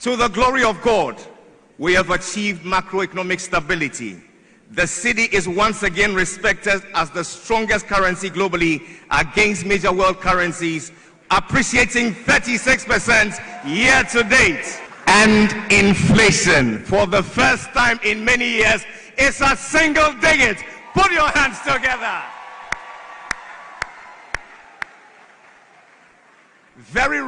To the glory of God, we have achieved macroeconomic stability. The cedi is once again respected as the strongest currency globally against major world currencies, appreciating 36% year to date. And inflation, for the first time in many years, is a single digit. Put your hands together. Very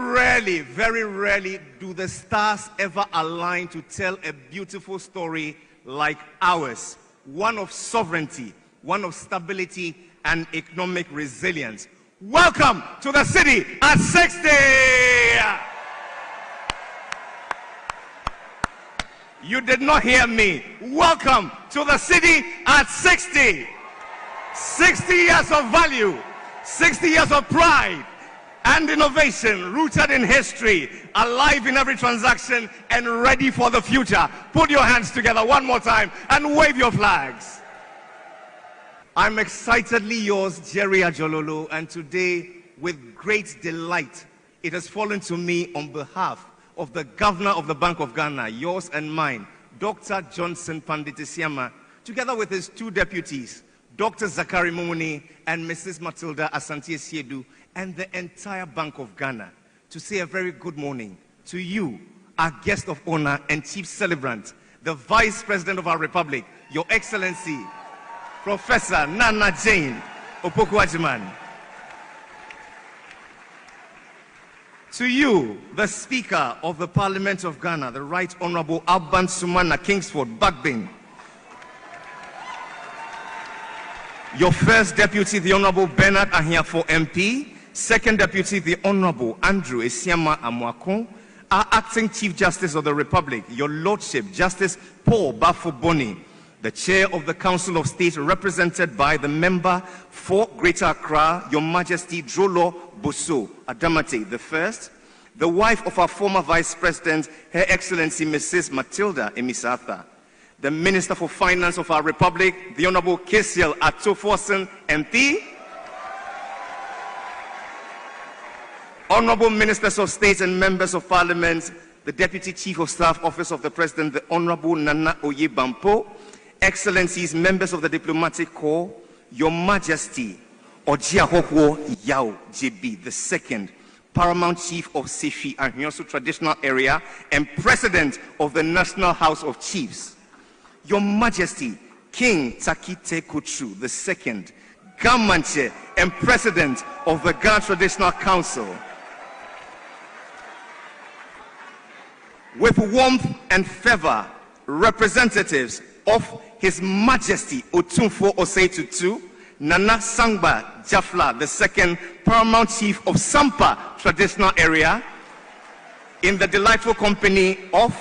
rarely do the stars ever align to tell a beautiful story like ours. One of sovereignty, one of stability and economic resilience. Welcome to the cedi at 60. You did not hear me. Welcome to the cedi at 60. 60 years of value, 60 years of pride and innovation, rooted in history, alive in every transaction, and ready for the future. Put your hands together one more time and wave your flags. I'm excitedly yours, Jerry Ajololo, and today, with great delight, it has fallen to me on behalf of the Governor of the Bank of Ghana, yours and mine, Dr. Johnson Panditisiama, together with his two deputies, Dr. Zakari Mumuni and Mrs. Matilda Asante-Siedu, and the entire Bank of Ghana, to say a very good morning to you, our guest of honor and chief celebrant, the Vice President of our Republic, Your Excellency, Professor Nana Jane Opoku-Agyeman. To you, the Speaker of the Parliament of Ghana, the Right Honorable Alban Sumana Kingsford Bagbin. Your First Deputy, the Honorable Bernard Ahiafo MP. Second Deputy, the Honorable Andrew Esiama Amwako. Our Acting Chief Justice of the Republic, Your Lordship, Justice Paul Bafo-Boni. The Chair of the Council of State, represented by the Member for Greater Accra, Your Majesty Drolo Boso Adamate the First, the wife of our former Vice President, Her Excellency Mrs. Matilda Emisatha, the Minister for Finance of our Republic, the Honorable Kesiel Atoforsen MP, Honorable Ministers of State and Members of Parliament, the Deputy Chief of Staff, Office of the President, the Honorable Nana Oye Bampo, Excellencies, members of the Diplomatic Corps, Your Majesty Ojiahoho Yao JB, the Second, Paramount Chief of Sefi and Hyosu Traditional Area and President of the National House of Chiefs, Your Majesty King Takite Kutsu, the Second, Gamanche and President of the Ghana Traditional Council. With warmth and fervor, representatives of His Majesty Otumfo Osei Tutu, Nana Sangba Jafla, the Second, Paramount Chief of Sampa Traditional Area, in the delightful company of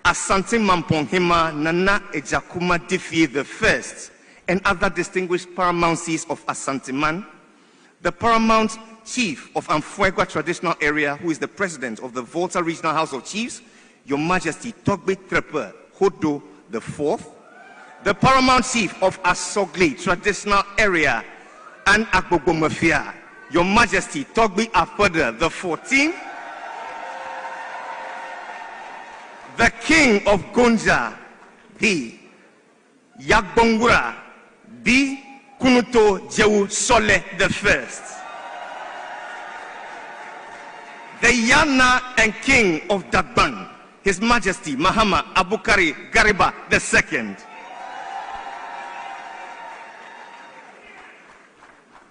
Asante Mamponghima Nana Ejakuma Difi the First, and other distinguished paramountcies of Asanteman, the Paramount Chief of Amfuegwa Traditional Area, who is the President of the Volta Regional House of Chiefs, Your Majesty Togbe Trepe Hodo the Fourth, the Paramount Chief of Asogli Traditional Area and Akbogbo Mafia, Your Majesty Togbe Afoda the 14th, the King of Gonja, the Yagbongura, the Kunuto Jewu Sole the First, the Yana and King of Dagban, His Majesty Mahama Abukari Gariba the Second,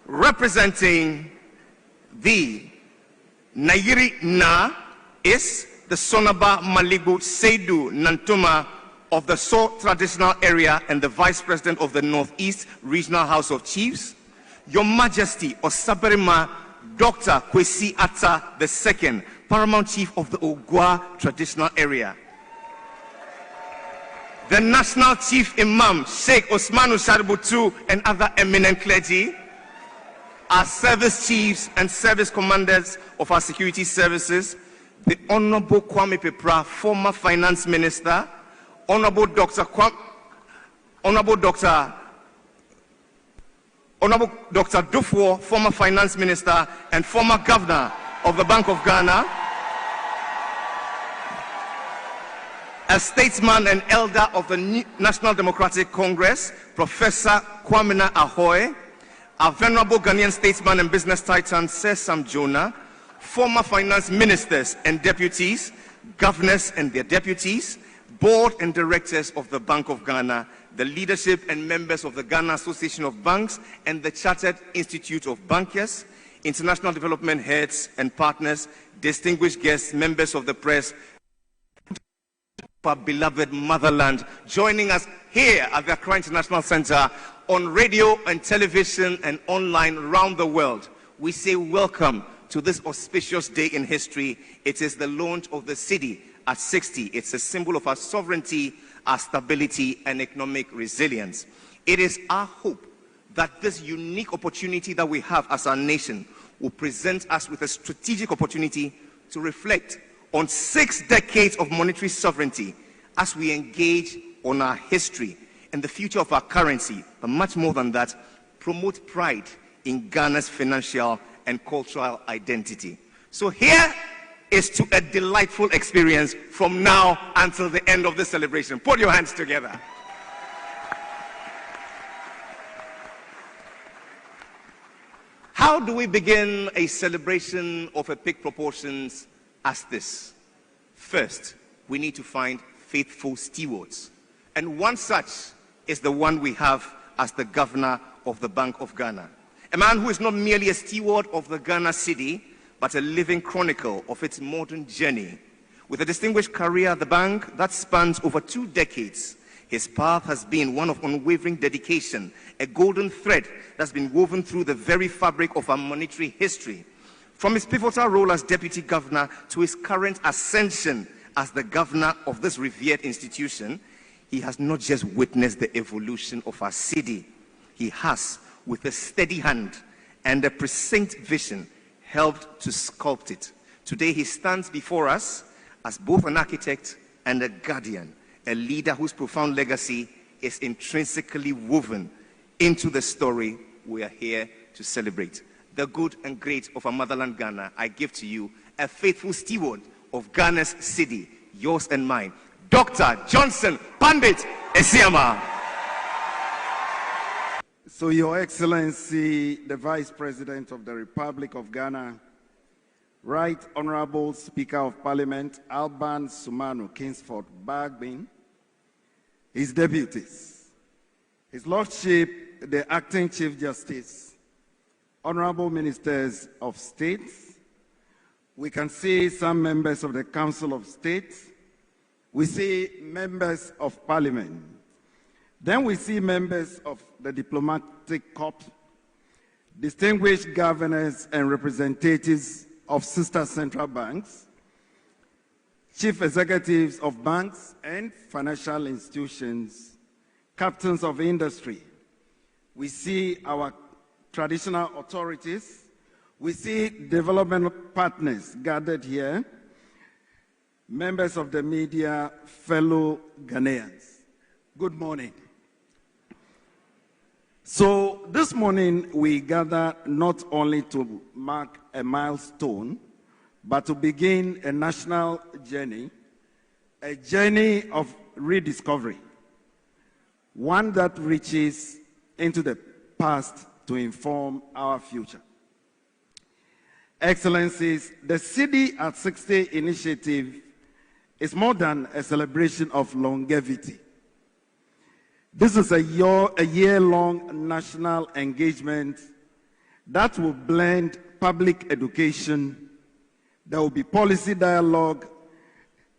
representing the Nairi Na is the Sonaba Maligu Seidu Nantuma of the So Traditional Area and the Vice President of the Northeast Regional House of Chiefs, Your Majesty Osaberima Dr. Kwesi Atta II, Paramount Chief of the Ogwa Traditional Area, the National Chief Imam Sheikh Osmanu Shaributu and other eminent clergy, our service chiefs and service commanders of our security services, the Honorable Kwame Pepra, former Finance Minister, Honorable Dr. Dufo, former Finance Minister and former Governor of the Bank of Ghana, a statesman and elder of the National Democratic Congress, Professor Kwamina Ahoy, our venerable Ghanaian statesman and business titan, Sir Sam Jonah, former finance ministers and deputies, governors and their deputies, board and directors of the Bank of Ghana, the leadership and members of the Ghana Association of Banks and the Chartered Institute of Bankers, international development heads and partners, distinguished guests, members of the press, our beloved motherland, joining us here at the Accra International Center on radio and television and online around the world. We say welcome to this auspicious day in history. It is the launch of the city at 60. It's a symbol of our sovereignty, our stability, and economic resilience. It is our hope that this unique opportunity that we have as a nation will present us with a strategic opportunity to reflect on 6 decades of monetary sovereignty as we engage on our history and the future of our currency, but much more than that, promote pride in Ghana's financial and cultural identity. So here is to a delightful experience from now until the end of the celebration. Put your hands together. How do we begin a celebration of epic proportions as this? First, we need to find faithful stewards. And one such is the one we have as the governor of the Bank of Ghana. A man who is not merely a steward of the Ghana city, but a living chronicle of its modern journey. With a distinguished career at the bank that spans over 2 decades, his path has been one of unwavering dedication, a golden thread that's been woven through the very fabric of our monetary history. From his pivotal role as deputy governor to his current ascension as the governor of this revered institution, he has not just witnessed the evolution of our city, he has, with a steady hand and a precinct vision, helped to sculpt it. Today he stands before us as both an architect and a guardian, a leader whose profound legacy is intrinsically woven into the story we are here to celebrate. The good and great of our motherland Ghana, I give to you a faithful steward of Ghana's city, yours and mine, Dr. Johnson Pandit Esiama. So, Your Excellency, the Vice President of the Republic of Ghana, Right Honorable Speaker of Parliament, Alban Sumano Kingsford Bagbin, his deputies, His Lordship, the Acting Chief Justice, Honorable Ministers of State, we can see some members of the Council of State, we see members of Parliament, then we see members of the Diplomatic Corps, distinguished governors and representatives of sister central banks, chief executives of banks and financial institutions, captains of industry. We see our traditional authorities. We see development partners gathered here, members of the media, fellow Ghanaians. Good morning. So this morning we gather not only to mark a milestone, but to begin a national journey, a journey of rediscovery, one that reaches into the past to inform our future. Excellencies, the City at 60 initiative is more than a celebration of longevity. This is a year-long national engagement that will blend public education, there will be policy dialogue,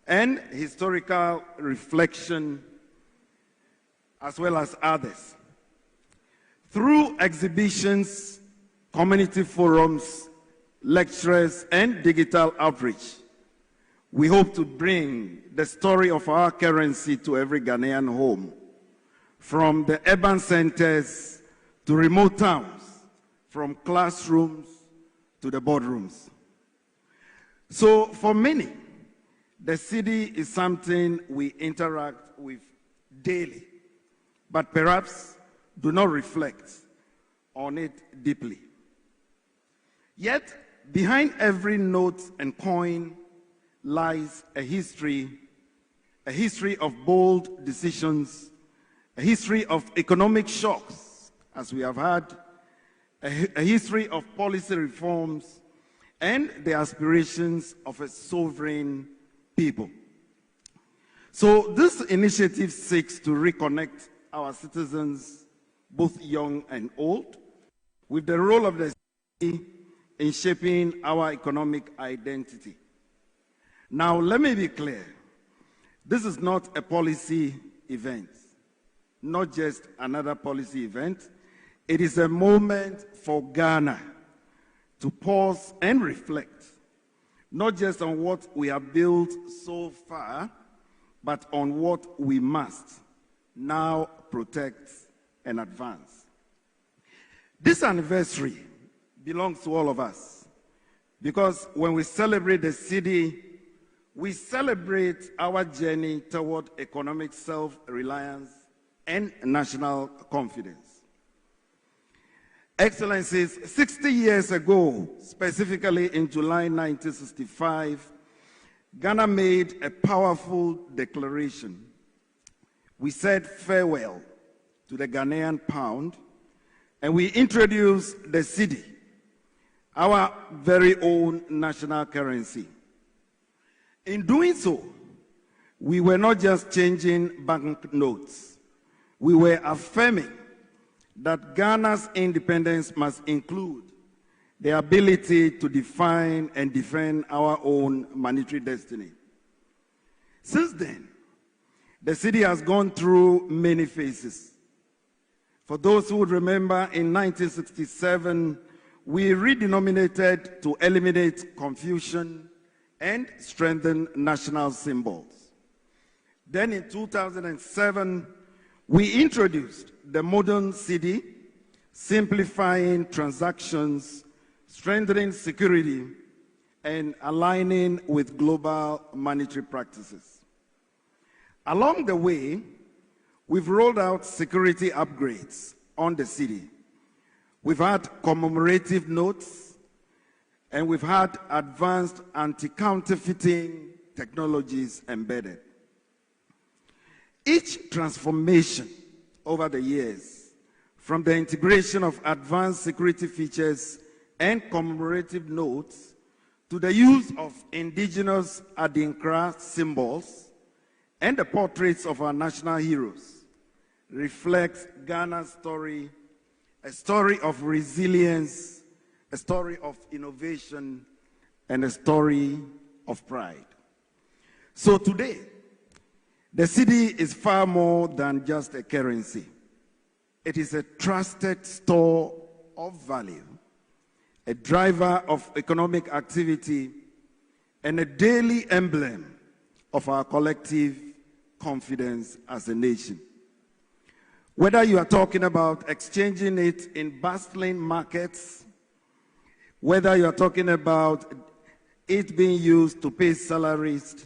and historical reflection, as well as others. Through exhibitions, community forums, lectures, and digital outreach, we hope to bring the story of our currency to every Ghanaian home, from the urban centers to remote towns, from classrooms to the boardrooms. So for many, the city is something we interact with daily, but perhaps do not reflect on it deeply. Yet, behind every note and coin lies a history, a history of bold decisions, a history of economic shocks, as we have had, a history of policy reforms, and the aspirations of a sovereign people. So this initiative seeks to reconnect our citizens, both young and old, with the role of the city in shaping our economic identity. Now, let me be clear. This is not a policy event, not just another policy event. It is a moment for Ghana to pause and reflect, not just on what we have built so far, but on what we must now protect and advance. This anniversary belongs to all of us, because when we celebrate the city, we celebrate our journey toward economic self-reliance and national confidence. Excellencies, 60 years ago, specifically in July 1965, Ghana made a powerful declaration. We said farewell to the Ghanaian pound, and we introduced the cedi, our very own national currency. In doing so, we were not just changing banknotes. We were affirming that Ghana's independence must include the ability to define and defend our own monetary destiny. Since then, the city has gone through many phases. For those who would remember, in 1967, we redenominated to eliminate confusion and strengthen national symbols. Then in 2007, we introduced the modern cedi, simplifying transactions, strengthening security, and aligning with global monetary practices. Along the way, we've rolled out security upgrades on the cedi. We've had commemorative notes, and we've had advanced anti-counterfeiting technologies embedded. Each transformation over the years, from the integration of advanced security features and commemorative notes to the use of indigenous Adinkra symbols and the portraits of our national heroes, reflects Ghana's story, a story of resilience, a story of innovation, and a story of pride. So today, the cedi is far more than just a currency. It is a trusted store of value, a driver of economic activity, and a daily emblem of our collective confidence as a nation. Whether you are talking about exchanging it in bustling markets, whether you are talking about it being used to pay salaries,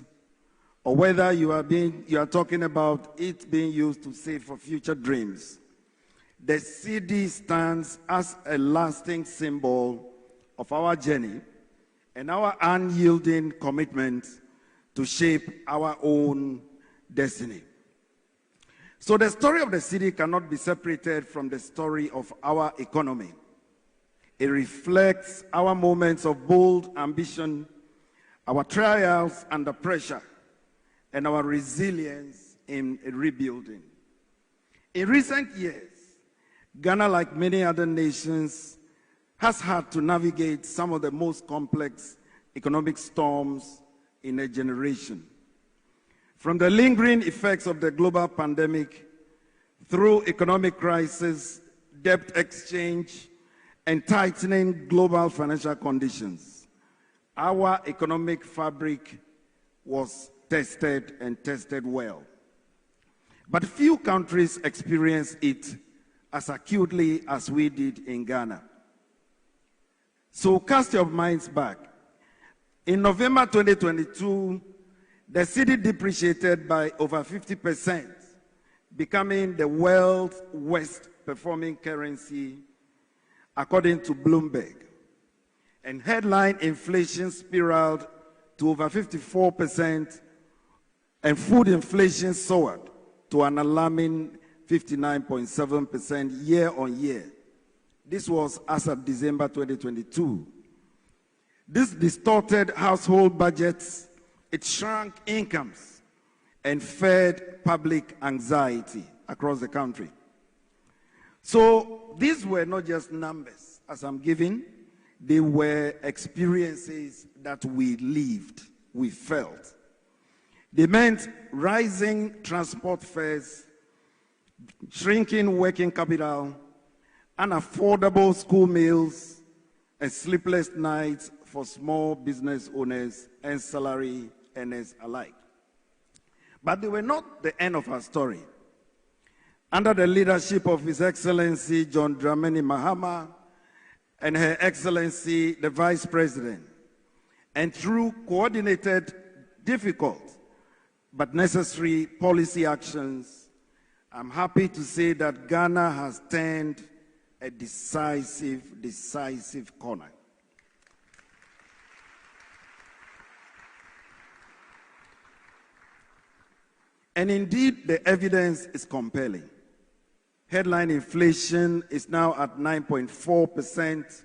or whether you are talking about it being used to save for future dreams, the cedi stands as a lasting symbol of our journey and our unyielding commitment to shape our own destiny. So the story of the cedi cannot be separated from the story of our economy. It reflects our moments of bold ambition, our trials under pressure, and our resilience in rebuilding. In recent years, Ghana, like many other nations, has had to navigate some of the most complex economic storms in a generation. From the lingering effects of the global pandemic, through economic crisis, debt exchange, and tightening global financial conditions, our economic fabric was tested and tested well. But few countries experienced it as acutely as we did in Ghana. So cast your minds back. In November 2022, the cedi depreciated by over 50%, becoming the world's worst performing currency, according to Bloomberg. And headline inflation spiraled to over 54%, and food inflation soared to an alarming 59.7% year on year. This was as of December 2022. This distorted household budgets, it shrunk incomes and fed public anxiety across the country. So these were not just numbers, as I'm giving, they were experiences that we lived, we felt. They meant rising transport fares, shrinking working capital, unaffordable school meals, and sleepless nights for small business owners and salary earners alike. But they were not the end of our story. Under the leadership of His Excellency John Dramani Mahama and Her Excellency the Vice President, and through coordinated, difficult, but necessary policy actions, I'm happy to say that Ghana has turned a decisive corner. And indeed, the evidence is compelling. Headline inflation is now at 9.4%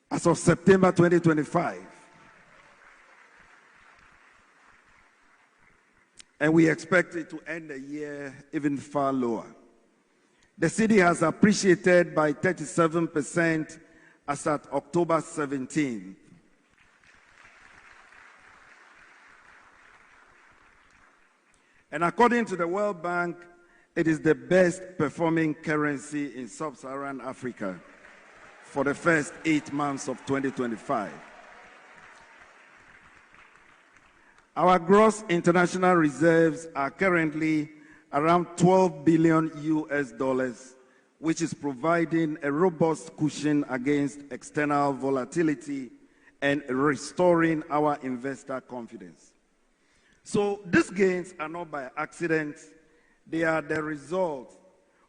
as of September 2025. And we expect it to end the year even far lower. The cedi has appreciated by 37% as at October 17th. And according to the World Bank, it is the best performing currency in sub-Saharan Africa for the first 8 months of 2025. Our gross international reserves are currently around $12 billion US, which is providing a robust cushion against external volatility and restoring our investor confidence. So these gains are not by accident. They are the result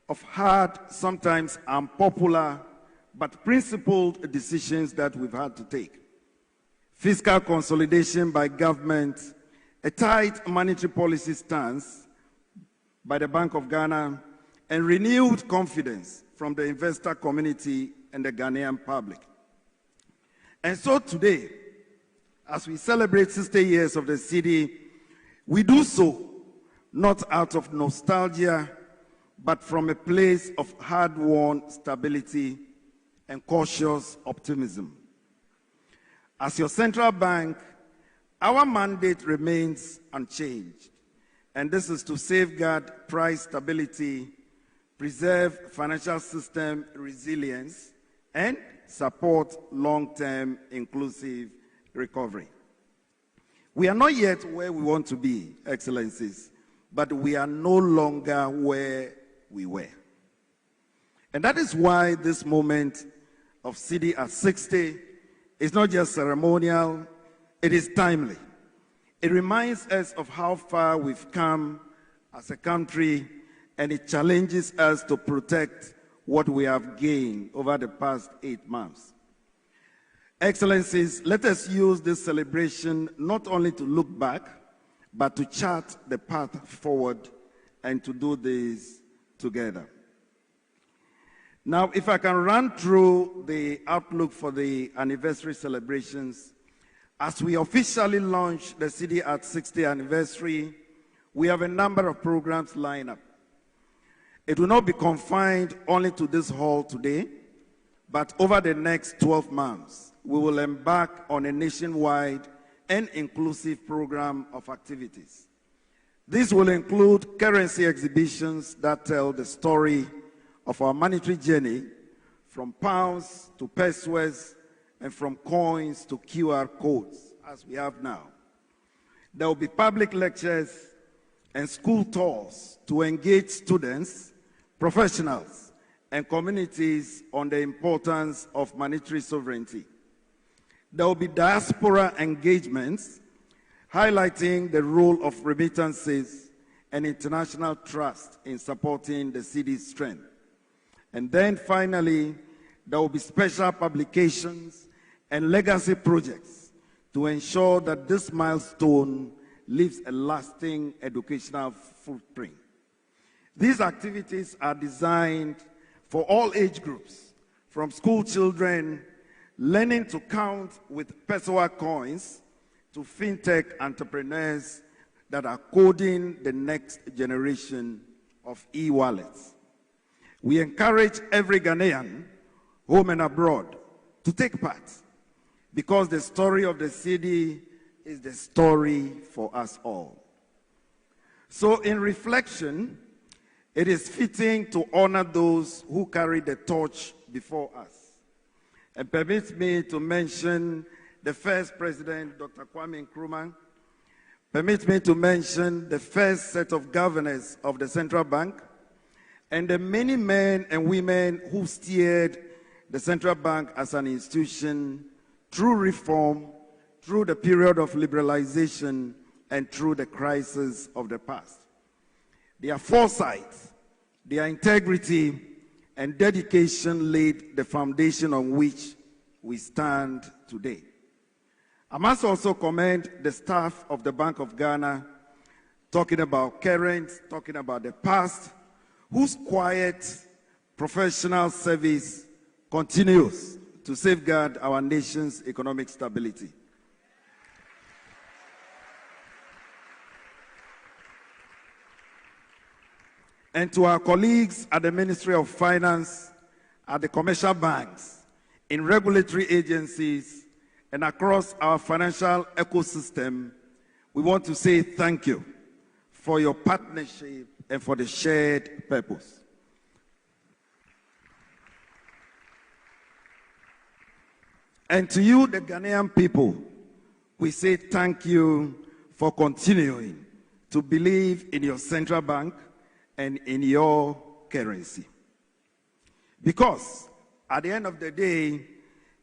of hard, sometimes unpopular, but principled decisions that we've had to take. Fiscal consolidation by government, a tight monetary policy stance by the Bank of Ghana, and renewed confidence from the investor community and the Ghanaian public. And so today, as we celebrate 60 years of the cedi, we do so not out of nostalgia, but from a place of hard-won stability and cautious optimism. As your central bank, our mandate remains unchanged, and this is to safeguard price stability, preserve financial system resilience, and support long-term inclusive recovery. We are not yet where we want to be, Excellencies, but we are no longer where we were. And that is why this moment of cedi at 60 is not just ceremonial, it is timely. It reminds us of how far we've come as a country, and it challenges us to protect what we have gained over the past 8 months. Excellencies, let us use this celebration not only to look back, but to chart the path forward and to do this together. Now, if I can run through the outlook for the anniversary celebrations, as we officially launch the cedi at 60th anniversary, we have a number of programs lined up. It will not be confined only to this hall today, but over the next 12 months, we will embark on a nationwide and inclusive program of activities. This will include currency exhibitions that tell the story of our monetary journey from pounds to pesos and from coins to QR codes, as we have now. There will be public lectures and school tours to engage students, professionals, and communities on the importance of monetary sovereignty. There will be diaspora engagements highlighting the role of remittances and international trust in supporting the cedi's strength. And then finally, there will be special publications and legacy projects to ensure that this milestone leaves a lasting educational footprint. These activities are designed for all age groups, from school children learning to count with Pessoa coins to fintech entrepreneurs that are coding the next generation of e-wallets. We encourage every Ghanaian, home and abroad, to take part, because the story of the city is the story for us all. So in reflection, it is fitting to honor those who carry the torch before us. And permit me to mention the first president, Dr. Kwame Nkrumah. Permit me to mention the first set of governors of the central bank and the many men and women who steered the central bank as an institution through reform, through the period of liberalization, and through the crisis of the past. Their foresight, their integrity, and dedication laid the foundation on which we stand today. I must also commend the staff of the Bank of Ghana, talking about current, talking about the past, whose quiet, professional service continues to safeguard our nation's economic stability. And to our colleagues at the Ministry of Finance, at the commercial banks, in regulatory agencies, and across our financial ecosystem, we want to say thank you for your partnership and for the shared purpose. And to you, the Ghanaian people, we say thank you for continuing to believe in your central bank and in your currency. Because at the end of the day,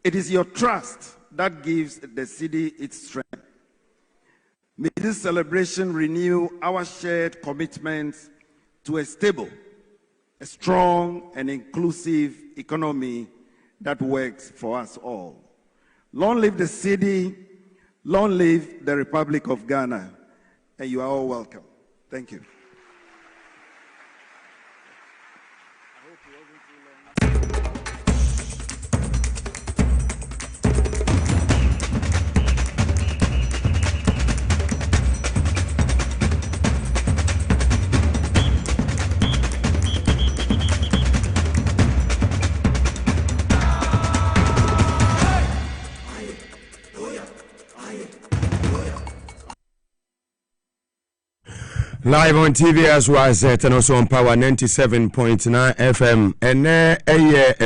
it is your trust that gives the city its strength. May this celebration renew our shared commitment to a stable, a strong, and inclusive economy that works for us all. Long live the city, long live the Republic of Ghana, and you are all welcome. Thank you. Live on TV as well as and also on Power 97.9 FM. And a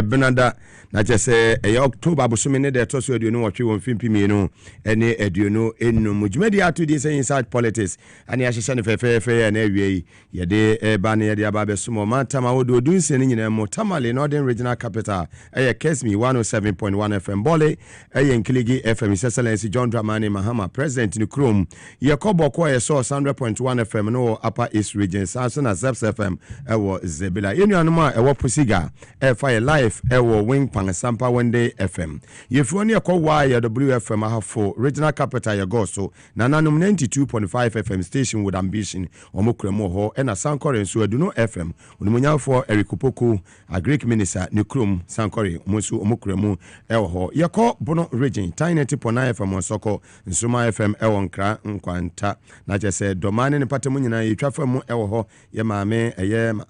Benada, na just say October Busumine de Tosso Duno, what you want Fimpimino, and a Duno in Mujmedia to this inside politics, and Yashan of FFA and AVA, Yade, Bania de Ababe Sumo, Matama, do do sending in a Motamale, Northern Regional Capital, a Kesmi 107.1 FM Bole, a Yankiligi FM, His Excellency John Dramani Mahama, President in the Chrome, Yakobo Koya source 100.1 FM, no Upper East Region, Samson as Zeps FM, Ewo Zebila, Unianuma, Ewo Pusiga, Fire Life, Ewo Wing Pang Sampa one day FM. If you want to call WFM, I have 4 Regional Capital Yagoso, Nananum 92.5 FM station with ambition, Omukremo, and a Sankore and Sueduno FM, Unumunya for Erikupoku, a Greek minister, Nukrum, Sankore, Musu, Omukremu, Elho, Yako, Bono Region, Tiny 90.9 FM on Soko, Suma FM, Ewonkra, Nkwanta, Naja said, Domani and Patamunina, you travel mu Elho, Yamame,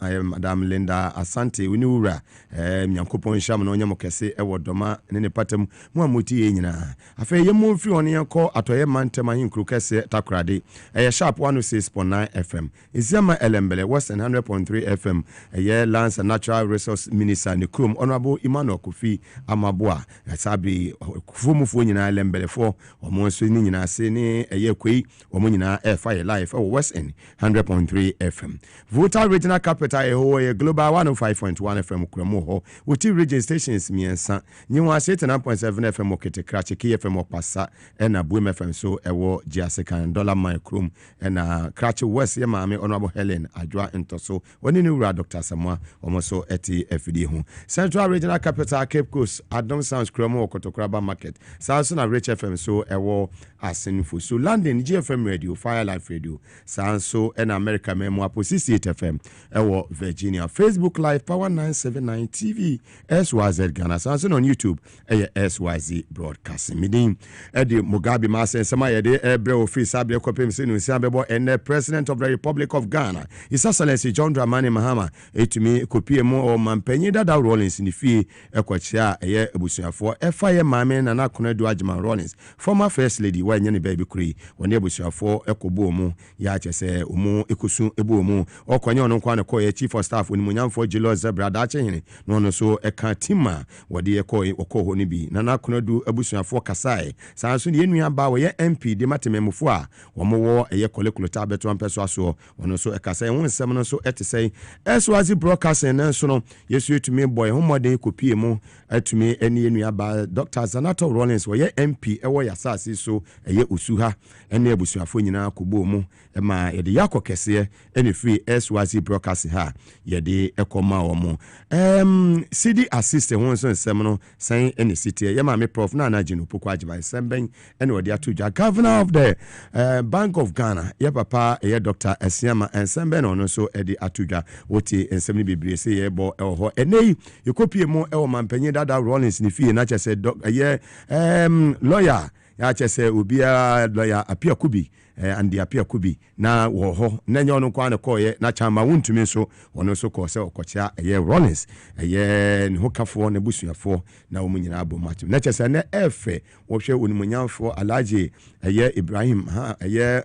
I am Madame Linda Asante, Unura, Yankupon Shaman, Yamokese, Ewo Doma, and Patam, Muamuti, Afe Yamu Fiona call at a man Temahin Krukese, Takradi, a sharp 106.9 FM. Izama Elembele, Western 100.3 FM, a year Lands and Natural Resource Minister, Nikum, Honorable Emmanuel Kofi Amabua, Sabi, Fumufunina Elembele 4, or Monsunina Sene, a year Kui, or Munina Air Fire Life, or West End 100.3 FM. Voter Regional Capital, a global 105.1 FM, Kremoho, with 2 region stations, miensa nyiwa 89.7 FM okete krache KFM opasa ena Boom FM so ewo Jiasekan dollar my chrome ena krache West ye maame honorable Helen Adwa Ntoso woni ni wura Dr. Samoa omoso eti FD ho Central Regional Capital Cape Coast Adom Sounds Kromo Okotokraba Market Sanso na Rich FM so ewo Asenfo so London GFM Radio Fire Life Radio Sanso ena America memo apo 68 FM ewo Virginia Facebook Live Power 979 TV SYZ Ghana Sanso on YouTube SYZ Broadcasting Midin Edi Mugabe Maase Sama Yede Ebre Office Abre Kopem Sinu Siabebo and President of the Republic of Ghana His Excellency John Dramani Mahama etumi kopie mo o mampanyi dada Rollins ni fie ekwacha eye ebusuafo efaye maame na nakonedu Ajman Rollins former first lady wa nyane baby kuri woni ebusuafo ekobo mu ya chese omu ekusu ebo mu okwanye ono kwa ne ko chief of staff oni munyamfo Jilo Zebra da chehene no no so eka tima wode ekoi okoho ni bi na nakonedu ebusuafo kasae sanso ne enua ba wo ye MP de matememfo a womo eye kolekulota beto ampeso aso ono so ekasa ho nsem no so etesei SYZ Broadcasting nanso no yesu etumi boy homode kopie mu atumi eni enua ba Dr. Zanato Rollins wo ye MP ewo yasase so eye osuha ene abusuafo nyina kobo mu ma yede yakọ kese ene free SYZ Broadcasting ha yede ekoma wo mu CD assistant ho nso nsem no san ene city ye ma me prof na anagino poko ajiba semben ene wode atuja governor of the Bank of Ghana ye papa ye Dr. Esiama ensemben ono so ede atuja woti ensem ni bebre se ye bo eho enei yekopie mu ewo mampanyi dada Rollins ni fie na chese ye lawyer ya chese ubia lawyer apia kubi andi apia kubi na wo ho na nye ono kwa na koye na chama wuntumi so ono so ko se okocha ye Rollins ye ne hokafo na busuafo na wo nyina abo matim na chese na efe wo hwe onimunyamfo Alhaji ye Ibrahim ha ye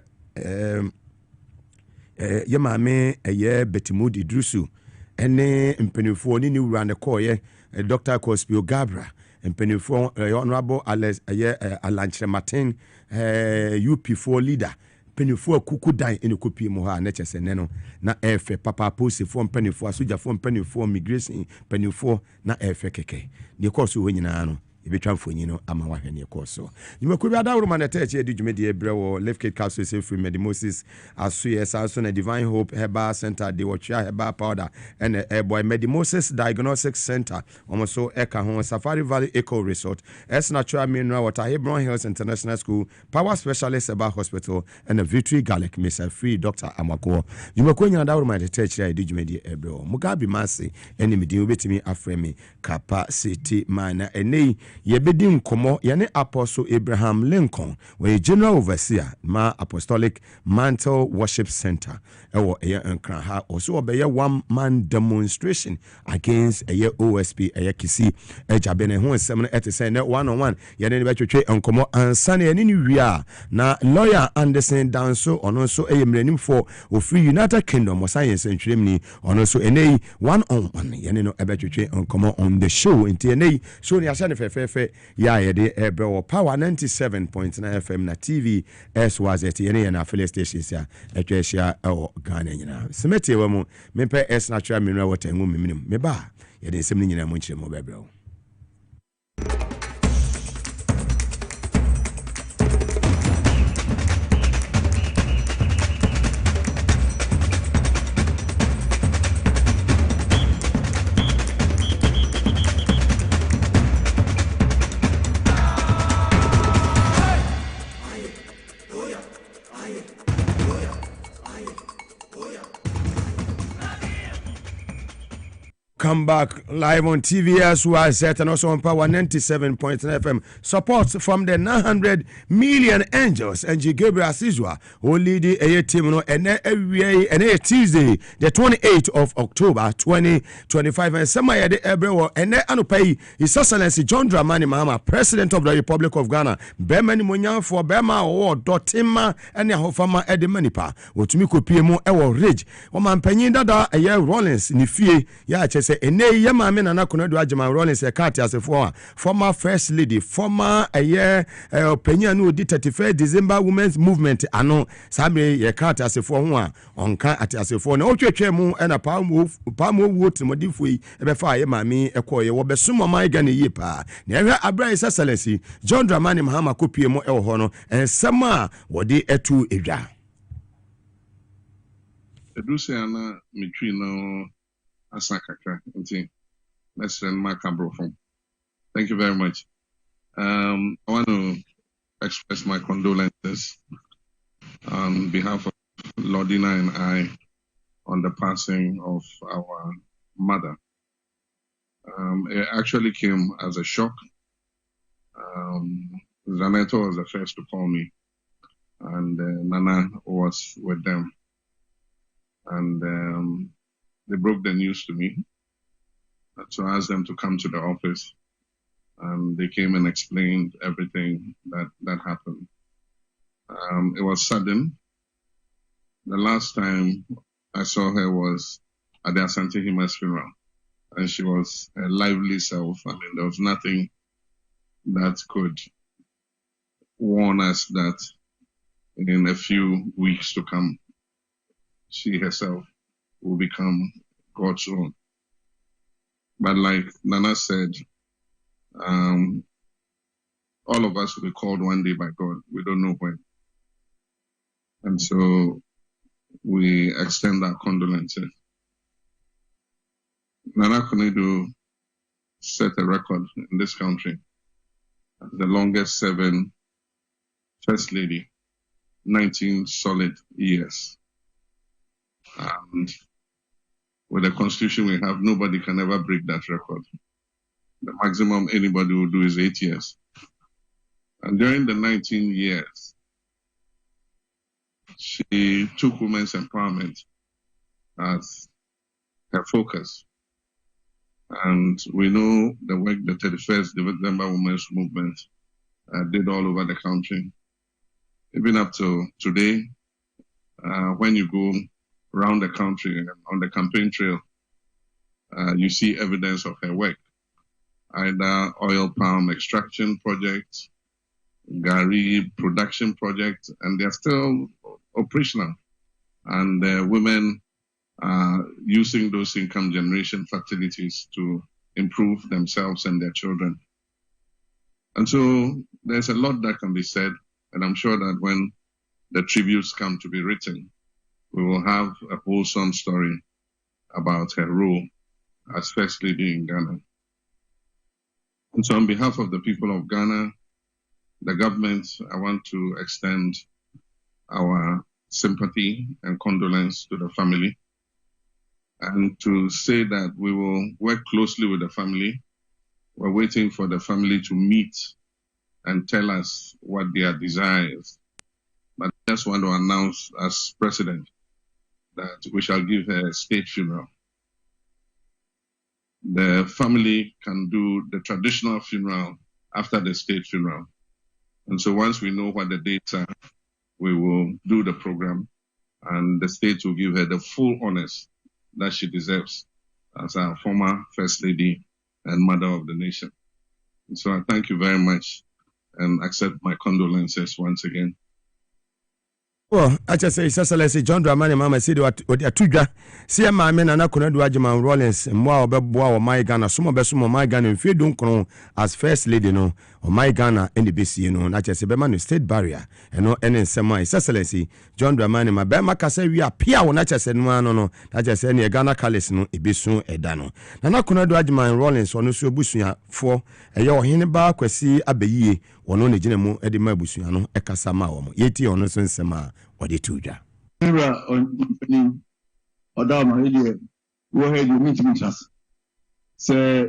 ye maame eye Betimudi Drusu ene mpenifo ni wura ne koye Dr. Kospio Gabra mpenifo honorable Alanchre Martin UP4 leader penifo kuku dan ene kopie mu ha na chese ne no na efe papa posifo mpenifo asojafo mpenifo migration penifo na efe keke ne koso ho nyina no ebetwamfo nyino ama wahene koso nimakubi adawro manete edi dwumedi ebrewo Left Castle say free Medimosis aso sanso na Divine Hope Herbal Center de watcha herbal powder and boy Medimosis Diagnostic Center omoso eka ho Safari Valley Eco Resort Natural Mineral Water Hebron Hills International School Power Specialist Herbal Hospital and a Victory Garlic Mr. Free Dr. Amako nimakubi adawro manete edi dwumedi ebrewo Mugabe Maase eni medi obetimi afremi capacity mana enei yebedi nkomo yane Apostle Abraham Lincoln we General Overseer ma Apostolic Mantle Worship Center ewo eye nkran ha oso obeye one man demonstration against eye OSP eye kisi ejabene ho nsem no etese na one on one yane ne betwetwe nkomo ansane yane ni wia na lawyer Anderson Danso ono so eye mranim for ofri United Kingdom o science ntwirem ni ono so enei one on one yane no ebetwetwe nkomo on the show enti enei so ni asa ne fefe ya yede ebrewo Power 97.9 FM na TV SYZ yene na affiliate stations ya etwehia o Ghana nyina semete wa mu mempe Natural Mineral Water ngu minim meba yede nsem ni nyina mu nkyere mu bebrewo. Come back live on TV as well set and also on Power 97.9 FM. Support from the 900 million angels and Gabriel Asizwa who lead the team and every Tuesday the 28th of October 2025 and Samaya de Ebrewo and Anupai His Excellency John Dramani Mahama President of the Republic of Ghana Bema ni Munyan for Bema or Dotima and Yahofama Edemanipa Otumiko PMO Ewo Ridge Oman Penyin Dada Rollins ni fie ya chese ene ye maame Nana Konadu Agyeman Rawlings e ka atiasefo a former first lady former opinion no di 31st December women's movement ano sabe ye ka atiasefo ho a onka atiasefo na otwetwe mu na pamo wo timodifo yi e be fa ye maame ekoye wo besom man ga na yi pa na ehwe Abra Excellency John Dramani Mahama kopie mu e wo ho no ensem a wode etu edwa Edusiana Mitrino Asakaka. Let's send my camera from. Thank you very much. I want to express my condolences on behalf of Lordina and I on the passing of our mother. It actually came as a shock. Zaneto was the first to call me, and Nana was with them. And they broke the news to me. So I asked them to come to the office. And they came and explained everything that happened. It was sudden. The last time I saw her was at the Asante Hima's funeral. And she was a lively self. I mean, there was nothing that could warn us that in a few weeks to come, she herself will become God's own. But like Nana said, all of us will be called one day by God. We don't know when. And so we extend our condolences. Nana Konedu set a record in this country as the longest serving First Lady, 19 solid years. And with the constitution we have, nobody can ever break that record. The maximum anybody will do is 8 years. And during the 19 years, she took women's empowerment as her focus. And we know the work the 31st December Women's Movement did all over the country. Even up to today, when you go around the country and on the campaign trail, you see evidence of her work. Either oil palm extraction projects, Gari production projects, and they're still operational. And women are using those income generation facilities to improve themselves and their children. And so there's a lot that can be said, and I'm sure that when the tributes come to be written, we will have a wholesome story about her role as First Lady in Ghana. And so on behalf of the people of Ghana, the government, I want to extend our sympathy and condolence to the family, and to say that we will work closely with the family. We're waiting for the family to meet and tell us what their desire is. But I just want to announce as president that we shall give her a state funeral. The family can do the traditional funeral after the state funeral. And so once we know what the dates are, we will do the program, and the state will give her the full honors that she deserves as our former First Lady and Mother of the Nation. And so I thank you very much and accept my condolences once again. Well, I just say, Excellency John Dramani Mama said what Tudra, see my men and Konadu Agyeman Rawlings, and more about my Ghana, some of the my Ghana, if you don't know as First Lady, no, or my Ghana and the BC, no, not just a Beman state barrier, and no, and semi, Excellency John Dramani, my Bemaka say we are Pia, not just and one, no, not just any Ghana Kalis, no, a bisun edano. Nana Konadu Agyeman Rawlings, or no so busuya for a your hineba, kwesi abeyi, or no, Nejinemo, Edima Busuano, Ekasama, yeti or no sema. Or the two ja. On Odama, go ahead, you meet me. Say,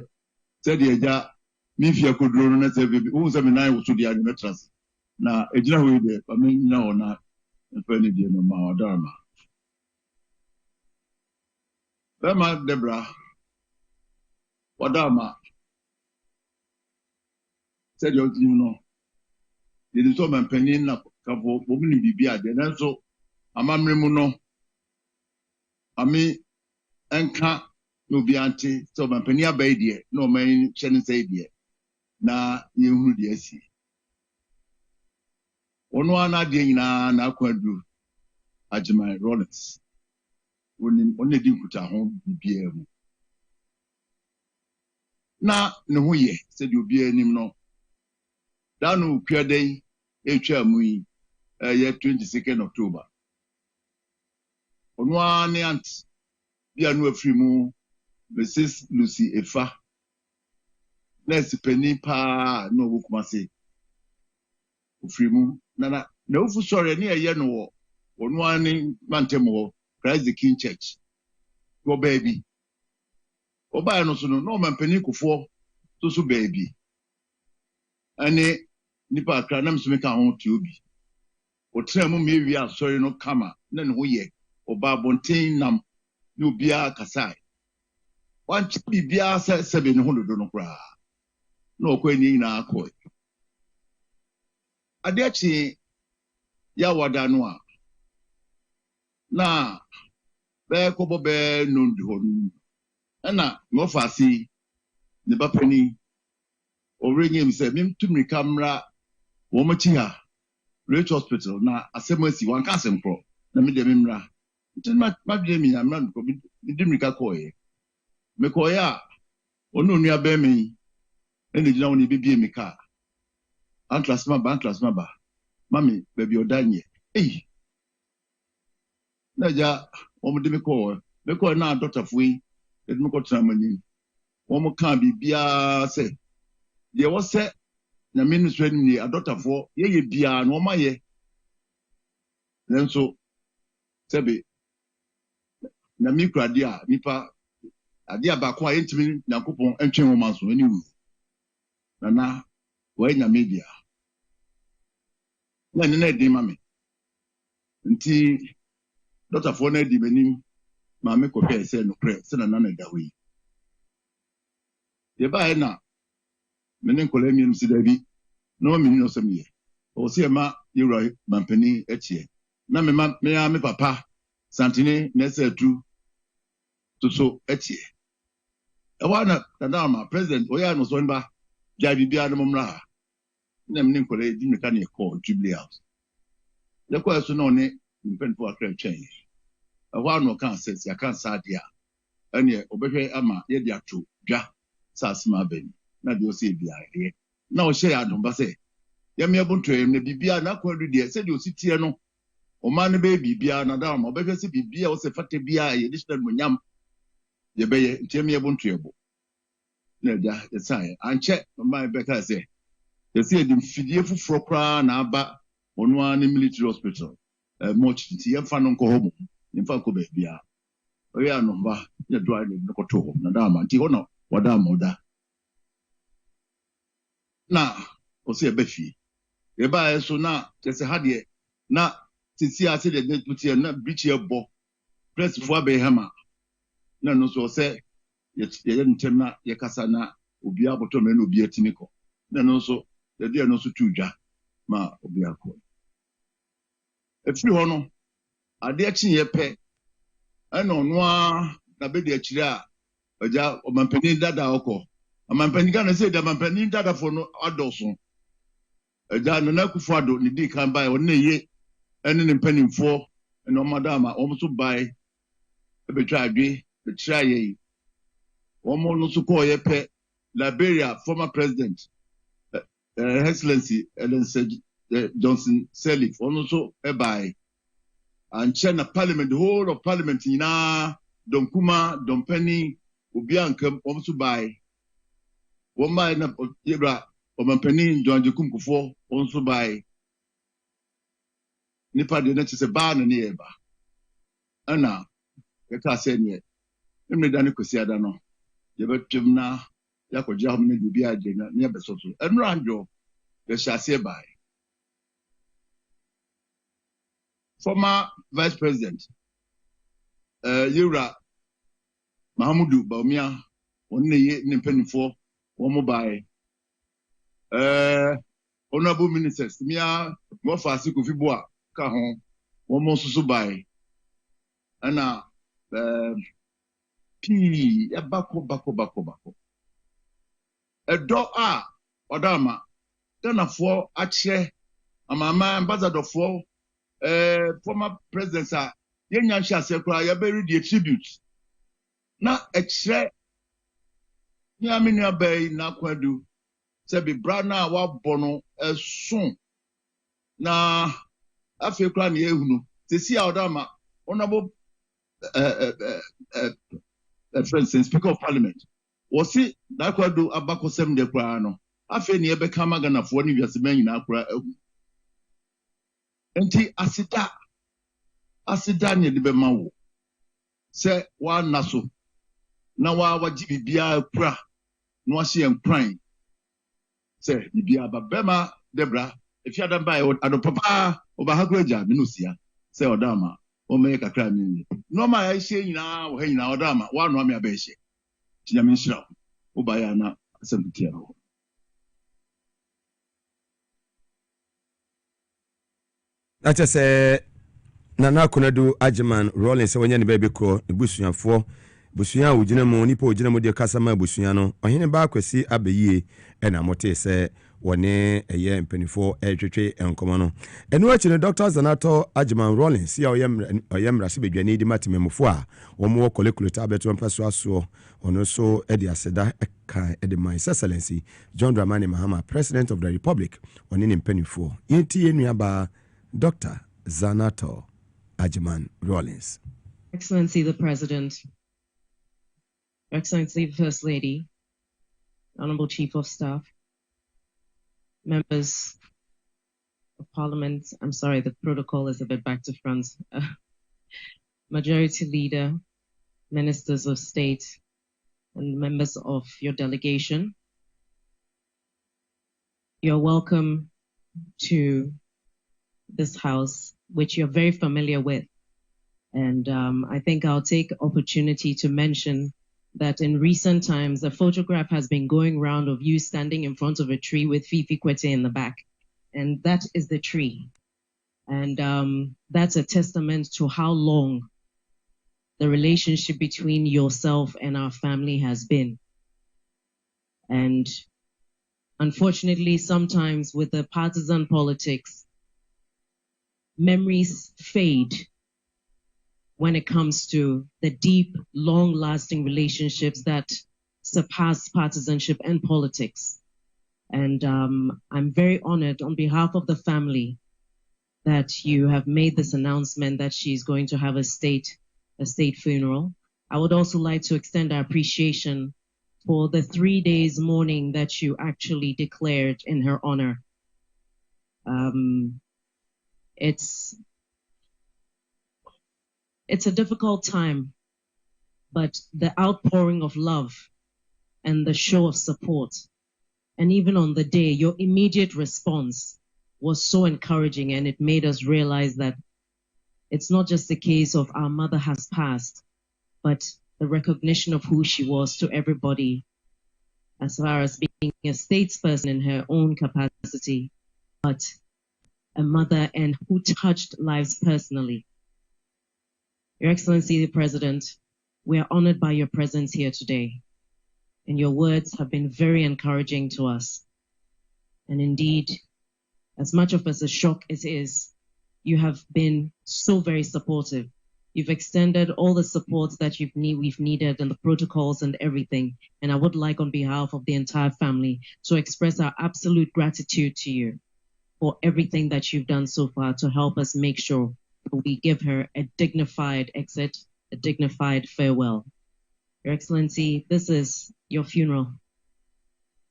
said the ja, Mifia could run as a baby, who's a man to the animators. Now, a general way there, but me now or not, a penny dear no Odama. Bema Debra, Odama said, you know, the Lutoman penny up. Kavo wobuni bibia de nanso amamre mu no ami enka no be ante so mampani abai de no man chene say de na yehunu de asi ono ana de nyina na akwaduru Ajimai Rollins only di kuta ho bibia mu na ne ho ye se de obi anim no da no kwadai etwa mu yi 22nd October ono ane ant bia no afiri mu Mrs. Lucy Efa nurse penny pa no obukumase ofiri mu na ofu sori ne eye no wo ono ane mantem wo Christ the King Church go baby oba no so no man penny kofo so baby ane nipa akra na mso meka ho ti obi o tra mu me wi asori no kama na ne ho ye oba bonten nam no bia kasai wan chi bia sebe ne ho dodo no kra na okwa ni na akọ ade achi ya wada no a na be ko bo be no ndi ho na no fasi ne bapani orenye mi se mim tumri kamera wo machi ha Rich Hospital na asemasi wan kasem pro na me de mimra ntin ma de mi amra ko mi dimri ka koye me koya onu nua be mi ene gina woni bibie mi ka antlasma ba mami baby odanye na ja o mo de me ko na doctor fui e me ko tramani o mo kan bibia se ye wo se na ministry ni adotafo ye bia na o maye nenso sebe na mikrade a nipa ade abako a yentimi yakopon entwen wo manso ani wu na wa nya media na di mame nti dotafo na di benim ma me ko pe se no pre se na dawi ye ba na menen ko le mi msi dabi no mi no semiye o se ma yura mampani etie na me papa santini na se tu so etie e wa na ma president o ya no so nba ja bibia no mra na menen ko le di me ka na ko Jubilee House le ko so no ne mpen po akra twen e wa no kan sense ya kan sadia ene obehwe ama ye di ato dwa sasma bani na de o se bia ide na o hye adumba se ya me abuntoyem na bibia na kwadu de se de o sitie no o ma ne be bibia na da ma obehwe se bibia o se fate bia ye digital monyam ye be ye ntie me abuntoyebo na ja ye sai anche ma be ka se ye se de mfidie fufuro kra na aba onu an military hospital much nti ye fa no nko homo ye fa ko be bia o ya no ba ye do ani no ko to na da ma nti ho no wada ma oda na o se be fi e ba so na tese ha de na tisi ase de deputy na bichi ebo press fo abehama na no so se ye ntem na ye kasa na obi aboto me na obi atimiko na no so de de no so tudwa ma obi akọ efiri ho no ade achi ye pe ana ono a na be de achire a oja omampani dada okọ amampani ga na se de amampani dada fo no adoso eja no na kufu ado ni di kan bai won ye ene ne mpanimfo ene omadama omso bai ebetwa adwe betira ye omo no so ko ye pe Liberia former president excellency Ellen Johnson Sirleaf ono so bai and China parliament the whole of parliament ina donkuma dompani obi ankam omso bai wo mai na yebra omampani John Kumkufo onso bai nipa de na chese ba na ne eba ana ye ka se ne emre dani kwesi ada no ye betum na yakoja hom na bibi age na ne besoso enra anjo ye shase bai former vice president Yura Mahamudu Baumia onne ye ne mpanifo wo mo bai honorable ministers mia mo fasi Kofi Boa ka ho wo mo susu bai ana pii bako. Edo a odama Ghanafoɔ akyerɛ amama ambassadorfoɔ former presidents a yɛnya nhyɛ ase koraa yɛbɛri the tribute na ɛkyerɛ nyame nua bɛyi na kwadu sɛ bibra na wabɔ no ɛso na afei koraa ne yɛhunu sɛsi a ɔdama honorable for instance Speaker of Parliament wɔsi na kwadu abakɔsɛm de koraa no afei ne yɛbɛka ma Ghanafoɔ ne wiasema nyinaa koraa ahu enti asida ne de bɛma wo sɛ wana so na wagye bibia kura na wahye nkran sɛ bibia babɛma Debra if you don't buy ado papa obahagro gya me no sia sɛ ɔdama o me kakra me no ma ya hye nyinaa wo ha nyinaa ɔdama wa no ame abɛhye tinyame nhyira wo ba ya na asɛm tia no acha sɛ Nana Konadu Ajiman Rollins sɛ wanya ne baabi kɔ ne busuafoɔ busua a wogina mu nipa wogina mu de kasama busua no ɔhene ba akwasi abɛyie ɛna mote sɛ wɔne ɛyɛ mpanifo ɛtwetwe nkɔmɔ no ɛno akyi no Dr. Zanato Ajiman Rollins ya ɔyɛ mmarahyɛ badwani de matememfo a wɔn wɔ kɔlekuloto abɛto mpa so asoɔ ɔno so ɛde aseda ɛka ɛde man His Excellency John Dramani Mahama President of the Republic ɔne ne mpanifo yɛnti yɛnua ba Dr. Zanato Ajiman Rollins. Excellency the President, Excellency the First Lady, Honorable Chief of Staff, members of Parliament, I'm sorry, the protocol is a bit back to front, Majority Leader, Ministers of State, and members of your delegation. You're welcome to this house, which you're very familiar with. And I think I'll take opportunity to mention that in recent times, a photograph has been going around of you standing in front of a tree with Fifi Kwete in the back. And that is the tree. And that's a testament to how long the relationship between yourself and our family has been. And unfortunately, sometimes with the partisan politics, memories fade when it comes to the deep, long-lasting relationships that surpass partisanship and politics. And I'm very honored on behalf of the family that you have made this announcement that she's going to have a state funeral. I would also like to extend our appreciation for the 3 days mourning that you actually declared in her honor. It's a difficult time, but the outpouring of love and the show of support, and even on the day, your immediate response was so encouraging, and it made us realize that it's not just the case of our mother has passed, but the recognition of who she was to everybody as far as being a statesperson in her own capacity, but a mother and who touched lives personally. Your Excellency the President, we are honored by your presence here today, and your words have been very encouraging to us. And indeed, as much of as a shock it is, you have been so very supportive. You've extended all the support that we've needed and the protocols and everything. And I would like on behalf of the entire family to express our absolute gratitude to you for everything that you've done so far to help us make sure that we give her a dignified exit, a dignified farewell. Your Excellency, this is your funeral.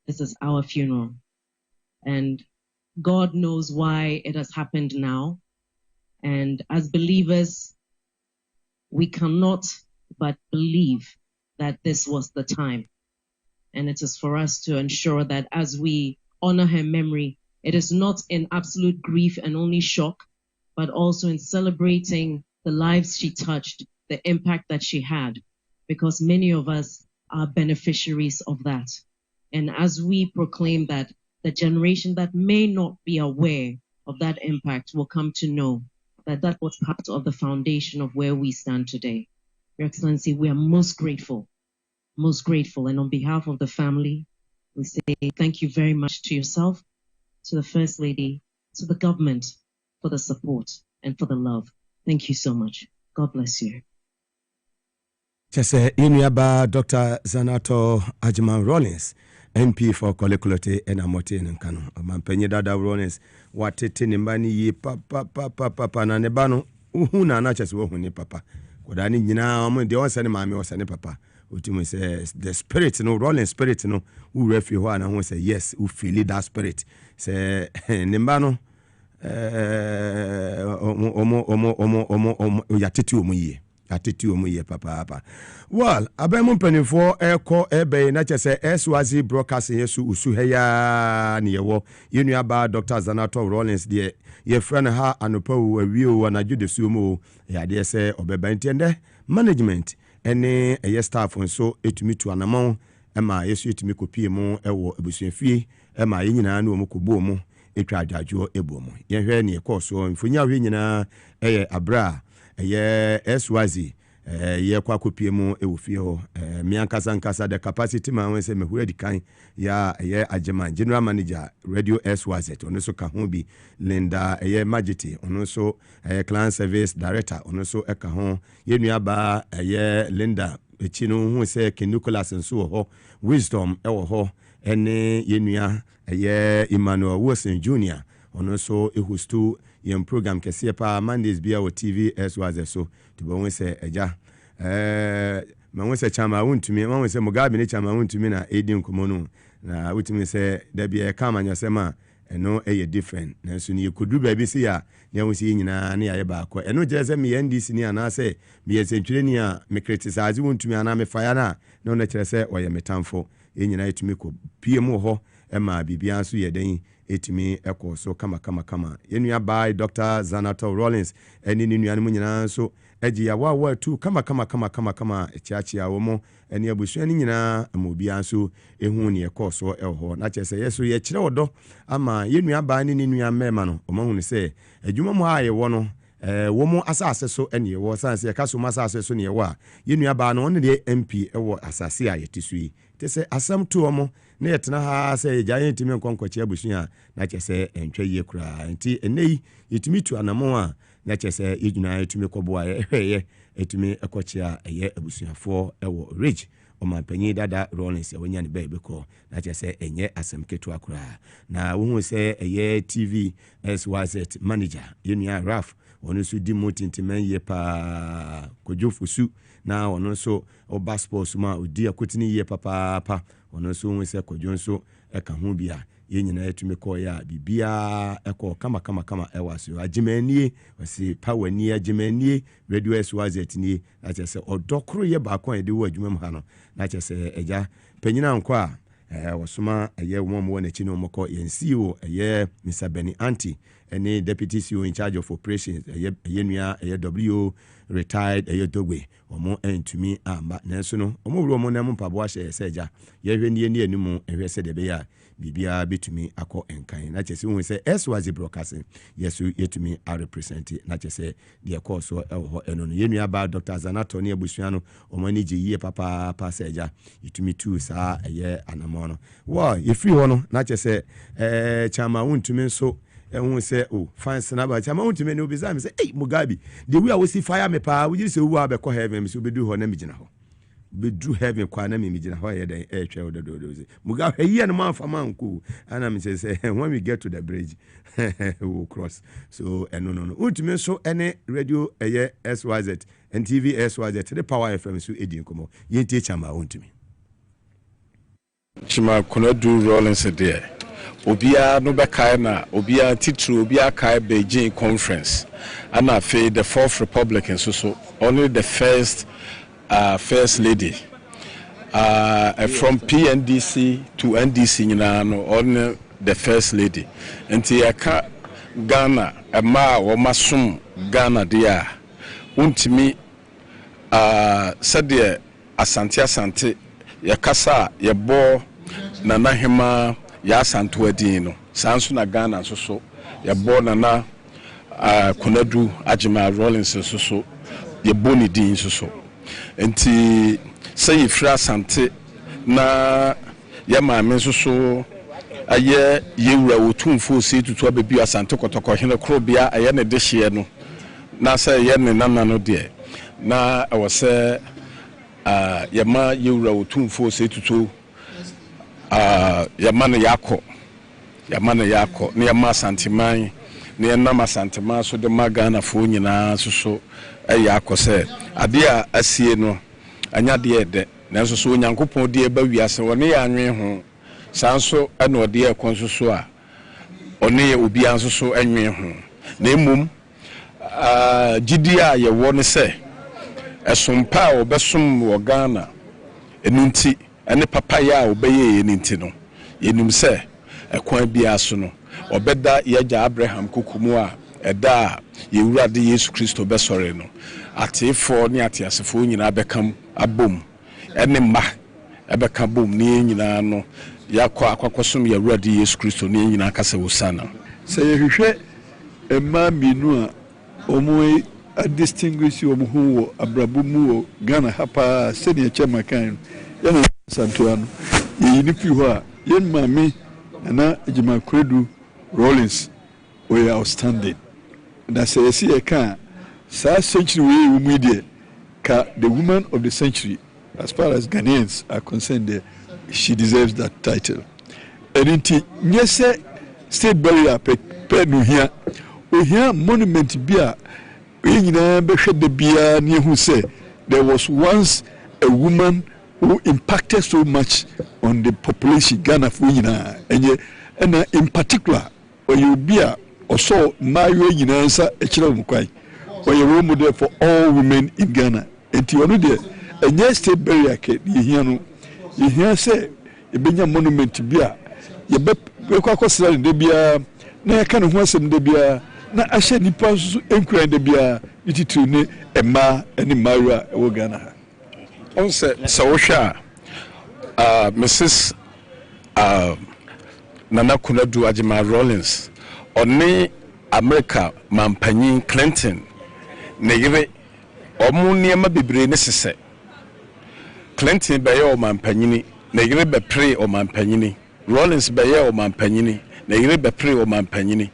This is our funeral. And God knows why it has happened now. And as believers, we cannot but believe that this was the time. And it is for us to ensure that as we honor her memory, it is not in absolute grief and only shock, but also in celebrating the lives she touched, the impact that she had, because many of us are beneficiaries of that. And as we proclaim that, the generation that may not be aware of that impact will come to know that that was part of the foundation of where we stand today. Your Excellency, we are most grateful. And on behalf of the family, we say thank you very much to yourself, to the First Lady, to the government for the support and for the love. Thank you so much. God bless you. Chese Inuaba Dr. Zanato Ajman Rollins, MP for Kolekulote and Amote and Kano. Mampenye Dada Rollins, watete nimbani ye papa na nebano, uhuna na chese wohuni papa. Kodani njina omu de onsane mami osane papa. Ultimately says the spirit, no Rollins spirit, no who refuge and who say yes, who feel that spirit. Say nimbano yatitu omuye. Attitude omuye papa. Well, abemu mpanifo eko ebe na chese SWAZI broadcasting yesu usuheya ni yewo. Yenu aba Dr. Zanato Rollins de ye friend ha anopo awiu anaju de sumo ya de se obeba ntende management ene eye staff nso etumi tu anamon ema yesu etumi kopie mu ewo ebusuafie ema yenyina na omukobo mu etwa adwajo ebo mu. Ye hwe ne ekoso mfunya hwe nyina eye abra eye SWAZI ye kwa kopie mu ewofie ho miankasa the capacity man we say mehura dikan ya ye agema general manager radio SWAZI ono so ka ho bi Linda ye Majiti ono so client service director ono so eka ho ye nuaba ye Linda echino hu say Nicholas nso ho wisdom ewo ho ene ye nua ye Emmanuel Wilson Jr. ono so ehostu yem program kese pa Mondays bia o TV SWAZI so to be won say eja man won say chama wontumi man won say Mugabe ne chama wontumi na edi nkomono na wotumi say da bia kama nyasema eno eye different na so ni kodu ba bi se ya ne won say nyina ne ya ba akọ eno je say me NDC ni ana say me sentwire ni a me criticize wontumi ana me fire na na kire say oye metamfo nyina etumi ko PM ho ema bibia so ye den etimi eko so kama yenu by Dr. Zanato Rollins eni ni nuanu nyina so eji ya wa tu kama echiachi ya womo eni abusu eni nyina amobia so ehu ne eko so eho na chese yeso ye kire odo ama yenu by ni nua mema no omahu ne se adwuma mu aye wo no womo asase so eni wo sanse kaso masase so ne ye wa yenu by no ne de MP ewo asase a yetisui te se asam tu omo na yetena ha se giant me nkonkwachi abusua na chese entwe ye kura nti enei yetimi tu anamo a na chese yegyina yetumi kobo a ehweye etumi ekochia eye abusuafo ewo ridge omampanyi Dada Rollins wonya ne baby ko na chese enye asem ketu akura na wo se eye TV SWAZI manager yenia Raf ono so di motintimen ye pa kojofusu na ono so oba sports ma odi akotini ye papa ono so won se kodwo so eka ho bia ye nyina etumi ko ya bibia eko kama ewaso agimanie wasi power ni agimanie radio SWAZI ni na chese odokro ye ba kon ede wo adwuma mu ha no na chese eja panyina nko a wasoma eye wo na chi no moko ye CEO eye Mr. Benny Anti any deputy CEO in charge of operations eye nua eye W retired eye dogwe omo entumi amba nanso no omo wuro mo na mo mpabo ahye seja ye hwe ni animu ehwe se de be ya bibia betumi akọ enkan na chese hu se SWAZI broadcasting yesu yetumi a represent na chese de course ho eno no ye nua ba Dr. Zanato ne abusua no omo ni giye papa seja yetumi tu sa eye anamono wa ye free ho no na chese chama wontumi nso ehun say oh fans na ba chama wontumi ne obi say hey Mugabe the way we see fire me pa we say wo abekọ heaven me so bedu ho na migina ho bedru heaven kwa na migina ho ye den etwe ododo Mugabe here no man fa man ko ana me say when we get to the bridge we will cross so no wontumi so any radio eye SWAZI and TV SWAZI the Power FM so edi nkomo yenti chama wontumi Chima Konadu Rollins there Obia no bekai na obia titru obia kai Beijing conference and afi the fourth republican so only the first lady from PNDC to NDC nyina no only the first lady enti aka Ghana ema wo masum Ghana dia untimi sade asante yakasa yebo na nahema ya santo adin no sanso na Ghana so ya bona na Konadu Ajima Rollins so ye boni din so nti sɛ yɛfiri asante na yɛ maame nso so ayɛ yɛwura wɔtumfo sɛ tutu abɛbi asante kɔtɔkɔhene koro bia ɛyɛ ne de hyeɛ no na sɛ yɛ ne nana no deɛ na ɛwɔ sɛ yɛma yɛwura wɔtumfo sɛ tutu yɛma no yɛakɔ na yɛma asanteman na yɛnam asanteman so de ma Ghanafoɔ nyinaa so ɛyɛ akɔ sɛ adeɛ a asie no anya deɛ ɛdɛ nanso so Onyankopɔn deɛ ba wiase wɔne yɛ anwe ho saa nso ɛna ɔde ɛkɔ nso so a ɔne yɛ obiara nso so anwe ho na mmom gyidi a yɛwɔ ne sɛ ɛsompa a wɔbɛsom wɔ Ghana ɛno nti ɛne papayɛ a wɔbɛyɛ yɛ ne nti no yɛnim sɛ ɛkwan biara so no ɔbɛda yɛgya Abraham kokomu a ɛda a yɛwurade Yesu Kristo bɛsɔre no ateefoɔ ne ateasefoɔ nyinaa bɛkam abom ɛne mma ɛbɛka bom ne yɛn nyinaa no yɛakɔ akɔkɔsom yɛwurade Yesu Kristo ne yɛn nyinaa kasa wosana sɛ yɛhwehwɛ mmaa mmienu a ɔmo distinguish ɔmo ho wɔ abrabɔ mu wɔ Ghana ha paa sɛdeɛ kyɛma kan no yɛna santoa no yɛyi ne fi hɔ a yɛn maame ana Agyeman Kwaadu Rawlings ɔyɛ outstanding na sɛ yɛsi yɛka a saa century wei wɔ mu deɛ ka the woman of the century as far as Ghanaians are concerned there, she deserves that title. And inti nyɛ sɛ state barrier pɛ no hia ohia monument bi a yɛn nyinaa bɛhwɛ da biara ne ehu sɛ there was once a woman who impacted so much on the population Ghana for nyinaa and in particular ɔyɛ obi a ɔsɔ mmaayewa nyinaa nsa ɛkyerɛ wɔn kwan ɔyɛ role model for all women in Ghana nti ɔno deɛ ɛnyɛ state barrier kɛ yɛhia no yɛhia sɛ yɛbɛnya monument bi a yɛbɛkɔ akɔsra ne da biara na yɛka ne ho asɛm da biara na ahyɛ nipa nso nkura da biara ne titiri ne mmaa ne mmaayewa a ɛwɔ Ghana ha ɔn sɛ wohwɛ a Mrs. Nana Kunadu Agyeman Rawlings ɔne America mampanyin Clinton ne yere ɔmo nneɛma bebree ne sesɛ Clinton bɛyɛ ɔmampanyini ne yere bɛpere ɔmampanyini Rawlings bɛyɛ ɔmampanyini ne yere bɛpere ɔmampanyini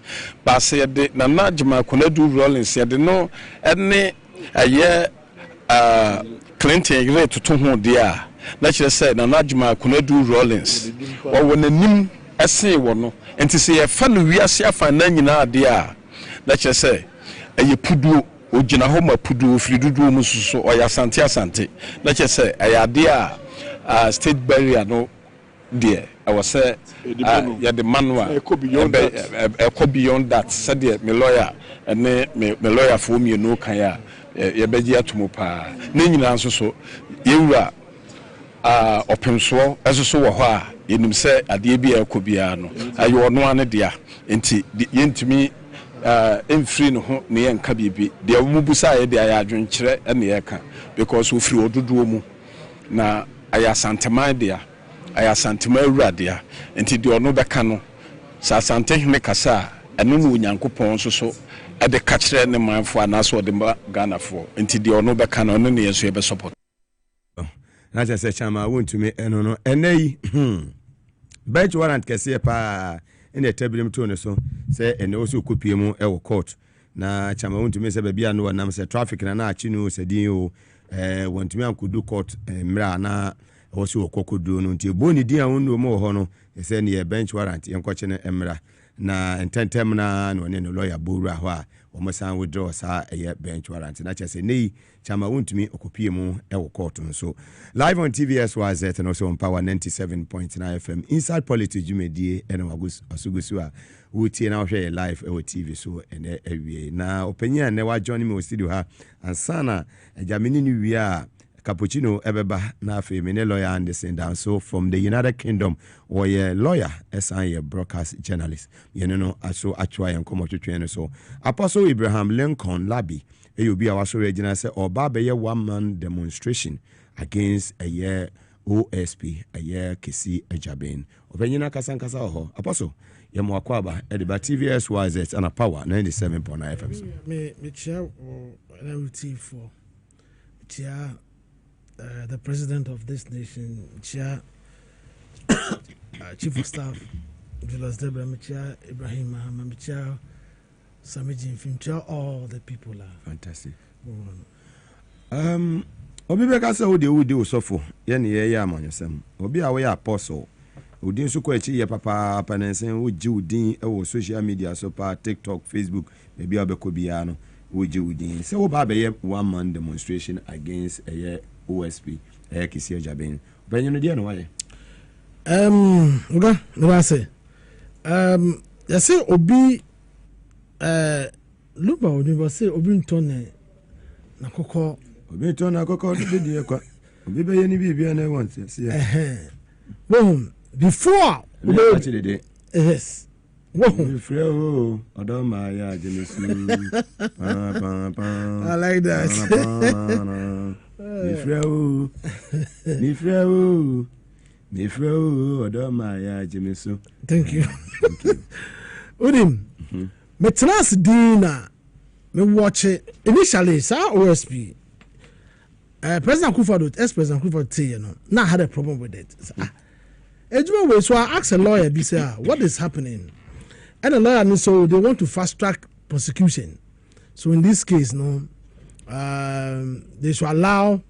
baasa yɛde Nana Agyeman Kunadu Rawlings yɛde no ɛne ɛyɛ Clinton yere toto ho deɛ a na kyerɛ sɛ Nana Agyeman Kunadu Rawlings wɔwɔ n'anim ɛsen wɔ no nti sɛ yɛfa no wiase afa na nyinaa deɛ a na kyerɛ sɛ ɛyɛ puduo ogyina hɔ ma puduo firi duduo mu so ɔyɛ asante na kyerɛ sɛ ɛyɛ adeɛ a state barrier no deɛ ɛwɔ sɛ yɛde manual ɛkɔ beyond that sɛdeɛ me lawyer ɛne me lawyerfoɔ mmienu kan a yɛbɛgye ato mu paa ne nyinaa nso so yɛwura ɔpemsoɔ ɛso so wɔ hɔ a yɛnim sɛ adeɛ bi a ɛkɔ biara no ayɛ ɔno ane dea nti yɛntumi ɛmfiri no ho ne yɛnka biribi deɛ wɔmubusa a yɛde ayɛ adwenkyerɛ ɛne yɛka because wɔfiri ɔdodoɔ mu na ayɛ asanteman dea ayɛ asanteman awura dea nti deɛ ɔno bɛka no sɛ asantehene kasa a ɛno ne Onyankopɔn nso so ɛde ka kyerɛ ne manfoɔ anaasɛ ɔde ma Ghanafoɔ nti deɛ ɔno bɛka no ɔno ne yɛn nso yɛbɛsɔpɔt na kyerɛ sɛ Chama wontumi ɛno no ɛnɛ yi bench warrant kɛseɛ paa ɛna ɛtabirim to ne so sɛ ɛnɛ wo so kɔpie mu ɛwɔ court na Chama wontumi sɛ baabi a no wɔnam sɛ traffic na akyi no sɛ din o wɔntumi ankɔdu court mmerɛ a na ɛwɔ so wɔkɔ kɔduro no nti ɛbɔ ne din a wɔnnuo mu wɔ hɔ no ɛsɛ ne yɛ bench warrant yɛnkɔkye no mmra na ntɛntɛm na ɔne no lawyer bowura hɔ a wɔn san withdraw saa ɛyɛ bench warrant na kyerɛ sɛ nei Chama wontumi okopie mu ɛwɔ court nso live on TVS was and also on Power 97.9 FM inside politics dwumadie ɛna wasugusu a wotie na hwɛ live ɛwɔ TV so ɛnɛ awie na opanyin a ne wa join me wɔ studio ha ansana Jamini ni wie a Cappuccino Ebeba na fe mene lawyer Anderson down so from the United Kingdom or ye lawyer SI broadcast journalist yene no aso atwa yen komo twetwe so Apostle Abraham Lincoln Labi eyobi a waso regina say oba be ye one man demonstration against a year OSP a year kesi ajaben obenyina kasankasa ho Apostle ye mo akwaba ediba TVS YZ and a Power 97.9 FM me chia na UT4 chia the president of this nation, Chair, Chief of Staff, Julius Debra Michia, Ibrahim Mahama Michia, Samiji Fincha, all the people are fantastic. Obi beka say wo de wo de so fo ye ne ye amanyosem obi a wo ye apostle odin so ko achi ye papa panensen wo ji odin e wo social media so pa TikTok, Facebook maybe obeko bia no wo ji odin say wo ba be ye one man demonstration against OSP kisi ajaben banyo no dia no waye oga no say ya say obi luba odin say obi ntone na kokko obi ntone na kokko de die kwa obi be ye ni bibia na want say boom before yes whoa Odoma Jemesu I like that Nifreo Odoma Jemesu. Thank you Udim me trans dina me watch it initially sa OSP President Akufo-Addo ex-President Akufo-Addo you know now had a problem with it so I asked a lawyer, what is happening? And the lawyer, so they want to fast track prosecution. So in this case, they should allow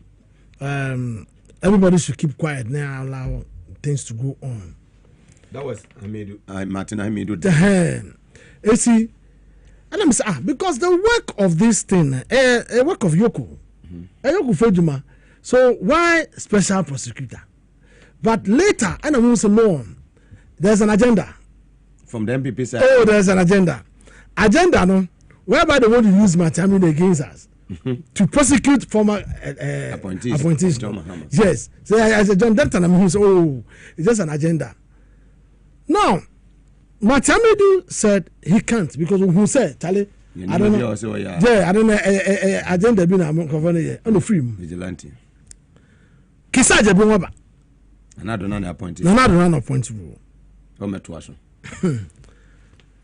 everybody should keep quiet now, allow things to go on. That was Martin Hamidu. You see, and I'm saying, because the work of this thing, a work of Yoko, Yoko Fejuma, so why special prosecutor? But later, and I'm also no, there's an agenda. From the MPP side? Oh, there's an agenda. Agenda, no, whereby they want to use Matami against us to prosecute former appointees. Yes. So as a John Denton, I'm saying, oh, it's just an agenda. Now, Matami said he can't because who said, Charlie, I don't know. Yeah, I don't know. Agenda being a governor, on the free vigilante. Kisaja Bumaba. Another non-appointed. Another non-appointed rule.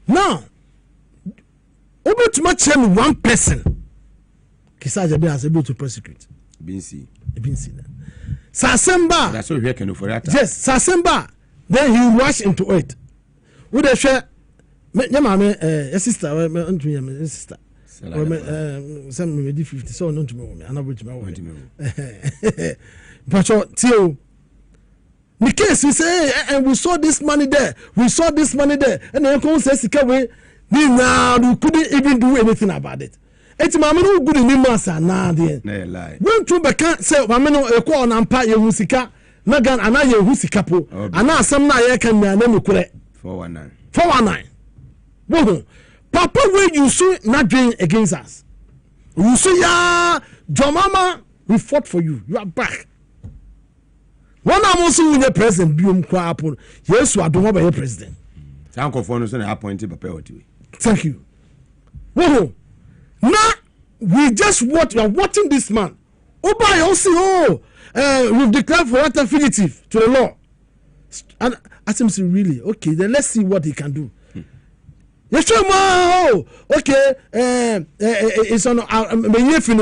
Now, over too much one person. Kisaja has able to prosecute. Binsi. Sasemba. That's what we can do for that. Yes, Sasemba. Then he rushed into it. Would they share? A sister, sister. Some maybe 50. So not to me. I'm not with me. But till. The case we say, and we saw this money there, and then come says we couldn't even do anything about it. It's my man who good in Masa now there. When two can't say, my man a call on Ampa Yusika, Nagan, and I Husikapo, and now some na can name 419. 419. Whoa, Papa, when you see not doing against us, you see, Jomama, we fought for you, you are back. One am also with the president, Bium Kwapon. Yes, you are the one president. Uncle Fonos and appointed by. Thank you. Whoa. Now we just we are watching this man. Oba also we've declared for that affiliative to the law. And ask him say really, okay, then let's see what he can do. Yes, sure, okay, it's on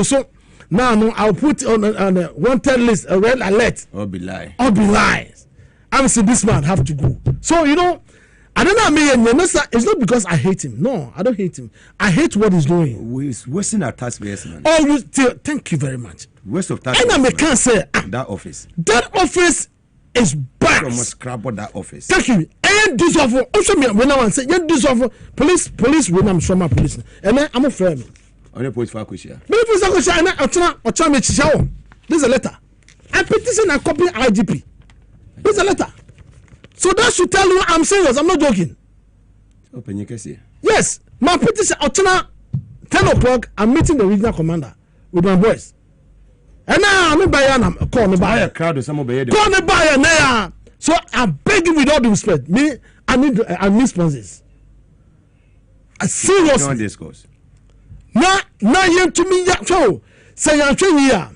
so now I'll put on a wanted list, a red alert. Or be lie. I'm saying this man have to go. So I don't know. It's not because I hate him. No, I don't hate him. I hate what he's doing. We're wasting our taxpayers, man. Oh, thank you very much. Waste of taxpayers. And I can't say that office. That office is bad. You must scrap out that office. Thank you. And this offer. Also, when I say, this offer. Police. When I'm sure police. And I'm a friend. Only police for Akushia. This is a letter. I petition and copy IGP. This is a letter. So that should tell you I'm serious. I'm not joking. Open your case. Yes, my petition. 10 o'clock. I'm meeting the regional commander with my boys. And now I'm not call me by a crowd. Call me by now. So I beg you with all due respect. I need sponsors. Seriously. Don't discuss. Now you to me. So say I'm showing you.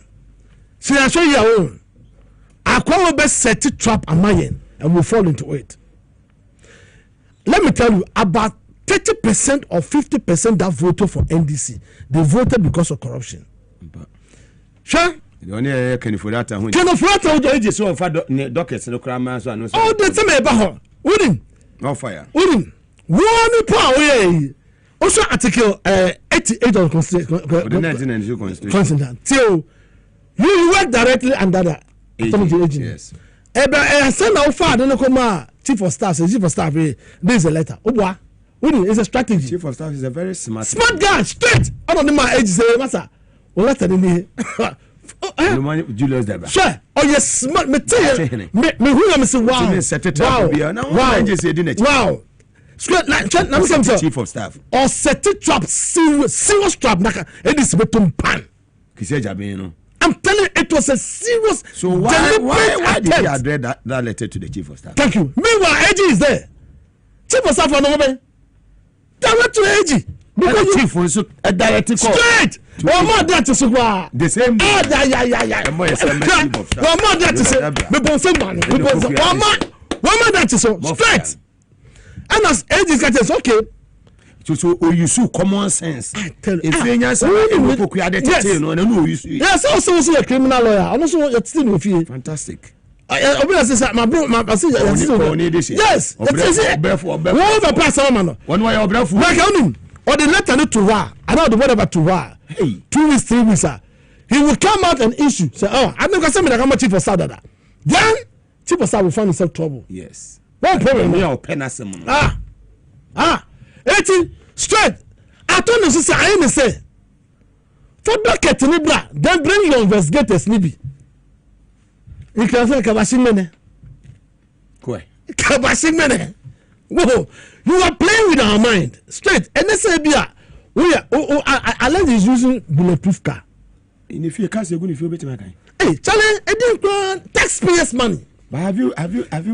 Say I'm showing you. I call best set it trap and mine. And we fall into it. Let me tell you, about 30% or 50% that voted for NDC, they voted because of corruption. Sure, The only can for that one. Can for that one just so for dockets no crama so no. Oh, that's a eba. Wouldn't. No fire. Wouldn't. One power way. Also article 88 on Constitution. Till you work directly under that. Yes. Send out far, don't come chief of staff, chief of staff, there is a letter. Obwa. It's a strategy. Chief of staff is a very smart guy, straight. I don't know my age, say, Master. Well, letter in here. Julius Deba. Sure. Oh, yes, smart. Me tell you. Me who am say wow. Wow. Straight like chief of staff. Or set it trap, serious trap. It is betum pan. I'm telling you, it was a serious. So why did he address that letter to the chief of staff? Thank you. Meanwhile, AG is there. Chief of staff for no man. Direct to AG. Because the chief was a direct call. Straight. One more that is why. The same. Yeah. One more that is we both say man. We both one more that is so straight. And as AG is okay. So you see common sense. I tell you. If you yes, also a criminal lawyer. And also you're still with you. Fantastic. My bro, my yes. One way or or the letter to Ra. I know the whatever to Ra. Hey, 2 weeks, 3 weeks, he will come out and issue. Say, oh, I'm not going to say I'm a chief of staff. Then chief of staff will find himself trouble. Yes. No problem. 18 straight. I told you to say I ain't say. For bucket nibra, then bring your investigators nibi. You can say Kabashimene. Kabashimene. Whoa, you are playing with our mind. Straight. And they say we are Alan is using bulletproof car. And if you can't say good if you better my kind. Hey, Charlie, I didn't taxpayers' money. But have you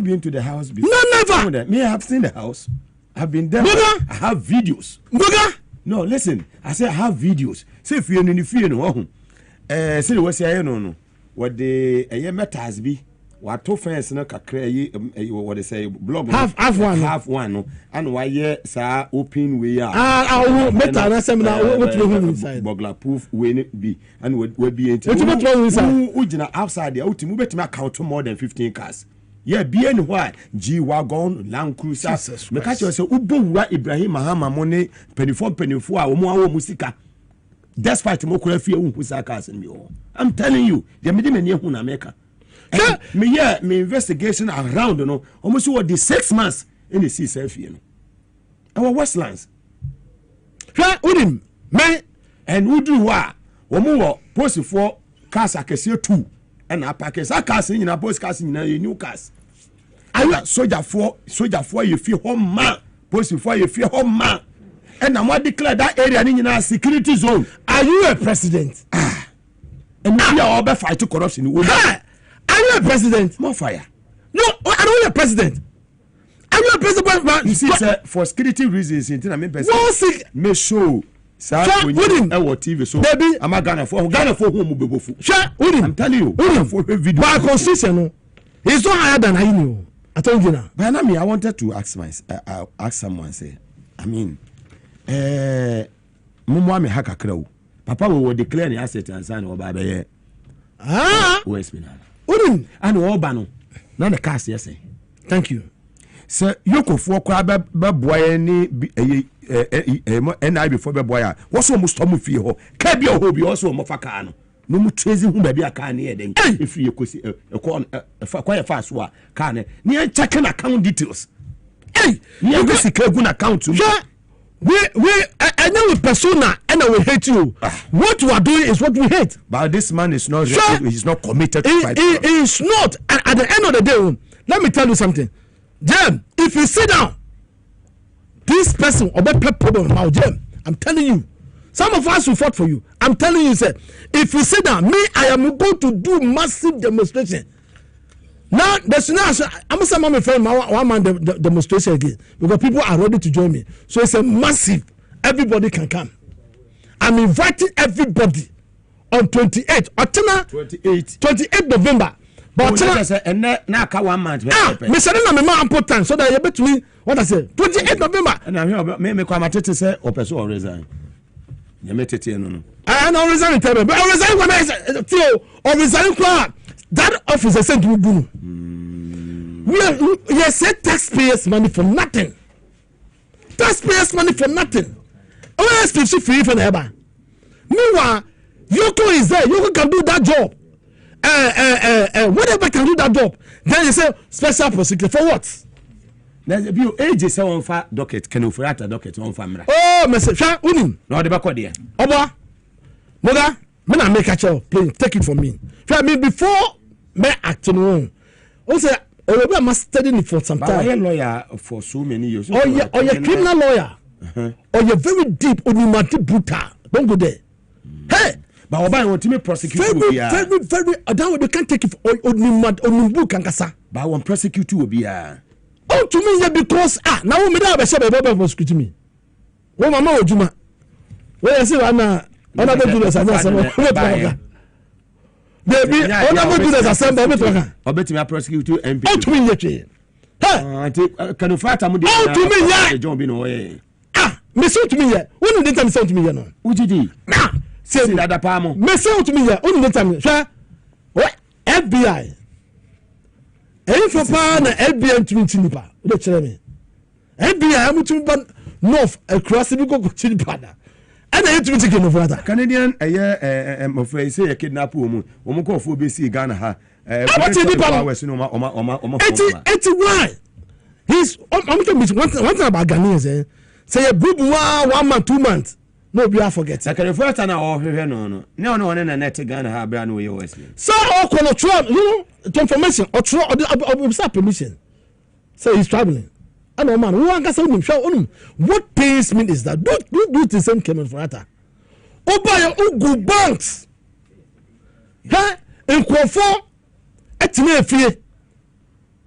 been to the house before? No, never. Me, I have seen the house. I've been there. Buga? I have videos. Buga? No, listen. I say I have videos. Say if you're in the field, say what say no. What the meters be? What two fans no kakra what they say blog. Half one. No. And why sa open way are. I meter na seminar what you inside. Bogla proof we be and we be into. What you inside? Who outside there? Ultimate bet me count more than 15 cars. Yeah, be anywhere. G-Wagon, Land Cruiser. Me catch you say, Ubo Ibrahim Mahama money, penny four, Omo Musika. Despite Mokura fear, Usakas and me. I'm telling you, the medium near Hunameka. Me investigation around, almost what the 6 months in the sea self, Our Westlands. Udim, me, and Udu wa, Omo, post for cars I can see 2. And I package a cars in a post cars in a new cars. I want soldier for you feel home man, post for you feel home man. And I'm what declare that area in a security zone. Are you a president? And we are all fight to corruption. Are you a president? More fire. No, I don't want a president. Are you a president? You see, sir, for security reasons, I mean, me show. Sir, TV so baby, I'm a Ghana for whom we go for. I'm telling you, for a video. By constitution, it's not higher than I knew. I told you now. But I wanted to ask someone, say, I mean, Mumwa me haka crow. Papa will declare the asset and sign over by West Milan. And Obano, not the cast, yes. Thank you. Sir, you could for crab boy and I before the boy. What's almost Tomu Fio? Cabio will be also Mofacano. No more chasing whom maybe I can hear them. If you could see a quite fast one, can near checking account details. Hey, you can see good account to I know with persona and I will hate you. What you are doing is what we hate. But this man is not he's not committed to fight. He is not. And at the end of the day, let me tell you something. Jam, if you sit down, this person or problem now, Jam, I'm telling you. Some of us will fight for you. I'm telling you, sir. If you sit down, me, I am going to do massive demonstration. Now, there's no. I'm saying, my friend, one man demonstration again because people are ready to join me. So it's a massive. Everybody can come. I'm inviting everybody on 28 November. But and now one month. Me say na me ma important so that you bet me what I say 28 November. And I'm here me come at say or person or resign. no. And I resign tell me. But I resign when I say Theo or resign that officer sent to Bunu. We said taxpayers' money for nothing. Taxpayers' money for nothing. Oh, yes, free for ever. Meanwhile, Yoko is there. Yoko can do that job. Whatever can do that job. Then you say special prosecutor for what? There's a few ages on fire docket. Can you forget a docket on family? Oh, message. Unim. No, the back of there. Oba, Moga, when I make a show, please take it from me. Before me acting wrong. Also, I must study it for some time. I am lawyer for so many years. Oh, you're criminal lawyer. Or you're very deep on your brutal. Don't go there. Hey! But Oba want to me prosecute very. That way you can't take it on book and kasa. But I want prosecute you be Oh, to me, yeah, because now me da be say be prosecute me. Wo mama ojuma. Wo say na ona be do this and say baby, ona be do this assemble me to obetimi prosecute you MP. Oh, to me ye. Hey! Can you fight am dey? Oh, to me yeah. John be no way. Me say to me yeah. When the time say to me yeah no. Ujidi. Nah. Say that palm. Me say to me yeah. When the time say what FBI. If you find an FBI to Chinipa, don't tell me. FBI, I'm to North across the Bigo Chinipada. And I hate to be taken over that. Canadian, a year, I'm afraid, say a kidnap woman, Omoko for BC Ghana. What's it why? He's I'm talking one thing about Ghanaians. Say a good 1 month, 2 months. No, be I forget. I can first and all no, and a net Ghana have brand new US. So, all control, you know, information or permission. So he's traveling. I know, man, who can say what pains me is that don't do the same came for that. Oh, buy your good banks. Huh? In Quafo, etime fie.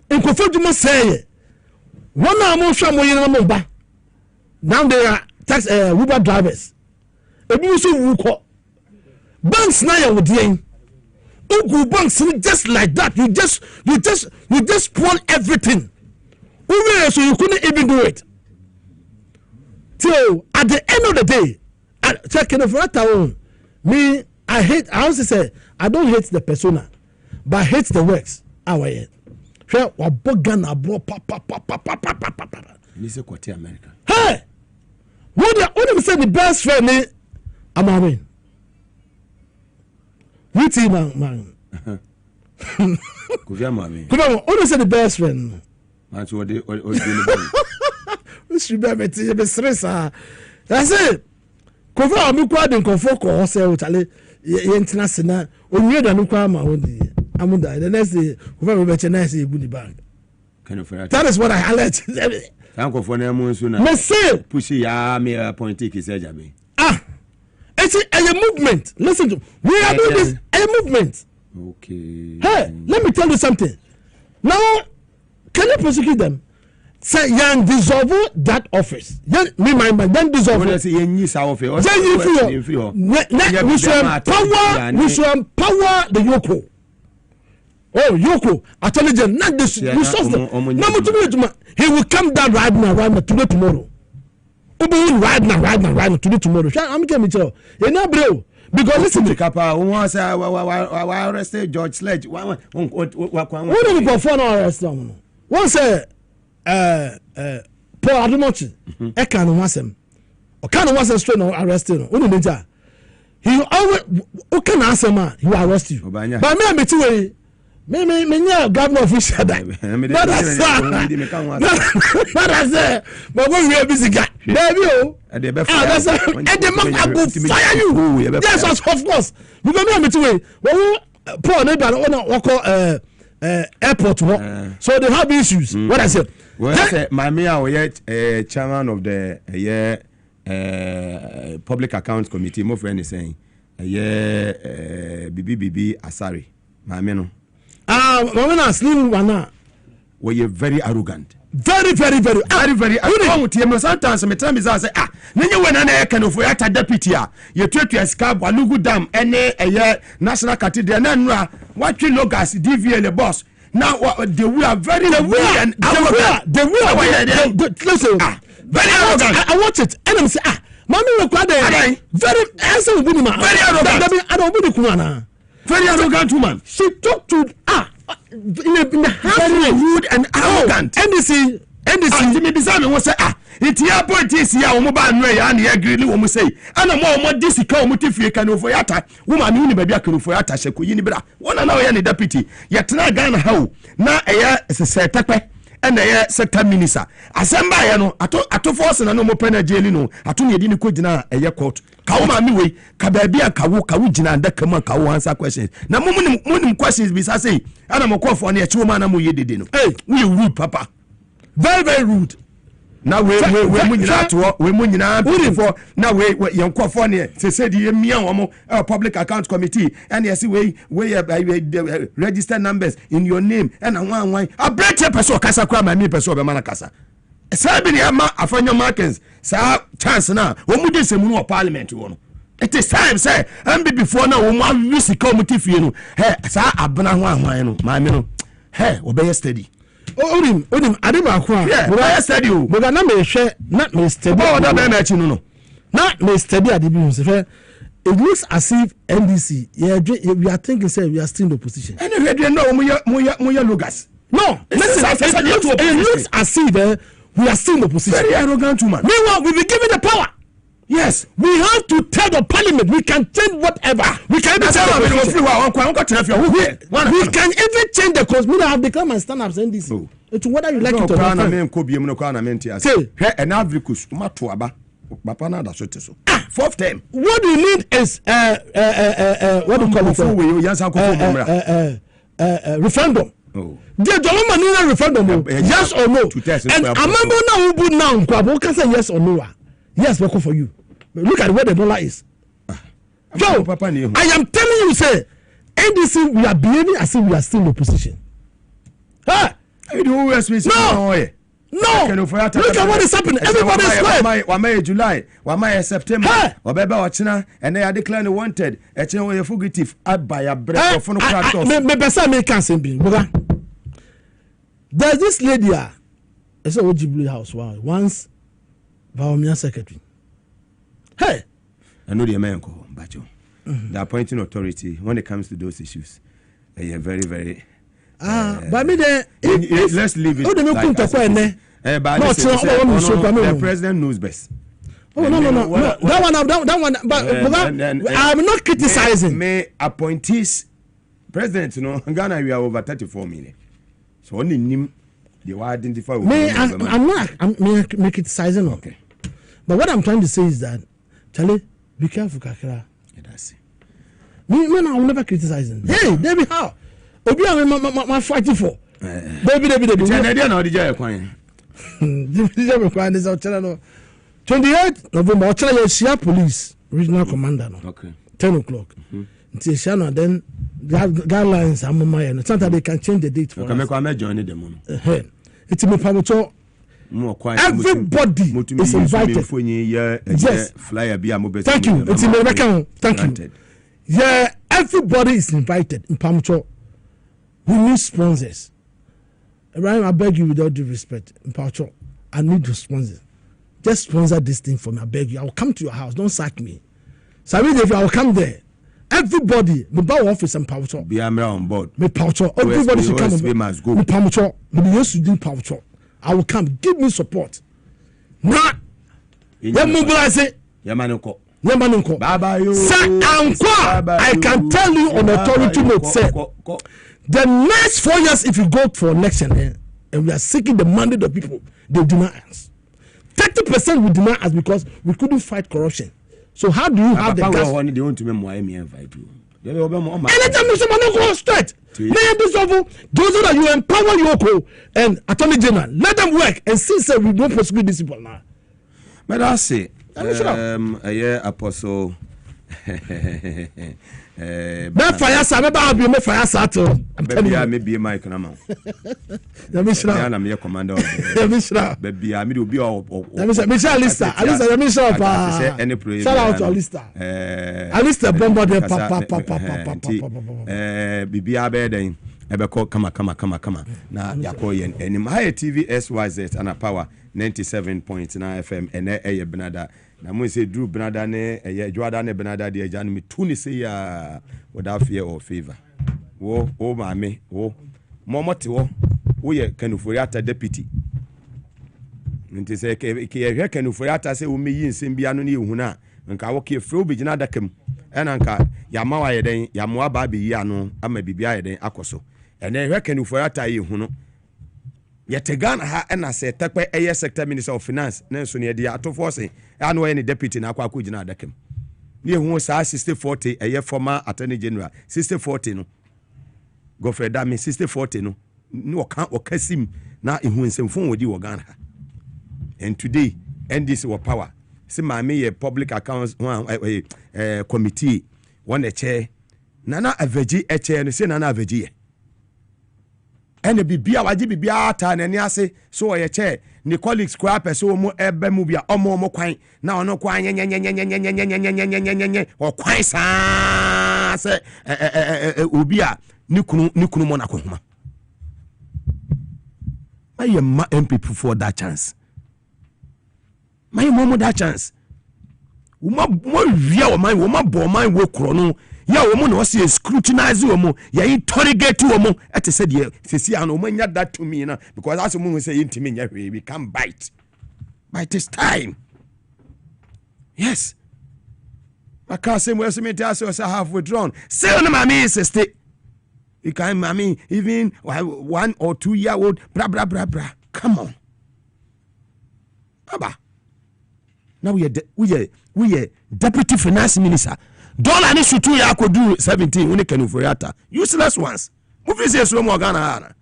In Quafo, you must say, 1 hour more sham in now they are tax Uber drivers. Ebi so wuko. Banks na ya wodien. Ugu banks just like that. You just spoil everything. So you couldn't even do it. So at the end of the day, checking for that me, I also say I don't hate the persona, but I hate the works. Our end. Sure, what bogana bro pa. This is Quati America. Hey! What do say the best friend is Amami? Which man? Kuviamami. What do say the best friend? That's what they Which remember to be stress. That's it. Cover me quad and confort or say, Charlie, international, or near the Nukama only. I'm the next day, whoever bet a nice goodie bag. That is what I highlight. Uncle for them soon. Say, Pushy, me appointee is Jabi. It's a movement. Listen to we are doing this a movement. Okay. Hey, let me tell you something. Now, can you prosecute them? Say, young dissolve that office. Then then dissolve. We should empower the Yoko. Oh, Yoko, I tell you, not this resource. He will come down right now, today, tomorrow. Right now, today, tomorrow. I'm going to tell you. You're not bro. Because listen to Kappa, who wants arrested George Sledge. What do you go for no arrest? One say, Paul Adumochi, I can't want him. Or can't want him straight no arrested. He always, who can answer man, he will arrest you. But me, too. Me, governor of Ishada. But I say, but when we are busy, baby, and the man I will fire you. Yes, of course. Because me too. Well, poor neighbor, what call airport. So they have issues. What I say. Well, my mayor, chairman of the public accounts committee. My friend is saying, BBB Asari, my meno. Well, you're very arrogant. Very. Sometimes my time is I say, then when I can of a deputy, you take to escape Walugu Dam, and a national cathedral, and then what you look as DVA the boss. Now, we are very arrogant. Listen, very arrogant. I watch it, and I'm saying, Mami required very answer woman. Very arrogant. I don't be the very arrogant woman. She talked to in a very rude and arrogant. NDC me bizarre was say it ya point is ya mobile no ya na agree ni wo mu say ana mo disika wo mutifie kan ofo yata woman ni ba bia kan ofo yata sheko yi ni bra wona na wo ya ni deputy ya tena Ghana ha na eya se tekpe na eya sector minister asamba ya no ato force na no mo pena jeli no ato ne edi ni ko gina eya court ka wo ma mi we ka ba bia ka wo gina ndaka ma ka wo answer questions na mo questions bi sa say ana mo ko fo na ya chi wo ma na mo ye dede no we rude papa very very rude. Now we munyina before now we yonkwa for ne say the mia public account committee and yes we register numbers in your name and one a break person kasa kwa ma me person be mana kasa say be ama afanyo markings say chance na wo mu de semu no parliament wo no it is time say and before now wo mu wisi committee fie no hey say abena ho ahwan no ma me no hey wo be steady. Odim adeba kwa I study you but na me hwe na me study oh da be na chi no na me study adebi hu se it looks as if NDC we are thinking say we are still in the opposition and we no mo lugas no it looks as if we are still in the opposition very arrogant woman meanwhile we be given the power. Yes, we have to tell the parliament we can change whatever. We can even tell we can even change the cause. We have become a stand up NDC. Oh. It's whether you like it or not. Say, an Africus, Matuaba, Bapana, that's what it is. Fourth time. What we need is what do you call it? Referendum. Oh. The Joloma referendum. Yes or no? And a member now who now can say yes or no. Yes, we call for you. But look at where the dollar is. So, I am telling you, say, NDC, we are behaving as if we are still in opposition. Huh? No! Look at what is happening. Everybody is quiet. Why July? Why September? Why and they are declared wanted. A fugitive by a breath of there's this lady, it's a Ojibwe house. Wow. Once. Vaomia secretary. Hey, I know the American, but the appointing authority when it comes to those issues, they are very, very. But me there, let's leave it. The president knows best. Oh no! That one. But I'm not criticizing. May appointees, president, you know, in Ghana we are over 34 million. So only him. They will identify. I'm criticizing. Okay. But what I'm trying to say is that, Charlie, be careful, Kakra. Yeah, that's it. Me, I will never criticize them. Hey, David, how? Obi, I'm fighting for. Baby. David, 28th November, I'll tell you, Shia Police, Regional Commander. Okay. 10 o'clock. Until Shana, then guidelines are my and sometimes they can change the date for us. I'm joining them. It's me, Pamucho. Everybody is invited. Yes. Thank you. It's in the thank you. Yeah, everybody is invited in Pamucho. We need sponsors. Ibrahim, I beg you without due respect. In Pamucho, I need the sponsors. Just sponsor this thing for me. I beg you. I will come to your house. Don't sack me. So I mean, if I will come there, everybody, the bar office and Pamucho. Be on board. Me Pamucho. Everybody should come. Me Pamucho. Me used to do Pamucho. I will come. Give me support. Nah. Mobilize it. Yamanoko. Baba you. I can tell you on authority note, say, the next 4 years, if you go for election, and we are seeking the mandate of people, they deny us. 30% will deny us because we couldn't fight corruption. So how do you have the gas? Anytime someone go straight. Those that you empower Yoko and Attorney General, let them work and see say we don't prosecute these people now. But I say, Apostle. That fire, sir. Maybe me fire, sir. I'm telling you, maybe my economy. Let me show. I'm your commander. Let me show. Baby, I will be all. Let me show. Alista. Let me show. Any praise. Shout out to Alista. Alista bomba de papa. Bibi abeden. ebeko kama na yako yen enim high TV SYZ and power 97.9 FM ene eye benada na mo say Drew benada ne eye Joada ne benada de agya no me tu ni say ya without fear or favor wo o maame wo momote wo ye Kanuforiata deputy nti say ke ye Kanuforiata say wo meyi nsem bia no ne ehuna nka wo ke fro be gina dakam ena nka yama wa yeden yamo aba be yi ano ama bibia yeden akoso ene hwe Kanuforiata yi hu no yete Ghana ha ena se tekpe eye sector minister of finance na so ne de atofo se ano ye ne deputy na akwa gina dakam ne hu sa 6040 eye former attorney general 6040 no go for that me 6040 no no okasim na ehu nsemfon wodi wo Ghana and today NDC wa power see maame ye public accounts committee one a chair nana aveji a chair no say nana aveji ene bibia waje bibia ta na ni ase so ye chair ni colleagues kwa person mo ebe mu bia omo kwan na ono kwan nye o kwan sa se obi a ni kunu mo na kohoma my MP for that chance my mom that chance mo via o man wo ma bo man we kro no ya wo mo no se scrutinize wo mo ya interrogate wo mo ete se de sesi an o manya that to me na because as mo say intimi nya hwe we can bite by this time yes maka se mo se me tell say have withdrawn say on my me sister you can even 1 or 2 year old bra come on aba now we are deputy finance minister dollar ni sutu ya akodu 17 when Kanuforiata useless ones move say so mo Ghana ana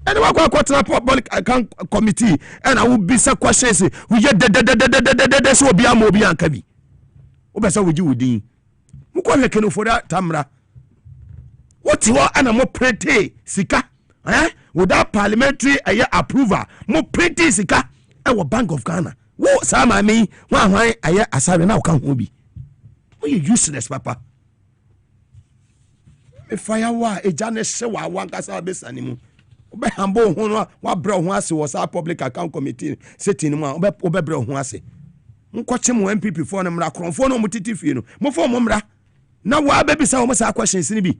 and we go to public account committee and I will be some questions we get de so obi am obi anka bi obesa woji wodin mo ko le Kanuforiata mra what you are and mo prete sika without parliamentary approval mo prete sika e Bank of Ghana wo sama me wan aye asabe na kan ho bi we useless papa me fire wa ejane se wa wankasa besani mu obe hambo ho no wa bro ho ase wo sa public account committee setting mu obe bro ho ase nkoche mu MPP for no mra kronfo no mutiti fie no mo fo mo mra na wa bebisa wo sa questions ni bi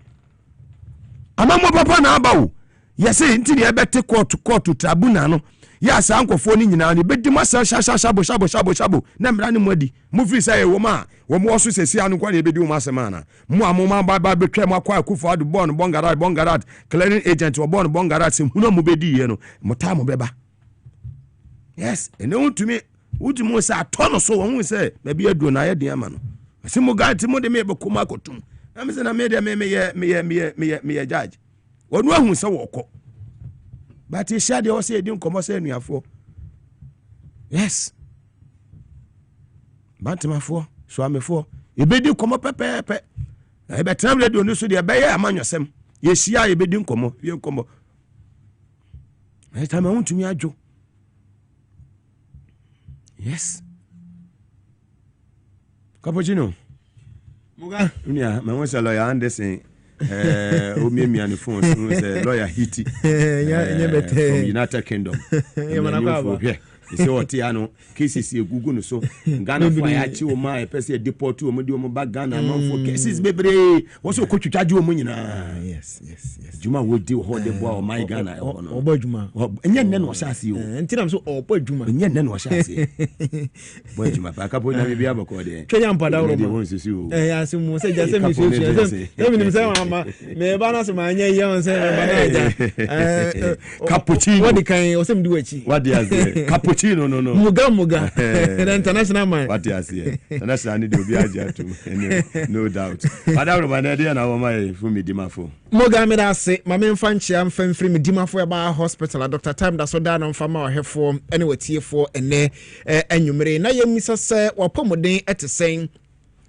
ama mo papa na abawo yesi ntini ebete court tribunal no ya sa ankofo ni nyina ni bedi masa shabo na mra ni modi mu fi say wo ma wo mo so sesi anu kwa ni bedi wo asema na mu amoma ba betwa mu akwa akufo adu bongarat clearing agent wo bongarat se hunu mu bedi ye no mota mo beba yes ene utumi sa tono so wo hu se ba bi adu na ye de ama no se mo ganti mo de me be kuma kotum am se na me de me judge wonu ahu se wo kọ but he share the o say edin komo say nuafo yes bantemafo so amefo ebedi komo pepepe e be tram radio no so de be ya amanyosem ye hia ebedi komo ye komo e tama untumi ajo yes cappuccino muga unia ma won say lawyer Anderson o me an phone so say lawyer Hiti from United Kingdom you say what ano cases egugu no so Ghana for ya chi o ma e pese deport o mo di o mo back Ghana man for cases bebre wo so ko twitwaje o mo nyina yes juma wo di ho de boa o my Ghana o ba juma enye nne no shase o ntinam so o ba juma enye nne no shase bo juma pa ka bo na bibia bako de twenya mpada wo ma ya se mo se ja se mi so e mi nim se mama me ba na se ma anya ye on se ba na ja cappuccino what kan o se mdi wachi what dey as cappuccino no muga the international man what dey as international need obi aja to no doubt father ro ba na dey na wo mai fu mi dimafo Mugabe Maase ma memfa nchia mfamfiri me dimafo eba hospital Dr. Time da so da no mfama ohefo ene watiefo ene anwumere na yemisa se wapomoden etesen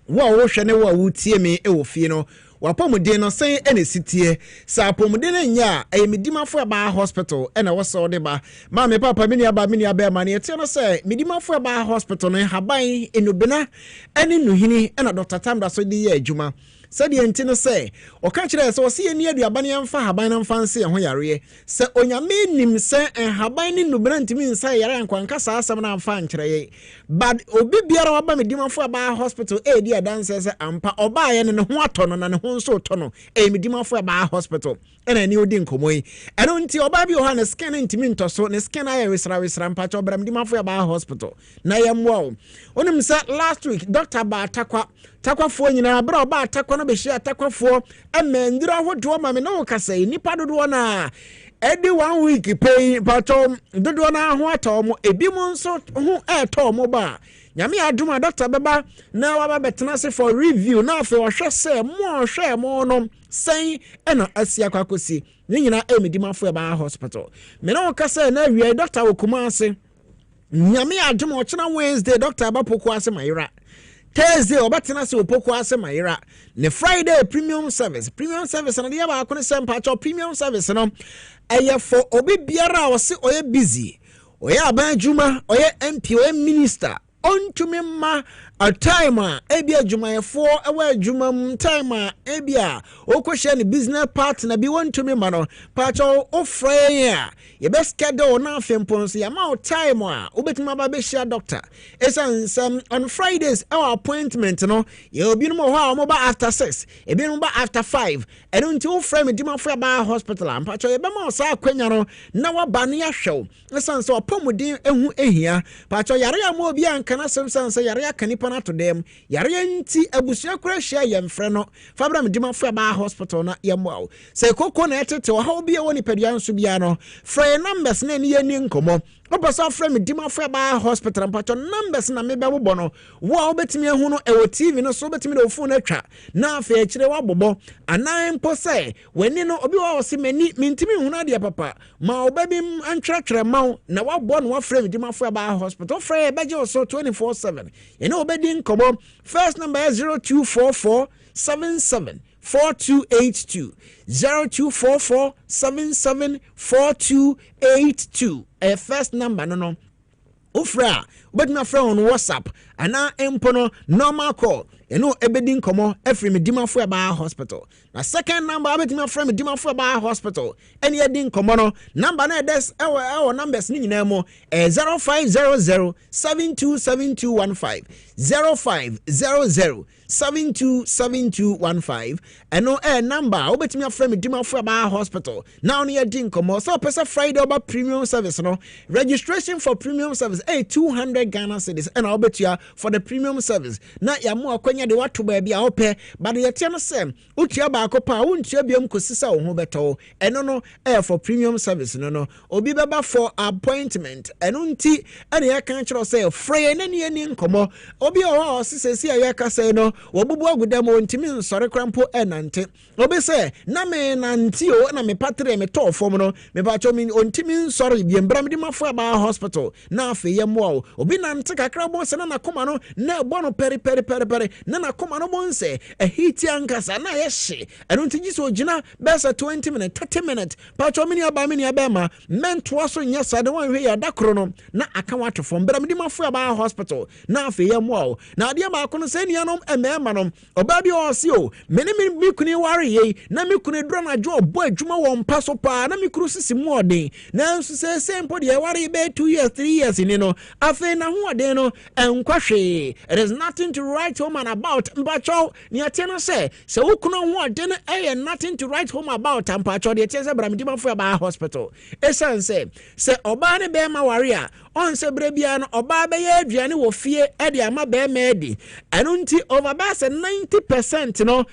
wo a wo hwe ne wo a wutie me e wo fie no wapomoden no sen ene sitie sa apomoden nya medimafo eba hospital ene wo so de ba ma me papa me aba ma ne ete no se medimafo eba hospital no haban enubena ene nuhini ene Dr. Time da so de ye adwuma said the entino say or catch us or see near the Abanian for Haban fancy and Hoyare. Say on your meaning, say, and Habani no brand me inside Yaran Quancasa, some and fan tray. But Obibiara Obama Dima for a hospital, a dear dancers and pa Obayan and Waton and Honso Tono, a Dima for a hospital, and a new dinkomoy. I don't see Obabi Johanna scanning to Minto so and scan iris rampacho, but I'm Dima for a hospital. Nayam wow. On him said last week, Dr. Takwa for you know, bro, ba takwa no be share takwa for a man, dra what to mamma no say, nipa do na. Every 1 week pay patom, do na what tom, a bimon so who air tom oba. Yami aduma Dr. Baba, now I'm better for review, now for share more no, saying, and Asia Kakusi, Nina Amy Dima for a hospital. Me no kasa na we Dr. Okumase. Nyame adom ochena Wednesday Dr. Abapoko ase mayira Thursday obatena se opoko ase mayira ne Friday premium service na dia ba akone sempa cho premium service no eye for obi biara ose oye busy oye aban juma oye MP oye minister ontumi ma a time ebia jumayefo ewa jumam time ebia okwohye ne business partner bi wontumi ma no pacho ofraya ye best schedule na afemponso ya ma time obetima ba be share doctor esan on Fridays our appointment no ye obi no ho a mo ba after 6 ebi no ba after 5 and until frame dima for ba hospital am pacho ye be ma osa akwanya no na wa ba ne ahwew esan so opomuden ehu ehia pacho yare am obi anka na semsan se yare akanipa to them yare nti abusua kura hia yemfre no fabra medima fo ba hospital na yemwa se koko na etete wo ha obi e woni padua nso bia no free numbers na ni ani nkomo oboso free medima fo ba hospital mpacho numbers na mebe bobo no wo obetimi ehu no e wo TV no so obetimi de phone atwa na afa akire wa bobo anan po se wani no obi wa se mani mintimi hu na de papa ma obabim antwatwere maw na wa bo no wa free medima fo ba hospital free beje so 24/7 you know obedi nkomo first number is 0244774282 0244774282 first number no Ufra, but my friend on WhatsApp, and now empono normal call. You know, ebedin komo every medima for ba hospital. Na second number abet my friend medima for ba hospital. Any edin komo no number na des our numbers ni nyina mo 0500727215 0500727215 and no number obet my friend medima for ba hospital. Now ni edin komo so pesa Friday about premium service no registration for premium service 200 Ghana cedis and I'll bet you for the premium service. Na ya mo akwanya de wato ba bia ope but ye tie no sem utia ba akopa untia biam kosisa wo ho beto eno no for premium service no obi beba for appointment eno nti ene ya kan kiro say free na ne ani nkomo obi o sisesi ya ka say no wobubu agudam ontimi nsore krampo enante obi say na me nanti o na me patre me to fom no me ba cho mi ontimi nsore bia mbra me di mafo ba hospital na afi ye mo obi nante kakra bo se na koma no na bo no peri na koma no bonse a hiti ankasa na yeshe eno nti giso gina besa 20 minutes 30 minutes pa cho mini aba ma mento aso nya sade wan hwe ya dakro no na aka wato fom bra medi mafo aba hospital na afi ye mo na ade ma kono se nia no emema no oba bi o se o meni mi kuni ware ye na mi kuni dro na jo bo adwuma wo mpa so pa na mi kuru sisi mu odin na nso se sempo de ware be 2 years 3 years ni no afi na ho odin no enkwahwe it is nothing to write home and about mpacho ni atena se ukuno ho odin nothing to write home about mpacho de tese bramdima fo ba hospital esanse se oba ne be ma ware a on se brebia no oba be ye aduane wo fie e de ama be ma edi eno nti over bass 90% no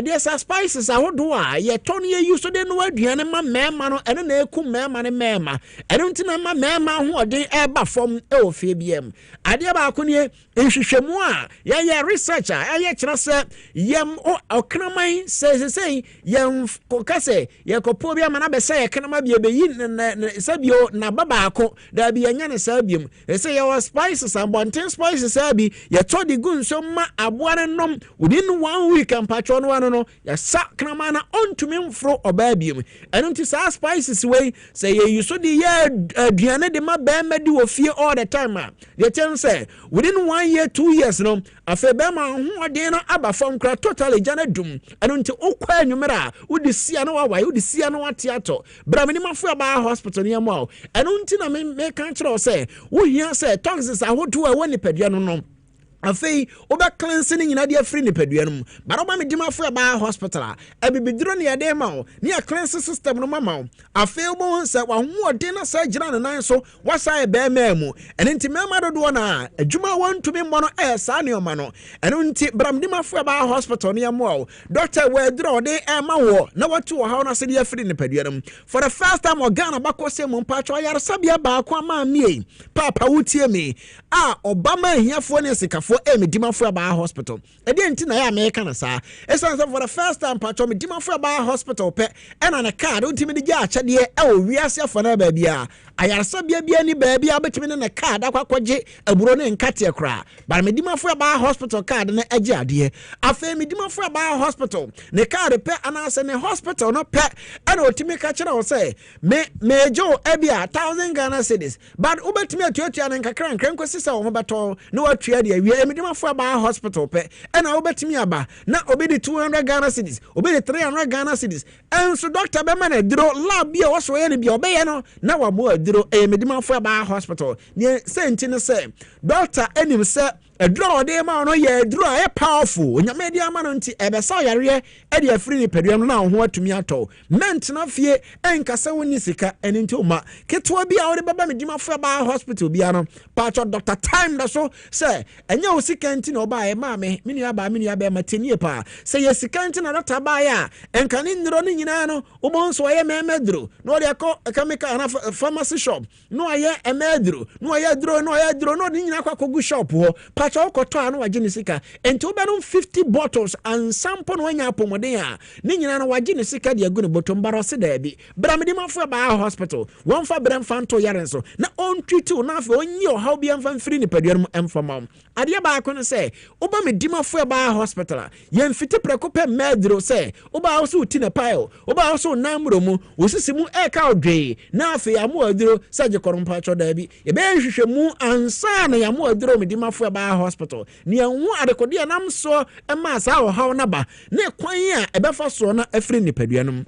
there's a spices ahodo a ye ton ye use de no aduane ma mema no eno na eku mema ne mema eno nti na ma mema ho odin e ba fom e wo fie biem ade ba akone nhwehwemu a ye researcher ye kira se yem okraman say yem kokase ye kopo bia ma na be say ye kanama bia be yi sabio na baba ako da bia nya ne sabium say your spices and bonten spices sabi ya todi gun so ma aboare nom within 1 week and patron one no ya sak kramana onto me fro obabium and unto sa spices way say you so the year aduane de ma be ma di wo fie all the time they tell say within 1 year 2 years no afa be ma ho ode no aba fam kra totally jana dum and unto okwa anwumera wodi sia no wa wodi sia no atiato bramani mafu aba hospital ne mo and unto na me kan kire o say wo hia say toxins ahoto a woni padua no afei oba cleansing nyina de afri ne padua no but oba me dimafo aba hospital abibidiro ne yade ma o ne cleansing system no mama o afei obo nsa wa ho ode na sa gira ne nan so wasa e be mamu ene nti mema dodo na adwuma wantumi mmo no sa ne oma no ene nti bram dimafo aba hospital ne mo o doctor we dro de e ma wo na watu wo ha na se de afri ne padua no for the first time organ abakose mu mpacho yare sabia ba kwa ma mie papa wutie me obama hiafo ne sikafo medimafo aba hospital edi enti na ya America na sa esan so for the first time patcho medimafo aba hospital pe ena na card untimi de gya achade e o wiase afo na ba bia ayarsa bia ni ba bia betimi na card akwakwaje aburo ne nkate kra ba medimafo aba hospital card na agi ade afa medimafo aba hospital ne card pe anase ne hospital no pe ena otimi ka kira o say mejo ebia 1000 Ghana cedis but ubetimi atuatua ne nkakra nkranko sisa wo beto no atua de awie medimafo aba hospital pe ena obetimi aba na obedi 200 Ghana cedis obedi 300 Ghana cedis enso doctor be man adiro lab bia wo so ye ne bia obeye no na wabo adiro medimafo aba hospital ne senti ne say doctor enim say aduro de ma no ye aduro a powerful onyame de ama no nti ebesa yare e de afri ni peduam na ho atumi ato ment na fie enkasa woni sika eni nti o ma ketwa bia wo de baba medimafo aba hospital bia no patcho doctor time da so say enya o sika nti na oba e ma me mini aba matenie pa say ye sika nti na doctor ba ya enkane ndiro ni nyina no obonso ye memedro no de ko chemical na pharmacy shop no ye emedro no ye dro no ni nyina kwa kogu shop ho okoto anu wagye sika enti obenu 50 bottles and sample no anya apomode a ni nyina no wagye sika de agu ne bottom barose da bi bramedimafo ba hospital won fa bremfa nto yare nso na on treat na afa onyi o how bia mfa mfiri ne paduanum emfama ade ba ko no say oba medimafo ba hospital yen fiti preko pe medro say oba also uti ne pile oba also namro mu osisi mu e ka odwe na afa ya mu aduro saje korompa cho da bi e be hwehwe mu ansa na ya mu aduro medimafo ba hospital ni enwu adekodi anam so ema sa ho haw na ba ne kwan a ebefa so na afri ni paduanum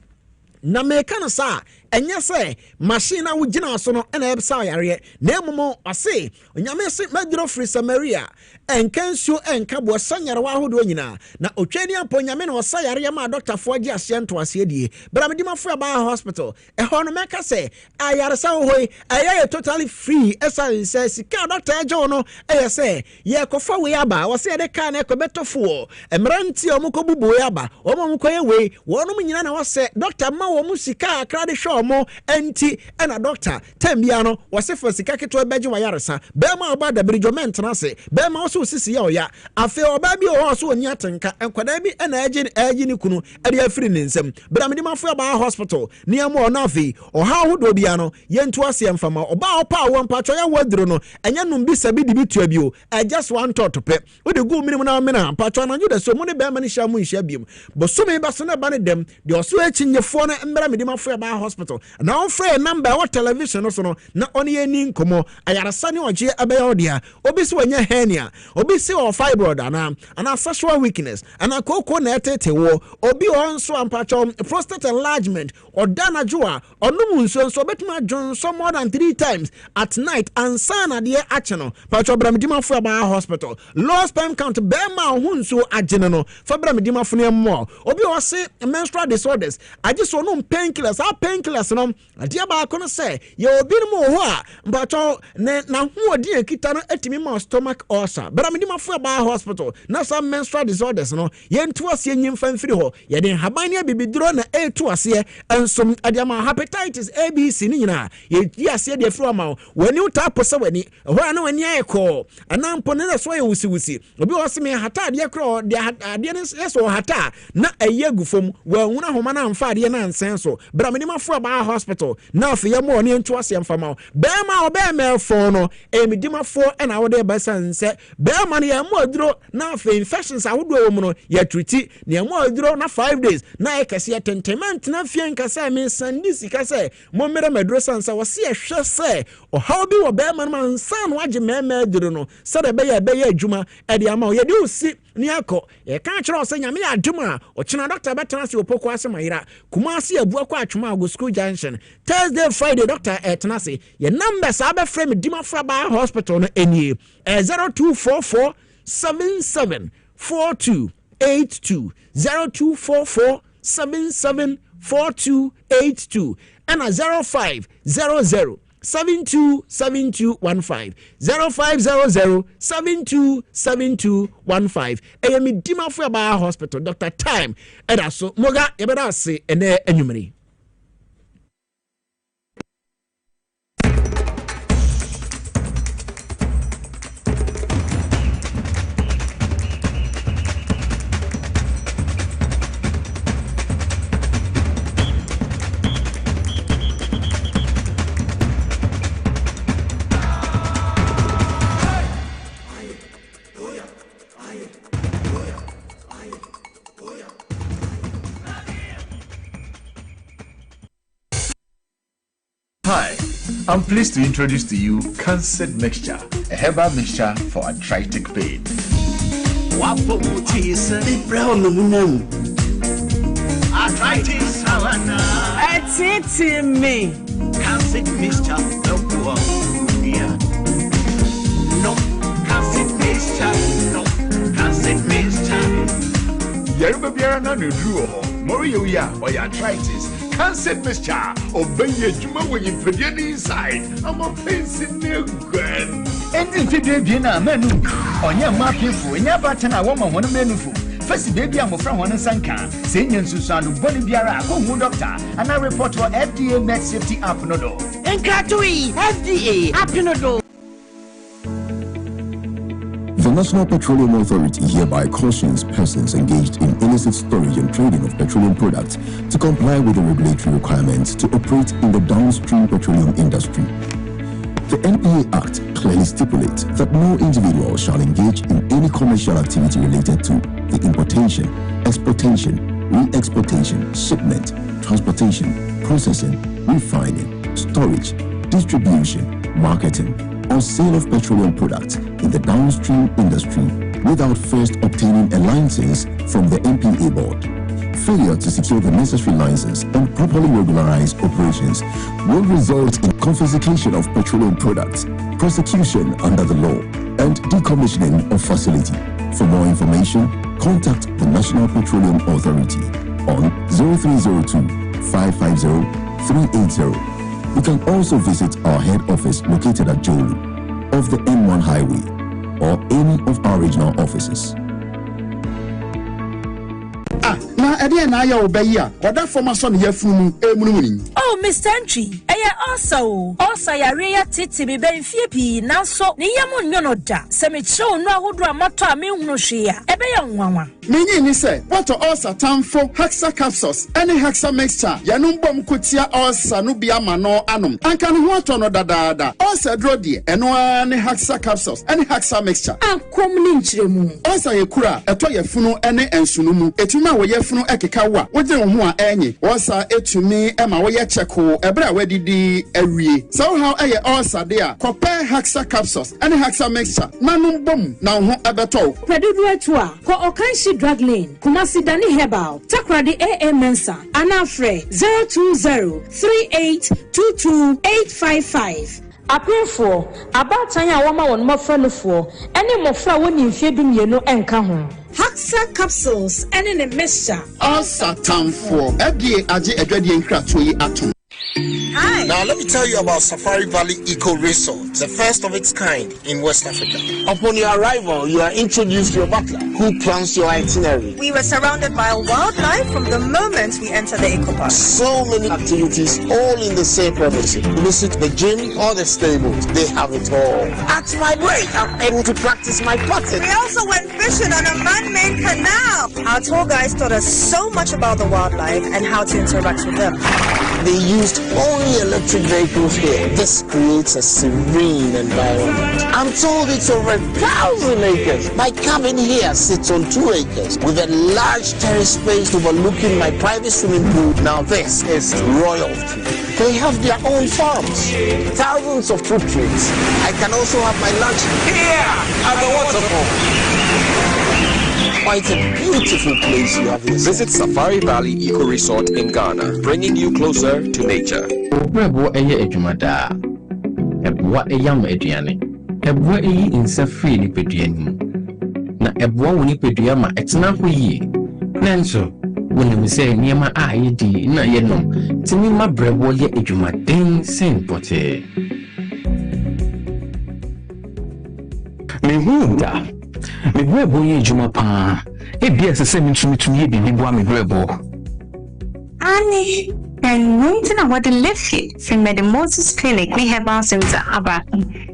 na meka no sa enye se machine a wugina so no na ebsa yare na emumo ase onyame se madro free Samaria enkansuo enkabo sanyare wa hodo nyina na otwani ampo nyame na osayare ma doctor fo agi asiento asiedie bramedimafo aba hospital ho no meka se ayare sa hoi ayaye totally free esa se sika doctor ejo no se ye kofa we aba wo se de ka na ekobetofo emranti omukobubu we aba omomukoye we wonum nyina na wo se doctor ma wo musika akra de hwe mo enti ena doctor tambia no wo se fo sika keto beje wa yaresa be ma oba da bridgement na se be ma so sisi ya oya afi oba bi o so oni atenka enkwada bi ena agi ni kunu ade afiri ne nsam bramedimafo aba hospital ni amo na afi o ha hodo bia no yentu ase mfama oba opa wo mpacho ya waduro no enya num bi sabi di bitua bi o just one tot pe o de gu minim na mena mpacho na njude so mu ne be ma ni hya mu nhya biem bo so me ba so na ba ne dem de oso achinyefo na bramedimafo aba hospital na on free number what television so no na oni ani nkomo ayarasa ne oje abaya odia obi se wanya hernia obi se o fibroid ana sexual weakness ana koko na etete wo obi onso ampacho prostate enlargement odana joa onum nso betuma jon so more than 3 times at night and sana de acheno pacho bramedimafo aba hospital low sperm count be ma hu nso agene no fa bramedimafo ne mo obi o se menstrual disorders agi so no painkillers no ade ba ko no say ye obi no ho a pacho na hu odi ekita no atimi ma stomach ulcer bramedimafo aba hospital na some menstrual disorders no ye ntu ase nyim fa mfiri ho ye den habania bibidro na etu ase nsom adiama hepatitis ABC ni nyina ye ase de frɔ ma wani uta posa wani ho na wani ayekɔ anampo ne so ye wusi obi wo se me hata de krɔ de ade ne so hata na eye gufom wa huna homa na amfa ade na nsen so bra me ma fo ba hospital na afi ye mo ne ntu ase amfa ma be ma obema fo no emidima fo na wo de ba sanse be ma ne ye mo aduro na afi infections ahodo wo mu no ye treat ne mo aduro na 5 days na e kase tentement na fie nkasa me sandi sika se mo mere maduro sansa wo se ehwe se o how bi wo be ma no nsan no age mema aduro no se de be ye adwuma e de ama ye de usi ni akọ ye kan kire se nyame adwuma o kina doctor betena se opoko ase mayira kuma ase abu akọ atwuma ago school junction Thursday Friday doctor etena se ye numbers abe frame dimafra ba hospital no enie 0244 77 4282 0244 77 4282 and a 0500 727215 0500 727215 ayemi dimafo ba hospital Dr. Time edaso moga yebeda se ene anwumere. Hi, I'm pleased to introduce to you Cancer Mixture, a herbal mixture for arthritic pain. Arthritis, me. Cancer Mixture, no, Cancer Mixture, no, Cancer Mixture. Yeruba Biarana Nudruo, Moria, or arthritis. Cancer mixture, obey Juma when you put it inside. I'm a pencil new grand. And in Fidena, menu, on your market for your button, a woman, one menu for. First, baby, I'm from one Sanka, Saint Susan, Bonibiara, go doctor, and I report for FDA Med Safety App Nodo. And Katui, FDA App Nodo. The National Petroleum Authority hereby cautions persons engaged in illicit storage and trading of petroleum products to comply with the regulatory requirements to operate in the downstream petroleum industry. The NPA Act clearly stipulates that no individual shall engage in any commercial activity related to the importation, exportation, re-exportation, shipment, transportation, processing, refining, storage, distribution, marketing, or sale of petroleum products in the downstream industry without first obtaining a license from the NPA board. Failure to secure the necessary license and properly regularize operations will result in confiscation of petroleum products, prosecution under the law, and decommissioning of facility. For more information, contact the National Petroleum Authority on 0302 550 380. You can also visit our head office located at Jolu off the N1 highway or any of our regional offices. Na ede na ya obeyi a oda former son yafunu emunumuni. Oh Mr. Entry also yare ya titi bi ben fie pi nanso ne yam nyono da se me chew no ahodo amato a me hunu hwe a ebe ya nwanwa Menyi ni se what ulcer tamfo Hexa capsules any Hexa mixture yanum bom kotia ulcer no bia ma no anom anka no ho to no dadaada ulcer dro de eno ani Hexa capsules any Hexa mixture ankom ni nchiremu ulcer yekura eto yefunu ene ensunumu etuma wo yefunu ekeka wa wogye wo ho a enyi ulcer etumi ema wo ye cheko ebra wadidi awie so how eye ulcer de a compare Hexa capsules any Hexa mixture nanum bom na ho ebeto predudu etu a ko okanshi drug lane Kumasi Dani Herbal Takradi AA Mensa Anafre 02038228855 Apefo abatan ya woma won mofrelofo ene mofra woni mfie bi mienu enka ho Hexa capsules ene ne mixture ulcer tamfo FDA age adwadie nkrato yi atom. Hi, Now, let me tell you about Safari Valley Eco Resort, the first of its kind in West Africa. Upon your arrival, you are introduced to your butler, who plans your itinerary. We were surrounded by wildlife from the moment we entered the eco park. So many activities, all in the same premises. Visit the gym or the stables, they have it all. At my break, I'm able to practice my putting. We also went fishing on a man-made canal. Our tour guides taught us so much about the wildlife and how to interact with them. They used only electric vehicles here. This creates a serene environment. I'm told it's over 1,000 acres. My cabin here sits on 2 acres with a large terrace space overlooking my private swimming pool. Now this is royalty. They have their own farms, thousands of fruit trees. I can also have my lunch here at the waterfall. Quite a beautiful place you have here. Visit Safari Valley Eco Resort in Ghana, bringing you closer to nature. Obrebo eye ejumada. Ebwa eyam eduane. Ebwa eyi insa free ni peduani. Na ebwa woni pedua ma etena ho yi. Nanso, woni mi say niema a yedi na ye no. Timi ma brebo ye ejumaden sen pote. Mehunda. Me brebo ye juma pa. E bia se me tumi ye bibi bo me brebo. Ani, and waiting on what the lift hit from the Moses Clinic, we have our center about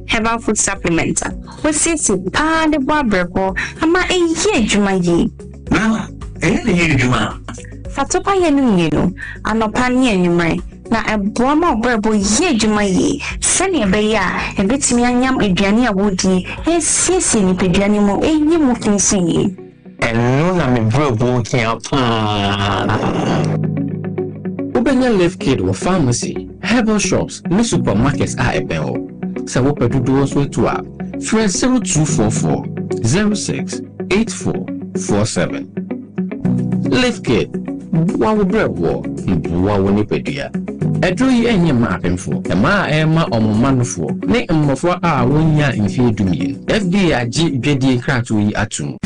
herbal food supplement. We see to pa the brebo, ama e ye juma ye. Na, ye juma. Fatopa ye no, anopa ni enyumre. Na eboma brebo ye juma ye. Sani ebeya, ebetimi anyam aduane awodi, esisi ni peduane mo enyi mo kinsi. Eno na me brebo kia pa. Ubenya Lift Kit or pharmacy, herbal shops, and supermarkets are ebeo. So what do so to up? Fresh 0244 068447. Lift Kit, Wawu Brebo, Wawu Nipedia. Edroy any mapping for a ma emma or manufo, ne for our 1 year in fear to me. FDA JD Kratui Atum.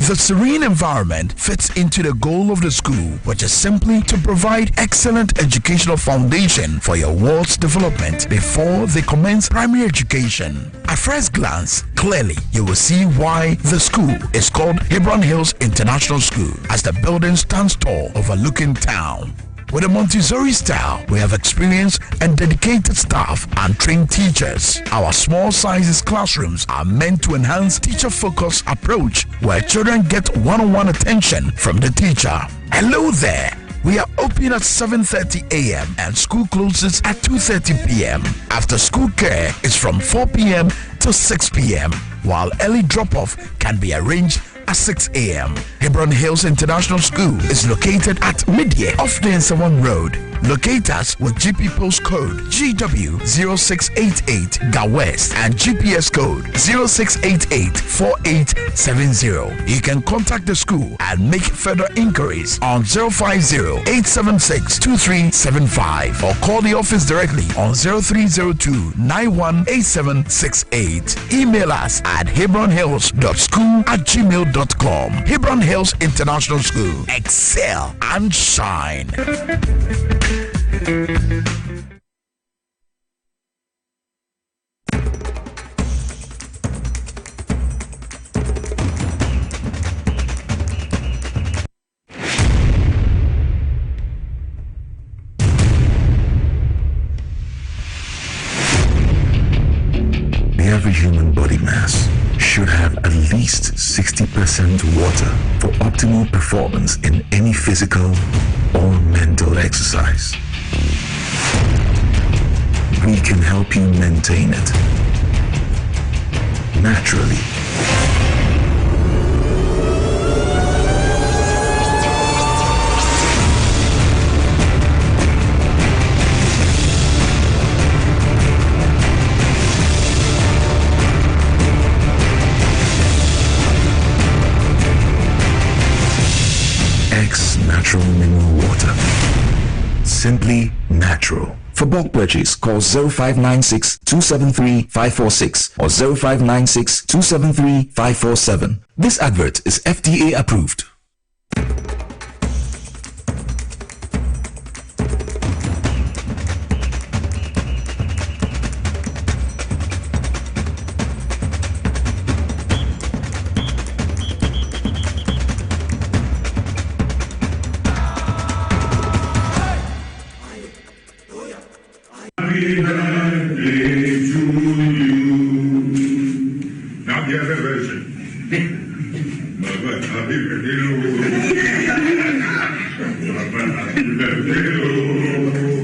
The serene environment fits into the goal of the school, which is simply to provide excellent educational foundation for your ward's development before they commence primary education. At first glance, clearly you will see why the school is called Hebron Hills International School, as the building stands tall overlooking town. With a Montessori style, we have experienced and dedicated staff and trained teachers. Our small sizes classrooms are meant to enhance teacher-focused approach where children get one-on-one attention from the teacher. Hello there. We are open at 7:30 a.m. and school closes at 2:30 p.m. After school care is from 4 p.m. to 6 p.m. while early drop-off can be arranged at 6 a.m. Hebron Hills International School is located at Midye off the Nsawam Road. Locate us with GP postcode GW0688 Ga West and GPS code 06884870. You can contact the school and make further inquiries on 050-876-2375 or call the office directly on 0302-918768. Email us at hebronhills.school@gmail.com. Hebron Hills International School. Excel and shine. The average human body mass should have at least 60% water for optimal performance in any physical or mental exercise. We can help you maintain it naturally. Natural mineral water. Simply natural. For bulk purchase, call 0596-273-546 or 0596-273-547. This advert is FDA approved. birthday to you. Now the other version. Mama, happy birthday to you. Mama, happy birthday to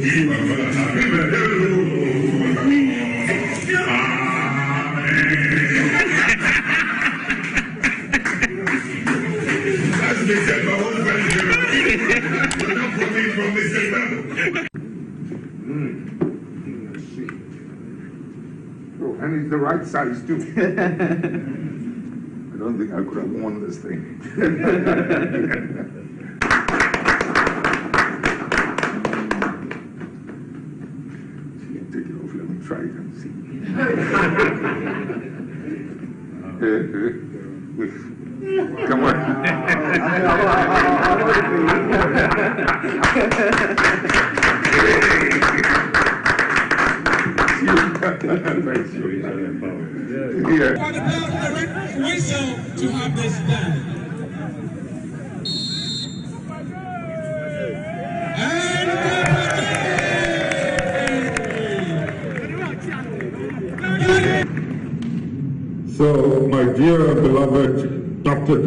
you. Mama, happy birthday to you. That's Mr. Baho's birthday. Not coming from Mr. Baho. And it's the right size too. I don't think I could have worn this thing. Take it off, let me try it and see. Come on. Yeah. Whistle to have this done. So, my dear beloved Dr.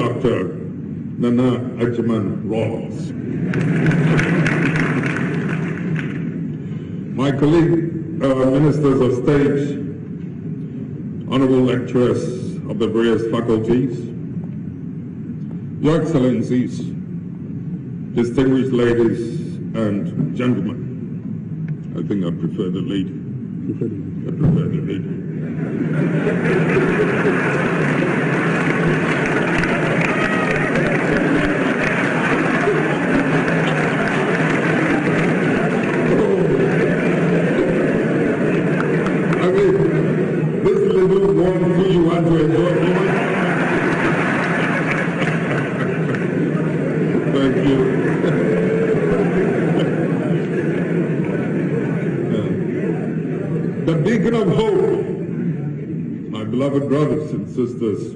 Nana Ajiman Ross, my colleague, ministers of state, honorable lecturers of the various faculties, Your Excellencies, distinguished ladies and gentlemen. I think I prefer the lady. I prefer the lady. Beloved brothers and sisters,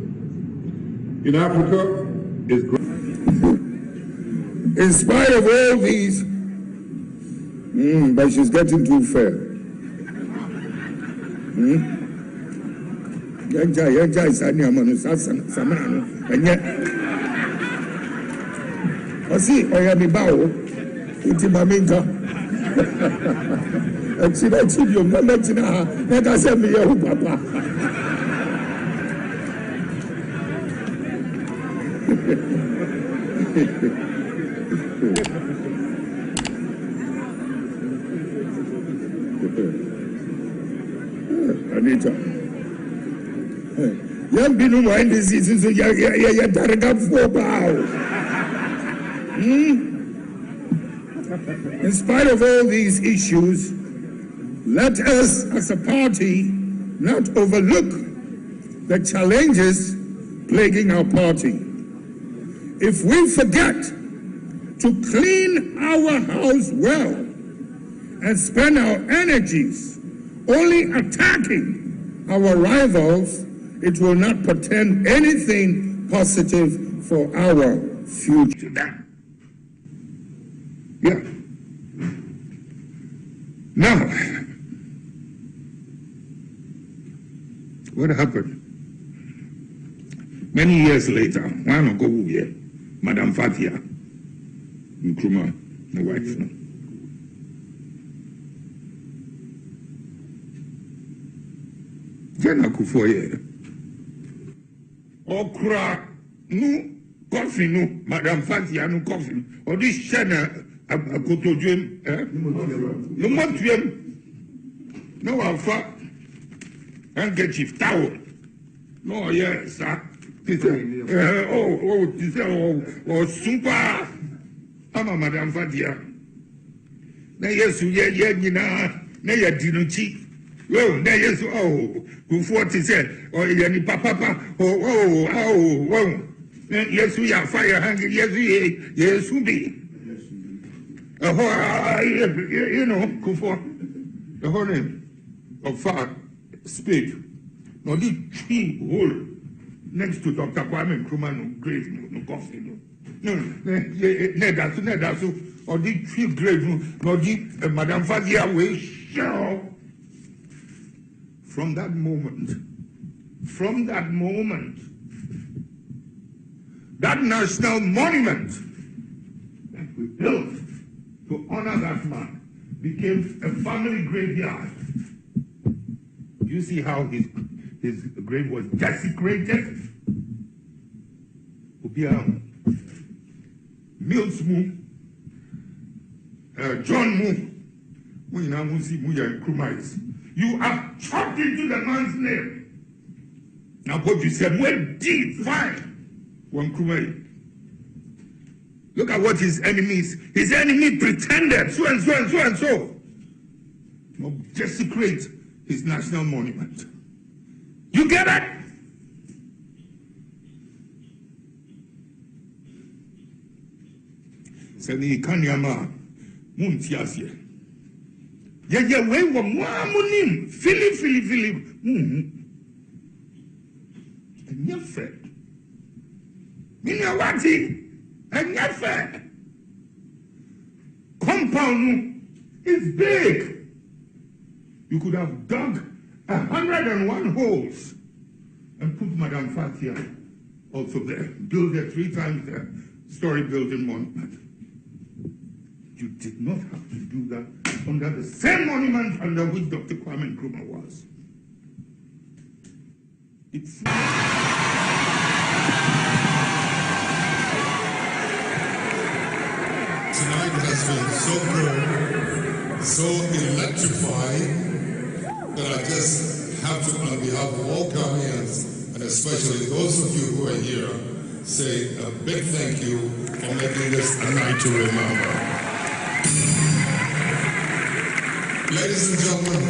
in Africa is great. In spite of all these, but she's getting too fair. Anita. Young people mind this is so ya targa for bow. In spite of all these issues, let us as a party not overlook the challenges plaguing our party. If we forget to clean our house well and spend our energies only attacking our rivals, it will not portend anything positive for our future. Yeah. Now, what happened? Many years later, one ago here, Madam Fatia Nkrumah, my wife. Jana Kufoye. Okra no coffee no, Madam Fatia no coffee. Or this Shana Akotojum, no Montreal, no Alpha, handkerchief towel. No, yes, sir. Super. I'm Madam Fatia. Na yesu ye nyina na ya dinuchi. Well, na yesu before to say ye papa yesu ya fire hanging yesu be. You know, Kufo, the whole name of fire spade. No, the tree hole next to Dr. Kwame Nkrumah no grave no coffin no that's or the tree grave no the Madam Fadia way show from that moment, that national monument that we built to honor that man became a family graveyard. You see how his grave was desecrated? Mills Mu, John Mu, you have chopped into the man's name. Now what you said, well, deep, fine. Look at what his enemy pretended, so and so and so and so. No, desecrate his national monument. You get it? Sani Kanyama Muntiasia. Yeah, we were Mamunim, Philip. And your friend. Minawati, and your friend. Compound is big. You could have dug 101 holes and put Madame Fatia also there. Build a 3 times the story building monument. You did not have to do that under the same monument under which Dr. Kwame Nkrumah was. It's tonight has been so good, so electrifying, that I just have to, on behalf of all Ghanaians, and especially those of you who are here, say a big thank you for making this a night to remember. Ladies and gentlemen,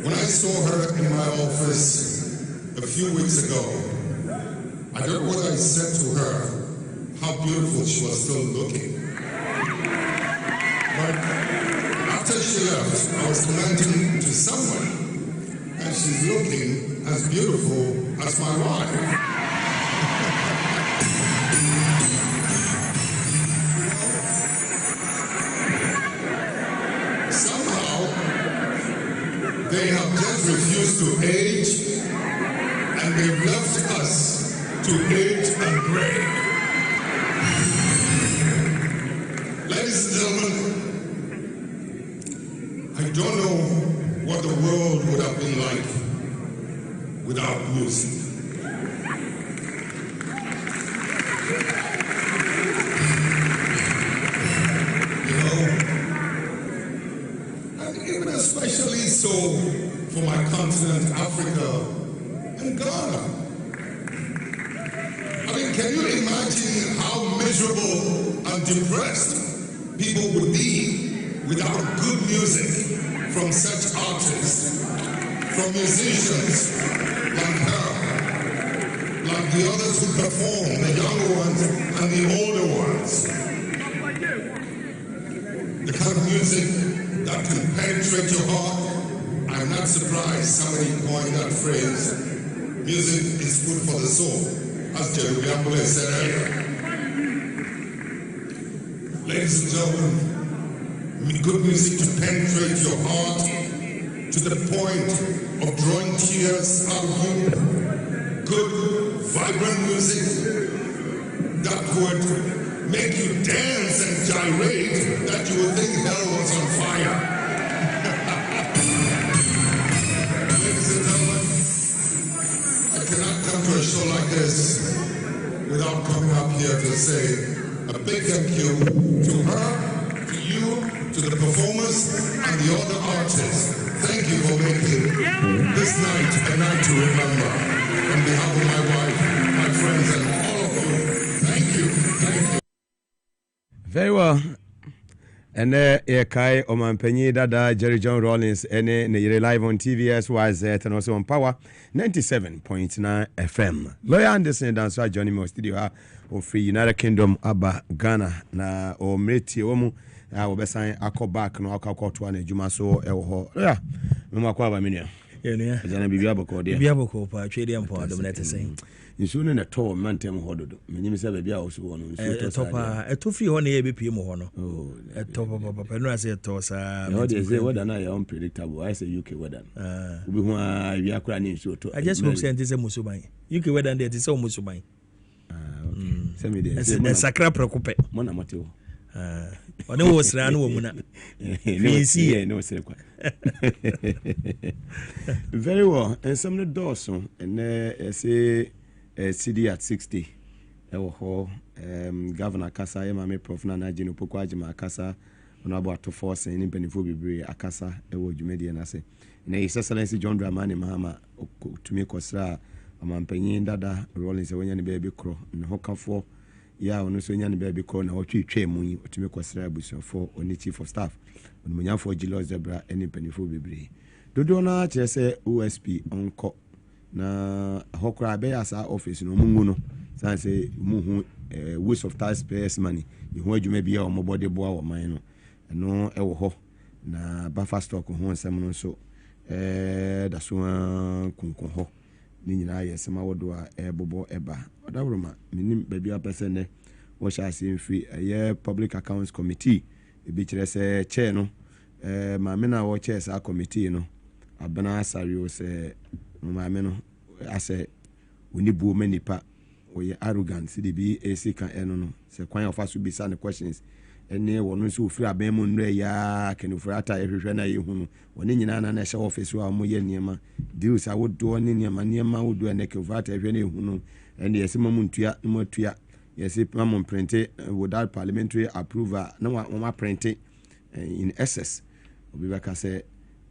when I saw her in my office a few weeks ago, I don't know what I said to her, how beautiful she was still looking. But after she left, I was commenting to someone, and she's looking as beautiful as my wife. Somehow, they have just refused to age, and they've left us to age and gray. Ladies and gentlemen, I don't know what the world would have been like without music. You know, and even especially so for my continent, Africa and Ghana. I mean, can you imagine how miserable and depressed people would be without good music from such artists, from musicians like her, like the others who perform, the younger ones and the older ones. The kind of music that can penetrate your heart. I'm not surprised somebody coined that phrase, music is food for the soul, as Jerry Gamble said earlier. Ladies and gentlemen, good music to penetrate your heart to the point of drawing tears out of you. Good, vibrant music that would make you dance and gyrate that you would think hell was on fire. Ladies and gentlemen, I cannot come to a show like this without coming up here to say a big thank you to her, to you, to the performers and the other artists. Thank you for making this night a night to remember. On behalf of my wife, my friends, and all of you, thank you. Very well. And Kai Omanpenyi Dada, Jerry John Rollins, and you're live on TVSYZ and also on Power 97.9 FM. Lawyer Anderson dance joining me studio of Free United Kingdom, Abba, Ghana, na o Meti Omu, I will be saying, I call back no alcohol to an Jumaso, yeah, no more Minia. yeah. Jana bibia boko dia. Bibia boko pa twede ampo adom na tese. Nsu no na to mantem hododo. Menyim se bibia wo so wono nsu to sa. Topa eto free ho na ye bepie mu ho no. Oh, topa papa no ase to sa. No dey say weather na your unpredictable. I say UK weather. Obi hu a wi akura ni nsu to. I just hope say ntese musuban. UK weather dey tese o musuban. Okay. Say me dey. Say sakra prekope. Mo na motewo. One wo sra no wo mu na. See no sra kwa. Very well. And some of the doors and say CD at 60. Governor Kasa Mame Prof Nana Jino Pokwajima Kasa on about to force and Penifo Bibre Akasa Ewo Jumedi and Ase. And His Excellency John Dramani Mahama to make Kosra Amampenyin Dada Rollins when baby crow and Hoka for ya ono so nya ne baby crow na otwetwe mu yi otime kwasra abusuafo oni chief of staff oni munyafo Gilo Zebra eni penifo bebre dodo na kire se OSP onko na hokra be asa office no mungu no san se muhu waste of taxpayers money ihu adwuma bia o mobode boa wo man no eno ewo ho na buffer stock ho nsem no so da so kunkun ho ni nyina yesema wodo a ebobo eba odabroma minim baby apese ne wo sha se free public accounts committee ebi kire se chair no ma me na wo chair sa committee no abana sario se ma me no ase oni bu manipa we arrogant see the be AC kan eno no se kwan of aso bisa the questions ene wono so free aban mu nre ya kenufrata ehwehwe na yehu no woni nyina na na hye office wa mo ye niema deals awodo ne niema wodo na kenufrata ehwe na yehu no ene yesema mu ntua mo atua yesi mam print without parliamentary approval na wa print in excess obi baka say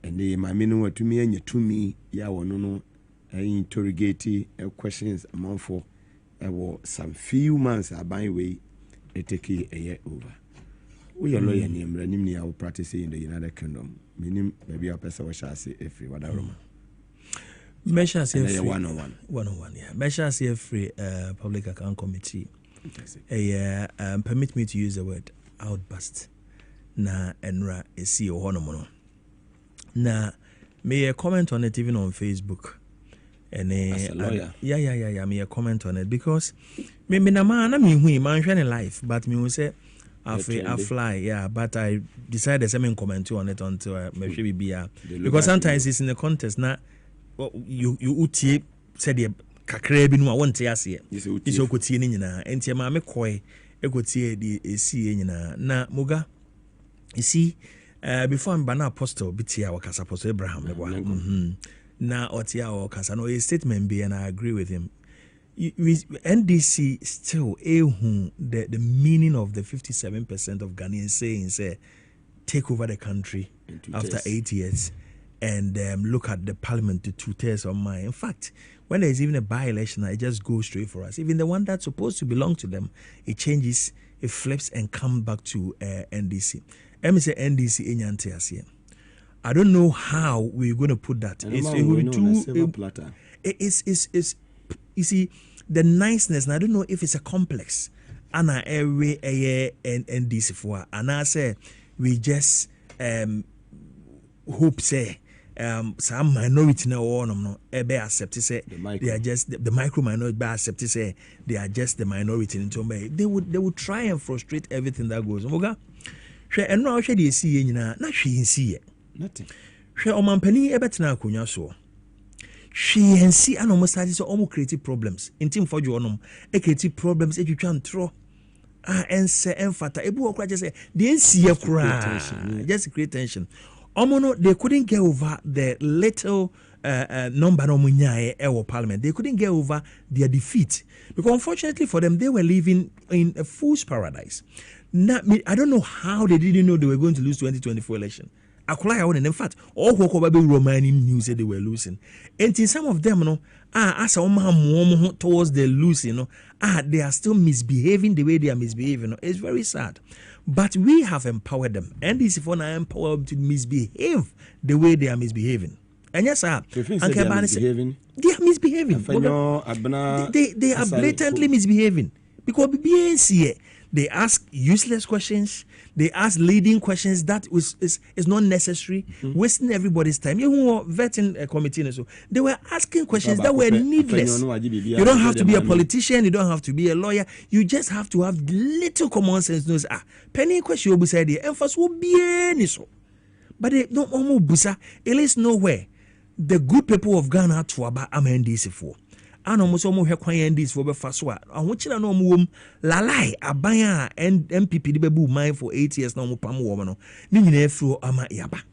ene ma me no watumi anya tumi ya wono no interrogate questions among for some few months aban we take a year over. We are lawyer name ranimni our practice in the United Kingdom. Minim maybe a person shall say free what room. Measure say free 101, yeah. Measure say free public account committee. Permit me to use the word outburst. Na enra esi ohonomono. Na may I comment on it even on Facebook. And as a lawyer. Yeah, me a comment on it because me na man na me hu man hwe life but me say I fly, yeah, but I decided to comment on it until me be because sometimes it's in the context na you utie said the kakra bi no a wonte ase is okotie ni nyina enti ma me koi ekotie di esi nyina na muga you see before I'm banana apostle bitia wakasa apostle Abraham na otia o kasa no a statement be and I agree with him. NDC still the meaning of the 57% of Ghanaians saying say take over the country after 8 years and look at the parliament to 2/3 of mine. In fact, when there's even a by-election, it just goes straight for us. Even the one that's supposed to belong to them, it changes, it flips and comes back to NDC. Let me say NDC in I don't know how we're going to put that. It's you see the niceness, and I don't know if it's a complex. And every NDC for and I say we just hope say some minority now no ebe accept say they are just the micro minority be accept say they are just the minority in Tombe. They would try and frustrate everything that goes. Moga, hwe eno hwe de esi nyina na hwe nsi ye. Nothing. Hwe omampani ebetena akonya so. Hwe nsi ana mo start so omo create problems. Intim for you onom e create problems e twitwa ntro. Ense enfata ebu okra just say the nsi ye kura. Just create tension. Omono they couldn't get over the little number no munyae ewo parliament. They couldn't get over their defeat because unfortunately for them they were living in a fool's paradise. Now, I don't know how they didn't know they were going to lose 2024 election. And in fact, all who Romanian news said they were losing. And in some of them, as towards the losing, they are still misbehaving the way they are misbehaving. It's very sad. But we have empowered them. And this is for now empowered to misbehave the way they are misbehaving. And yes, sir. They are misbehaving. They are misbehaving. They are blatantly misbehaving. Because BBNC, They ask useless questions. They ask leading questions that is not necessary, wasting everybody's time. You know, vetting committee, so they were asking questions that were needless. You don't have to be a politician. You don't have to be a lawyer. You just have to have little common sense. Knows penny question will be said the emphasis will be any so, but they don't almost busa. It is nowhere. The good people of Ghana to about amendis for. And almost almost have quiet this for the first one. I want you to know whom lalai abaya and MPP the babu mine for 8 years now. Pam woman, Nini through ama yaba.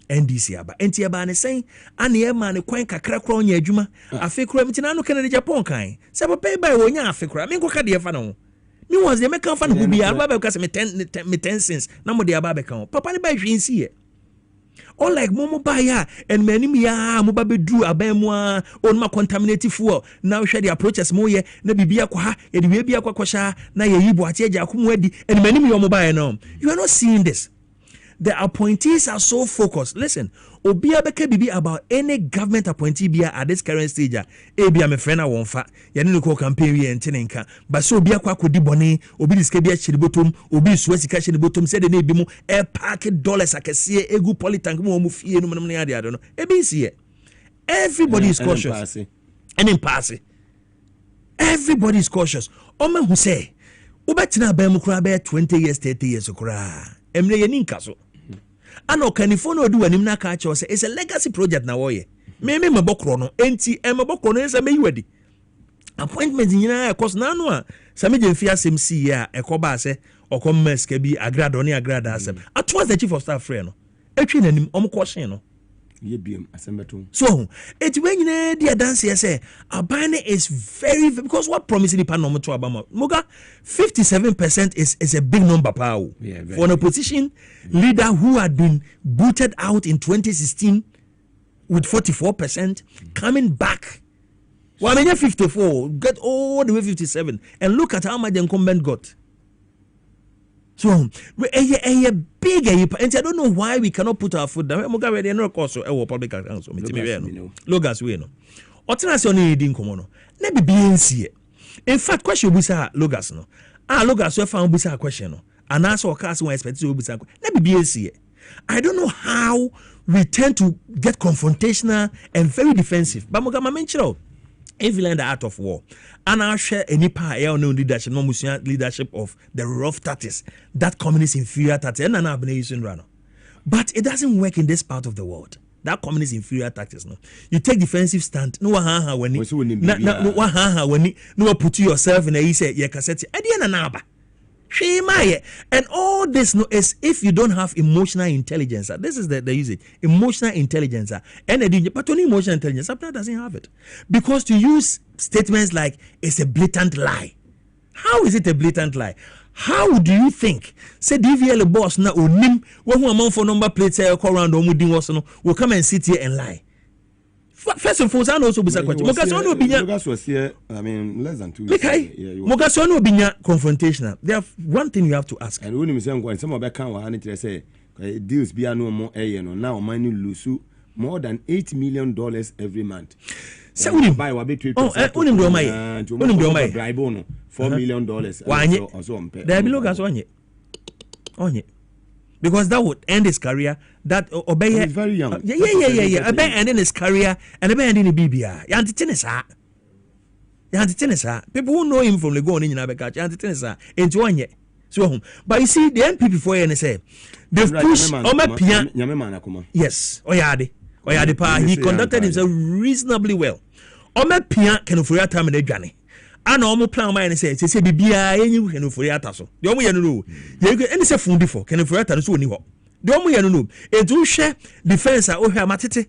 NDC yaba. Enti yaba ne saying, and the man a quaint cracker on your juma. I fake Remitinano Canada Japan kind. Saba pay by one ya fake. I mean, go cut the fano. Me was the American fan who be a barber because me 10 cents. No more the barber. Papa by Jane see it. Or like Momo Baya and many Mugabe drew abemwa on my contaminated fuel. Now share the approaches moye, na bibia kwa, and bibia kwa kwasha, na yibu ateja kumwedi, and many mobile now. You are not seeing this. The appointees are so focused. Listen, Obia beke bibi about any government appointee bia at this current stage. Ebia me friend won fa. Yani ko campaign we entenenka. But so obia kwa kodi boni, obi diskebia chiribotom, obi suwesika chiribotom said the bi mu e park dollars akese egu politank mu omu fie no no ade ado no. Ebi see. Everybody is cautious. And in passing. Everybody is cautious. Oma who say, Ubetina bemu kura be 20 years, 30 years kura. Emre yeninka so. Ano kanifo do anim na ka che say it's a legacy project na woye. Me mabokro no enti mabokro no ese meyiwadi. Appointment nyina e course na no a same je mfi asem si ya e ko ba se okom meska bi agrado ne agrada asem. Atwas the chief of staff friend no. Etwi nanim omkoshen no. So, it's when you know the dance here say Abane is very because what promising the panel to Obama Muga 57% is a big number power for an opposition leader who had been booted out in 2016 with 44% coming back. Well, I mean 54 get all the way 57 and look at how much the incumbent got. So, a big and I don't know why we cannot put our foot down. Mugabe no course or public council. Logas we no. Otinasi ni di nkomo no. Na BNC. In fact, question busa Logas no. Logas we found busa question no. And also occurs when expect to busa. Na BNC. I don't know how we tend to get confrontational and very defensive. But Mugabe mentioned if you learn the art of war, and I'll share any part leadership, no leadership of the rough tactics, that communist inferior tactics, and but it doesn't work in this part of the world. That communist inferior tactics, no. You take defensive stand, no put yourself in a easy cassette, and all this no is if you don't have emotional intelligence. This is the use it emotional intelligence, and but only emotional intelligence. Sometimes doesn't have it because to use statements like it's a blatant lie. How is it a blatant lie? How do you think? Say DVL boss na onim when amount for number plates call around will come and sit here and lie. First and foremost, I also be a question. Mogasono was here, I mean, less than 2 years. Mogasono binya confrontational. There's one thing you have to ask. And when you say some of that kind of say deals be no more now money lose more than $8 million every month. So unim buy wa between unim do mai bribe no $4 million also there be logas onye because that would end his career. That obey he's very young. Yeah. Obey ending his career and obey ending the BBR. People who know him from the go on in Abeka, Yantitinesa, into 1 year. So, but you see, the NPP for NSA, they've pushed Pia. Yes, Oyade Pa. He conducted himself reasonably well. Ome Pia can for time in the journey. And almost plan my say BBI and you can for Yataso. The only you can any say fundi for can for Yataso so anymore. The only you know, a do share defense. Oh, here, Matete,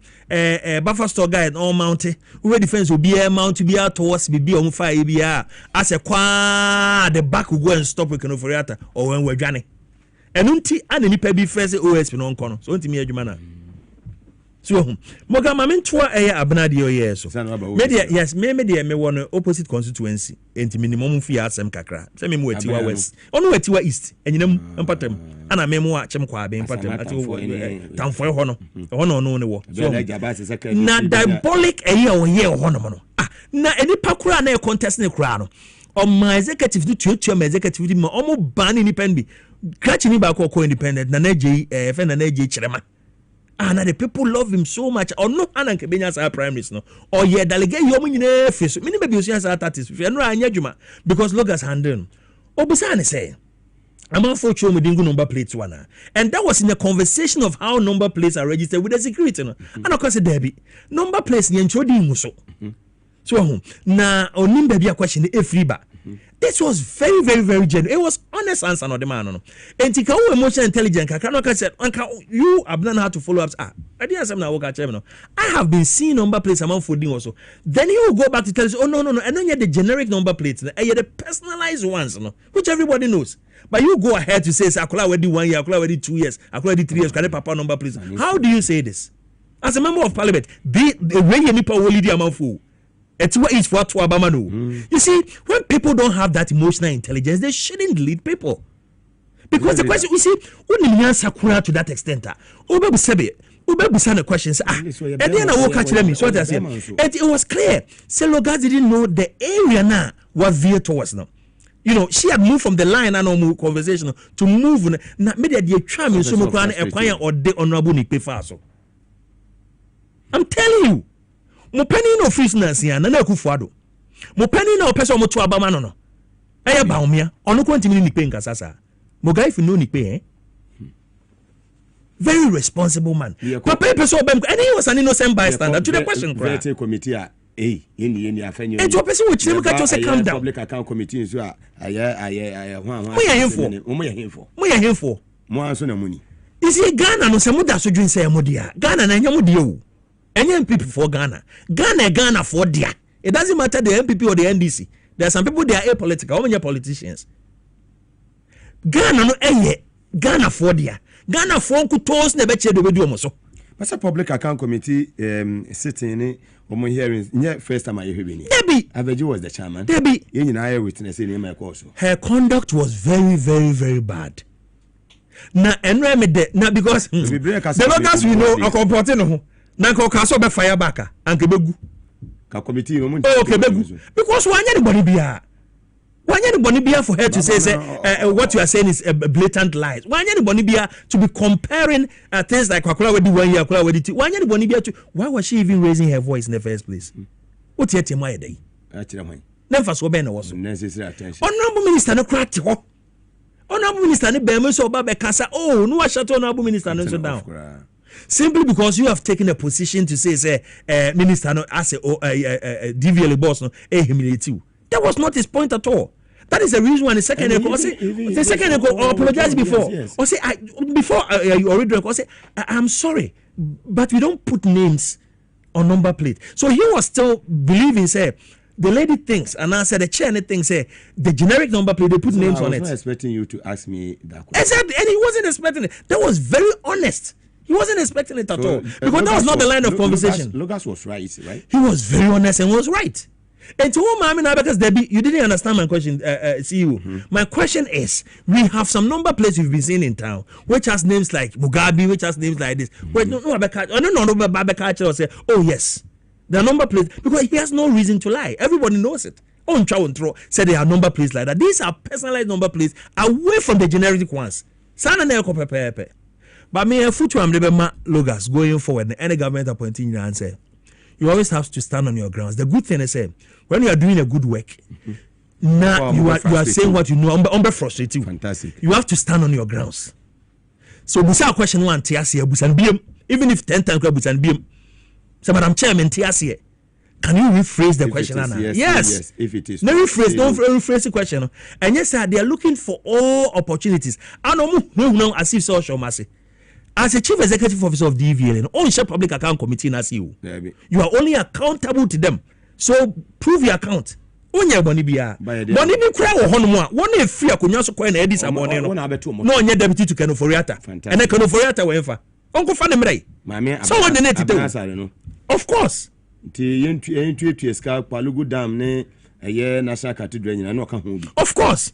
buffer store guide all mounted. Who defense will be a mount to be out towards be on fire. ABR as a qua the back will go and stop with Canoforiata or when we're Johnny. And unti and any pebby first OS on corner. So, to me, a Jumana. So, Mogamamin twa abnadio yeso. Media, yes, maybe me one opposite constituency. Enti minimum fee asem kakra. Say me wetiwa west. Onu wetiwa east. Enyinem empatem. Ana memo a chem kwa be empatem. Ati tamfo ho no ne wo. Na diabolic eye o ye ho no. Na eni pakura na contest ne kura no. or my executive to my executive ma omo ban independent catch ni ba ko independent na naje fe na naje chirema and the people love him so much or no ananke benya sa primaries no or ye delegate yo mo nyina face me be osia sa artist fe no anya dwuma because Logos handle obisa ne say I'm on for number plates one, and that was in a conversation of how number plates are registered with the security. No? And of course, Debbie number plates ni introducing so na onim baby a question e free ba. This was very, very, very genuine. It was honest answer, not the man. No, and tika emotional intelligence. I said, you have not how to follow up. I didn't say no. I have been seeing number plates among fooding also. Then you go back to tell us, oh no, and then you the generic number plates, and you the personalized ones, no, which everybody knows. But you go ahead to say, I could already 1 year, I could already 2 years, I could already 3 years. Can I papa number plates? How do you say this? As a member of parliament, the way you need power lead among food. It's what is for Abamano. You see, when people don't have that emotional intelligence, they shouldn't lead people. Because the question, you see, when you answer to that extent, Ubebu Sebe, Ubebu Sana questions, and then I walk at them, so I say, it was clear. Selogas didn't know the area now was veered towards now. You know, she had moved from the line and no conversation to move. Now, maybe the tram in Sumokran acquire or the honorable Nipe Faso. I'm telling you. Mo penny no office na sia na Kufuado. Mo penny na opese mo to abama no. Eye ba omia, ono kwantimi ni pe nkasasa. Mo guy if no ni pe Very responsible man. Papa person obem and he was an innocent bystander to the question. Vetting committee yeni afenyo. And to person which them catch us calm down. Public account committee so aye Mo ya hemfo. Mo anso na muni. You see Ghana no se mo da so dwen se mo dia. Ghana na nyamo dia o. Any MPP for Ghana. Ghana for dia. It doesn't matter the MPP or the NDC. There are some people they are apolitical. How many politicians? Ghana no Ghana for dia. Ghana for kutos ne beche de bedu omo so. But a public account committee sitting in omo hearings. Nye first time I heard ni. Debbie Aveji was the chairman. Debbie. Yen na witness in my course. Her conduct was very, very, very bad. Na enwe de na because the Logos we know are comporting no. Na ko kaso be fire back anke begu ka committee no okay begu because wanya the boni bia for her to say what you are saying is a blatant lies wanya the boni bia to be comparing things like Kwakola wedi 1 year Kwakola wedi 2 wanya the boni bia to why was she even raising her voice in the first place what yet am I dey akira hwan never so be na was necessary attention honorable minister no krati ho honorable minister ne be me so ba be kasa oh no wa shut honorable minister no so down. Simply because you have taken a position to say minister no as a DVL boss no humiliate you. That was not his point at all. That is the reason why the second apologize before. Yes. Or say before you already or say I'm sorry, but we don't put names on number plate. So he was still believing the lady thinks and I said the chair thinks the generic number plate they put names on it. I was not expecting you to ask me that question. And he wasn't expecting it. That was very honest. He wasn't expecting it at all because that was not the line of conversation. Logos was right? He was very honest and was right. And to whom I mean, because Debbie, you didn't understand my question, CEO. My question is, we have some number plates we've been seeing in town, which has names like Mugabe, which has names like this. Wait, no, say, oh yes, the number plates because he has no reason to lie. Everybody knows it. On throw said they are number plates like that. These are personalized number plates away from the generic ones. Sana neko pepe. But me, Logos going forward, any government appointing and say, you always have to stand on your grounds. The good thing is, when you are doing a good work, now you are saying what you know. I'm frustrated. Fantastic. You have to stand on your grounds. So, busa question one, busan biem, even if 10 times busan biem. So, Madam Chairman, can you rephrase the question, Anna? Yes. If it is. No rephrase, don't rephrase the question. And yes, sir, they are looking for all opportunities. I know as if social massive. As a chief executive officer of DVL, on share public account committee as you are only accountable to them. So prove your account. On your money be money be cry or honor one if fear could not acquire edis among no on your deputy to Canoforiata and a Canoforiata wherever. Uncle Fanny so what the net of course. Palugu Dam ne a national cathedral. Of course.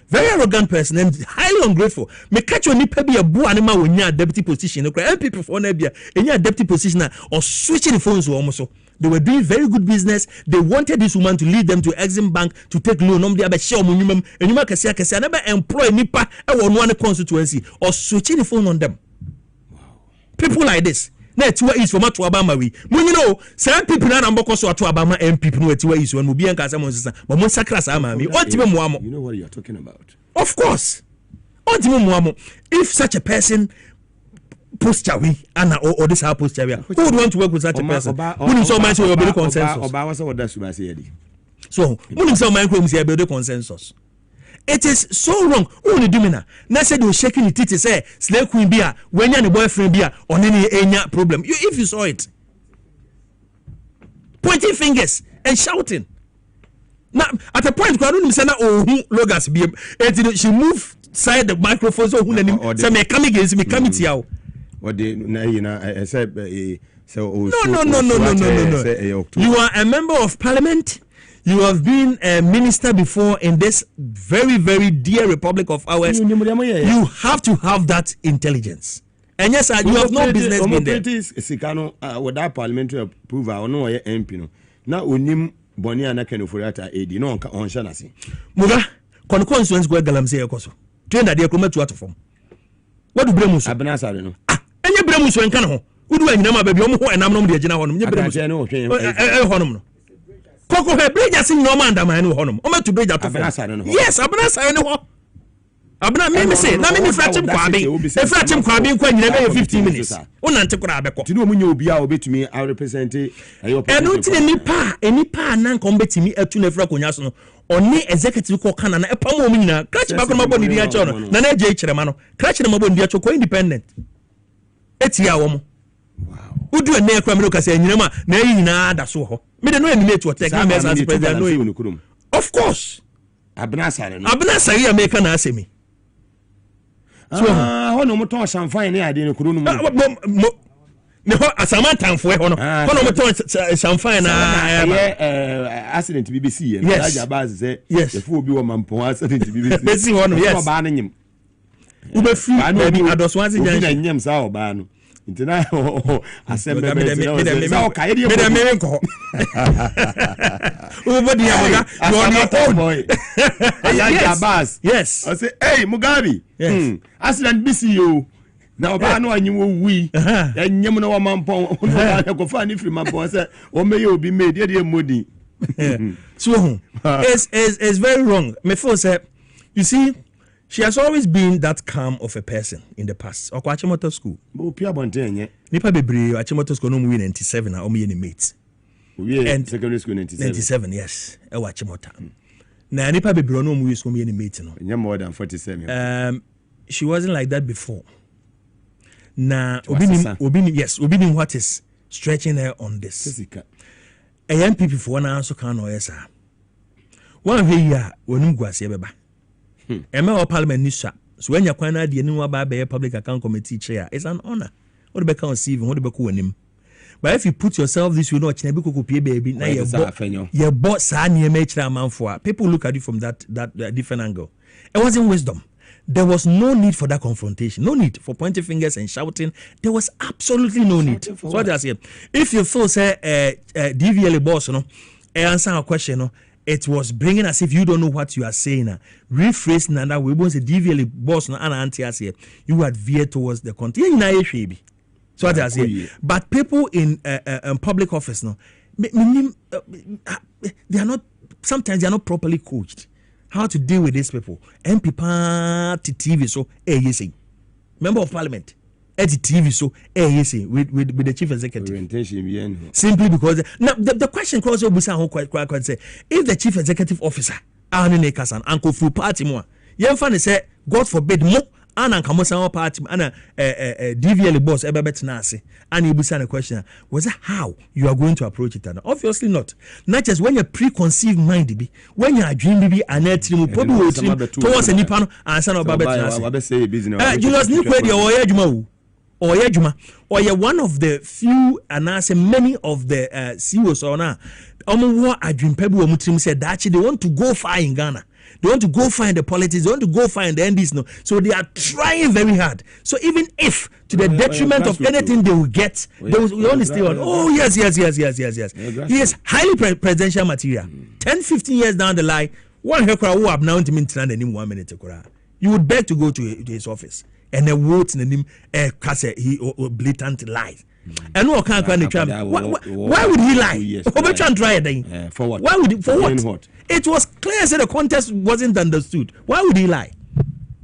Very arrogant person and highly ungrateful. Me catch you nipa be a boo animal when you are deputy position. MPP for Nebia and you are deputy position or switching the phones almost so. They were doing very good business. They wanted this woman to lead them to Exim Bank to take loan. They have a share minimum. And you can never employ nipa one constituency or switching the phone on them. Wow. People like this. Na etiwa is for ma to Obama we. Mun you know, some people na mboko so to Obama MP no etiwa is when obi anka asem nsesa. But mun sakra sa ma mi. Otime mo amo. You know what you are talking about. Of course. Otime mo amo. If such a person post chawi or this post chawi, who would want to work with such a person? Mun so man so you build consensus. Oba was what that should say yedi. So, mun so man ko say build consensus. It is so wrong. Who will do me now? Na said you shaking the titty say slave queen beer when you and the boyfriend beer on any problem. If you saw it, pointing fingers and shouting. Now at a point, I don't say oh Logas be she move side the microphone so who say me come against me come it here. Or they I said so. No. You are a member of parliament. You have been a minister before in this very, very dear republic of ours. You have to have that intelligence. And yes, you have no business being there. Sikano with that parliamentary approval, no MP. Now, unim Boni and Kenufurata AD, no on Shanasi. Muga, constituents go Galamse Koso. Train that they come to form. What do Bremus? Abanasa, no. And you Bremus and Cano. Who do I know, baby? And I'm not the general honor. Koko he bridge asin no man da man no honom o metu bridge ato yes abanasa ne ho abana me say na me frachim kwabe e frachim kwabe kwa nyina be 15 minutes o nante kura abeko ti no munya obi a obetumi a represent ayo eno ti nipa na nko betimi atu na fra konya so no oni executive ko kana na epam o nyina clutch ba ko mabo ni dia cho no na na je kirema no clutch na mabo ni dia cho ko independent etia wo mo udu ene ekwa me ka say nyina ma na yi nyina da so ho me de no enemy to take me as president no you of course abnasa ya make na asemi so hono mo ton champagne ne ade ne kuro no mo ne ho asamantanfo ho no hono mo ton champagne na accident BBC ye na ja base say e fu obi wo mampon accident BBC besi ho no yes ba na nyim ube free baby adoswansi jan na nyim sa oba no intina assemble me nko ubodi ya you boy yes boss yes I say hey Mugabe accident busy you na oba no anyi wo wi enyem no mampon ko fa ni free mampon say o meye obi made e modi so it's very wrong me feel say you see she has always been that calm of a person in the past. Okwa Achimota school. Opia bontenye. Nipa bebre Achimota school no mu 97 na omo ye ne mates. And secondary school 97. 97 yes. E wa Achimota. Na nipa bebre no mu school ye ne mate no. Nya more than 47. She wasn't like that before. Na obinim what is stretching her on this. A young people for one answer can no yes. One here wonum guase beba. Emma Parliament Nisha. So when you're quite idea new about a public account committee chair, it's an honor. What the back on receiving, what the back on him. But if you put yourself this way, not baby, now you're bought Sani man for people look at you from that different angle. It wasn't wisdom. There was no need for that confrontation, no need for pointing fingers and shouting. There was absolutely no need. So what I say, if you feel say DVL boss, answer a question, it was bringing as if you don't know what you are saying. Rephrase that we won't say DVL boss and anti you had veered towards the content. So what I say. But people in public office they are not. Sometimes they are not properly coached how to deal with these people. MP party TV so yes, member of parliament. At the TV so yes with the chief executive simply because now the question also quite say if the chief executive officer Kasan Uncle Fu party more fan say God forbid mo Anankamosa party and DVL boss ebebetinase and you busa the question was that how you are going to approach it? Obviously not just when your preconceived mind be when you are dreaming be an etrim towards a nipano and son of Babetinase Julius Nikwedi or Yajuma or Yajuma or you're one of the few and I say many of the CEOs or now a dream people said that they want to go far in Ghana. They want to go find the politics. They want to go find the NDs. No, so they are trying very hard. So even if to the detriment of anything they will get, they will only stay on. Oh yes. He is highly presidential material. 10-15 years down the line, one hekra who have now to mean 1 minute. You would beg to go to his office and then vote in the name he blatant lies. And no can't why would he lie? Try it for what? Why would for what? It was clear that the contest wasn't understood. Why would he lie?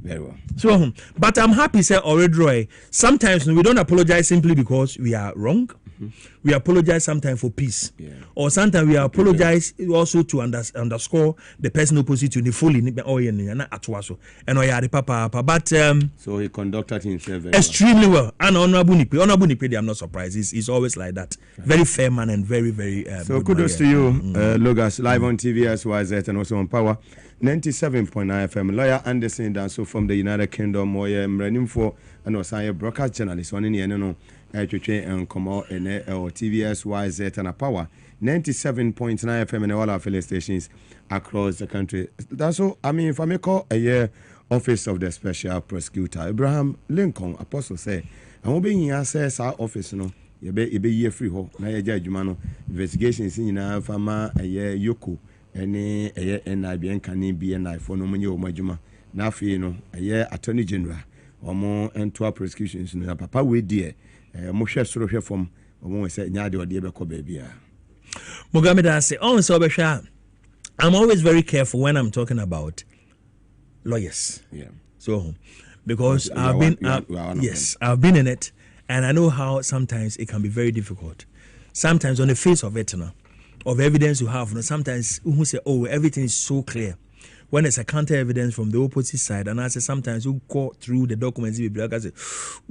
Very well. So, but I'm happy, sir, already. Sometimes we don't apologize simply because we are wrong. We apologize sometimes for peace, or sometimes we apologize also to underscore the person opposite to the fully and but so he conducted himself extremely well. And honorable Nipe, I'm not surprised. He's always like that. Very fair man and very so kudos to you, Logas, live on TV as YZ and also on Power 97.9 FM. Lawyer Anderson Danso from the United Kingdom, Moya Mranimfo, and also a broadcast journalist on any no. And come out in TVS YZ and a Power 97.9 FM and all our affiliate stations across the country. That's all. I mean, if I may call a year Office of the Special Prosecutor Abraham Lincoln Apostle say, and we'll be in access our office, no, you be year free ho. Na ye judge mano investigations in fama a year yoko any a year NIB can be an iPhone no money or majuma. Now for you know a year Attorney General or more and 12 prosecutions in papa we dear. Moshe soro hwe from omo say nyaade ode be ko baby a Mugabe Maase on so be hwa. I'm always very careful when I'm talking about lawyers. Yeah. So because I've been in it and I know how sometimes it can be very difficult. Sometimes on the face of it, of evidence you have, sometimes who say, oh, everything is so clear. When there's a counter evidence from the opposite side, and I say sometimes you go through the documents, I say,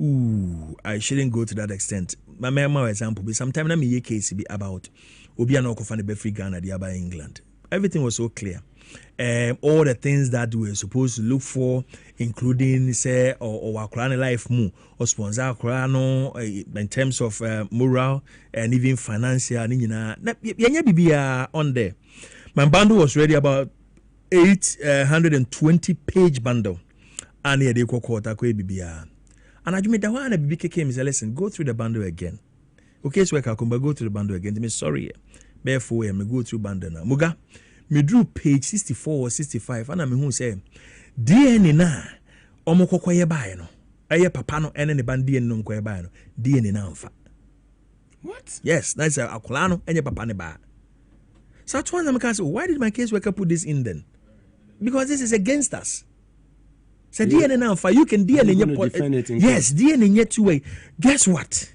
ooh, I shouldn't go to that extent. My example be sometimes let me case be about Obiano Kofane be free Ghana, the by England. Everything was so clear. All the things that we were supposed to look for, including say or Quran life mu or sponsor Quran in terms of moral and even financial, on there. My bundle was ready about 820-page bundle, and they court bibia. And I made the one BBK came say, listen, go through the bundle again. Okay, so I can go through the bundle again. Me sorry, therefore I go through bundle now. Muga, me drew page 64 or 65, and I'm who say, DNA na omo kokoye ba no. Aye papa no ene ne bandi en no koye ba no. DNA na mfa. What? Yes, that's a akulano enye papa ne ba. So at one time I say, why did my caseworker put this in then? Because this is against us. So DNA now for you can DNA yes, DNA in your two way. Guess what?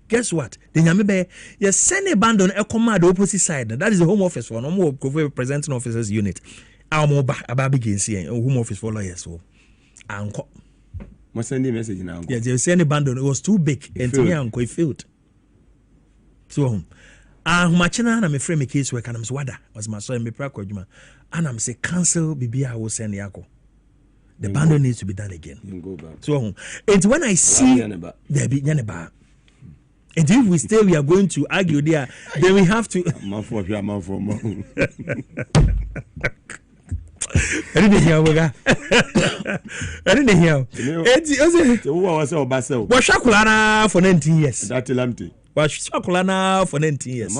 The Nyamebe you send a band on a command opposite side. That is the home office for no more presenting officers unit. Our more begin seeing home office for lawyers. So uncle. Must send a message now. Yes, you send a band on it was too big and to me uncle failed. So machina na me frame case work and I'm swada was my son me prakojuma and I'm say cancel bibia will send yako. The bundle needs to be done again. Go back. So and when I see there be nyaneba. And if we stay, we are going to argue there. Then we have to. Man for man. I didn't hear. Who was our Basel? Was Shakulana for 19 years. That's empty. Was Shakulana for 19 years.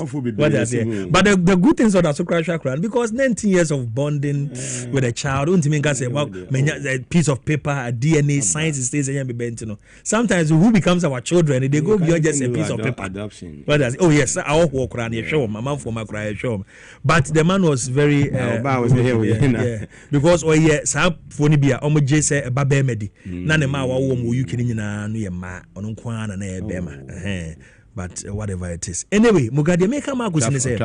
But the good things are that so crash Shakulan because 19 years of bonding with a child. Don't mean say about a piece of paper, a DNA, science stays and be bent. Sometimes who becomes our children? They go beyond just a piece of paper. Adoption. Oh yes, I walk around here. Show my mom for my cry. Show. But the man was very. Because phone be a say a babe medi. None ma wa wo you can na no ma on kwana na bema. But whatever it is. Anyway, Mugabe make a mark with say.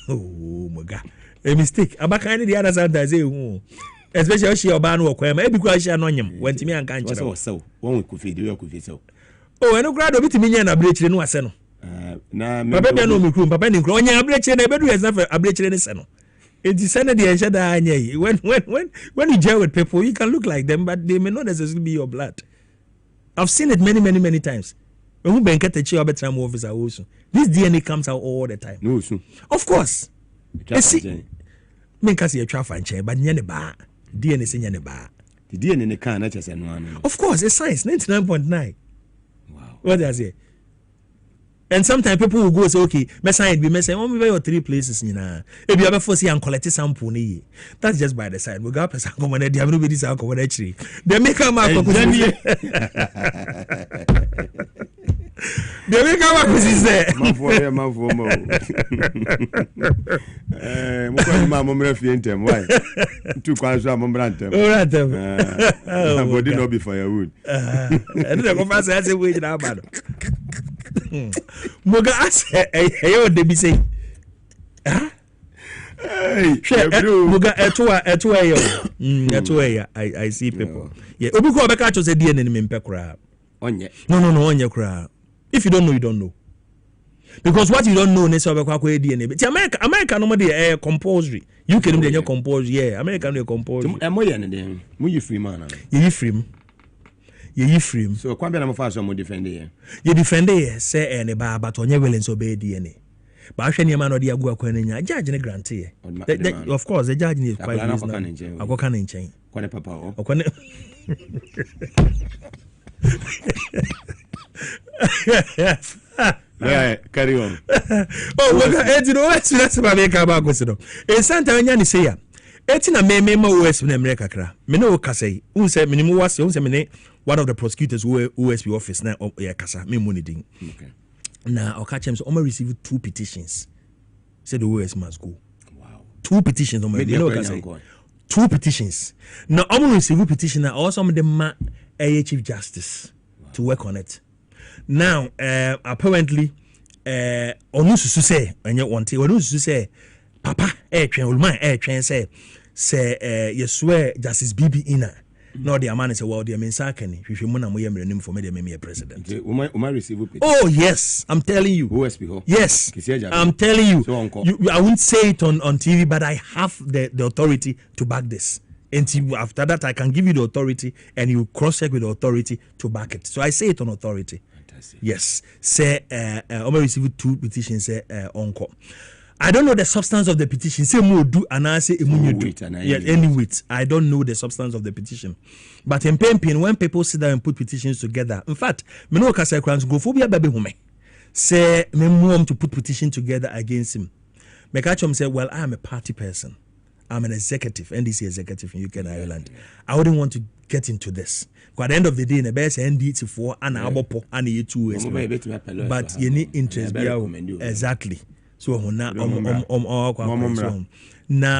Oh Muga. A mistake. Abaka the other side I say especially she oban wo kwema e bi kwa she anonyem wanti me anka nkyere. So one we could feed you could feed so. Oh, eno grado bitimi nya na breakire no ase no. Na papa bia no mikru papa ni nkro onya breakire na ebedu yes na breakire ni se no. It is said that when you deal with people, you can look like them, but they may not necessarily be your blood. I've seen it many times. When we bank at the chair, officer also. This DNA comes out all the time. No, of course. See, me ka se yɛtwa fa nkyɛn but nyɛ ne ba DNA se nyɛ ne ba the DNA ne kan na kyerɛ no ano of course it's science 99.9 wow what does it and sometimes people will go say okay me sign be me say oh me your 3 places nyina e bia be force yan collect sample ni ye that's just by the side we got person come on there have nobody say come on actually they make am up they make am up say man for mo mo ko ma mo mra fie ntem why tu kwa so mo mra ntem body no be firewood and the conference say we na bad Muga ase eyo de bi say ah Muga eto eyo eto eya I see people yeah obi ko be ka cho say DNA ni me mpekura onye no onye kura if you don't know you don't know because what you don't know ne say obekwa kwa DNA but America no mo dey compulsory UK no dey compulsory yeah America no dey compulsory mo ye ne dey mo yi free man ye free so kwa be na mo fa so mo defend ye defend ye say ne ba but onye willing so be DNA but ahwe ne ma no dey agu akwa nya judge ne grant ye of course the judge is quite reasonable akoka ne nchen kwa ne papa o akwa ne yeah carry on oh we no let's make about go so e santa nya ni say ya eti na me ma OSP na mere kakra me no kasa un say me mu wase un say me one of the prosecutors who OSP office na ya kasa me money din okay na okachem so receive 2 petitions said the OSP must go wow 2 petitions me no kasa 2 petitions now receive petition na also me the chief justice to work on it now apparently onususu say enye wonte onususu say papa twen olman twen say you swear justice BB ina no the man say well the mensa kani hwehwemu na moye mrenim for me the me president uma receive petition oh yes I'm telling you OSP ho yes I'm telling you, I won't say it on TV but I have the authority to back this. And after that, I can give you the authority and you cross-check with the authority to back it. So I say it on authority. Fantastic. Yes. Say, I received 2 petitions, onko. I don't know the substance of the petition. Say, mo do, and I say, any weight. I don't know the substance of the petition. But in Pempin, when people sit down and put petitions together, in fact, me no kasa krans go phobia baby hume. Say, me mom to put petition together against him. Me catch him say, well, I am a party person. I'm an executive, NDC executive in UK and Ireland. I wouldn't want to get into this. Because at the end of the day, in the best NDC for an abopo and a 2 years. But you need interest. Exactly. So now,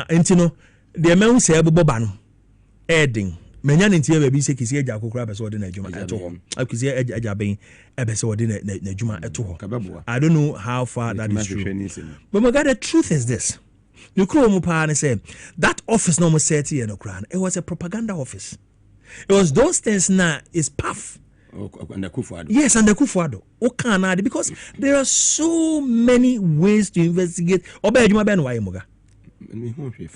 intino the man say Bobano adding. Menya ntia baby say kisi eja kokora be so de na adwuma eto ho akisi eja ben ebe so de na adwuma eto ho I don't know how far that is true. But my God, the truth is this. You say that office no more 30 years it was a propaganda office. It was those things now is puff. Yes, and the Kufuado. Okana, because there are so many ways to investigate. Obayjuma ben wa imuga.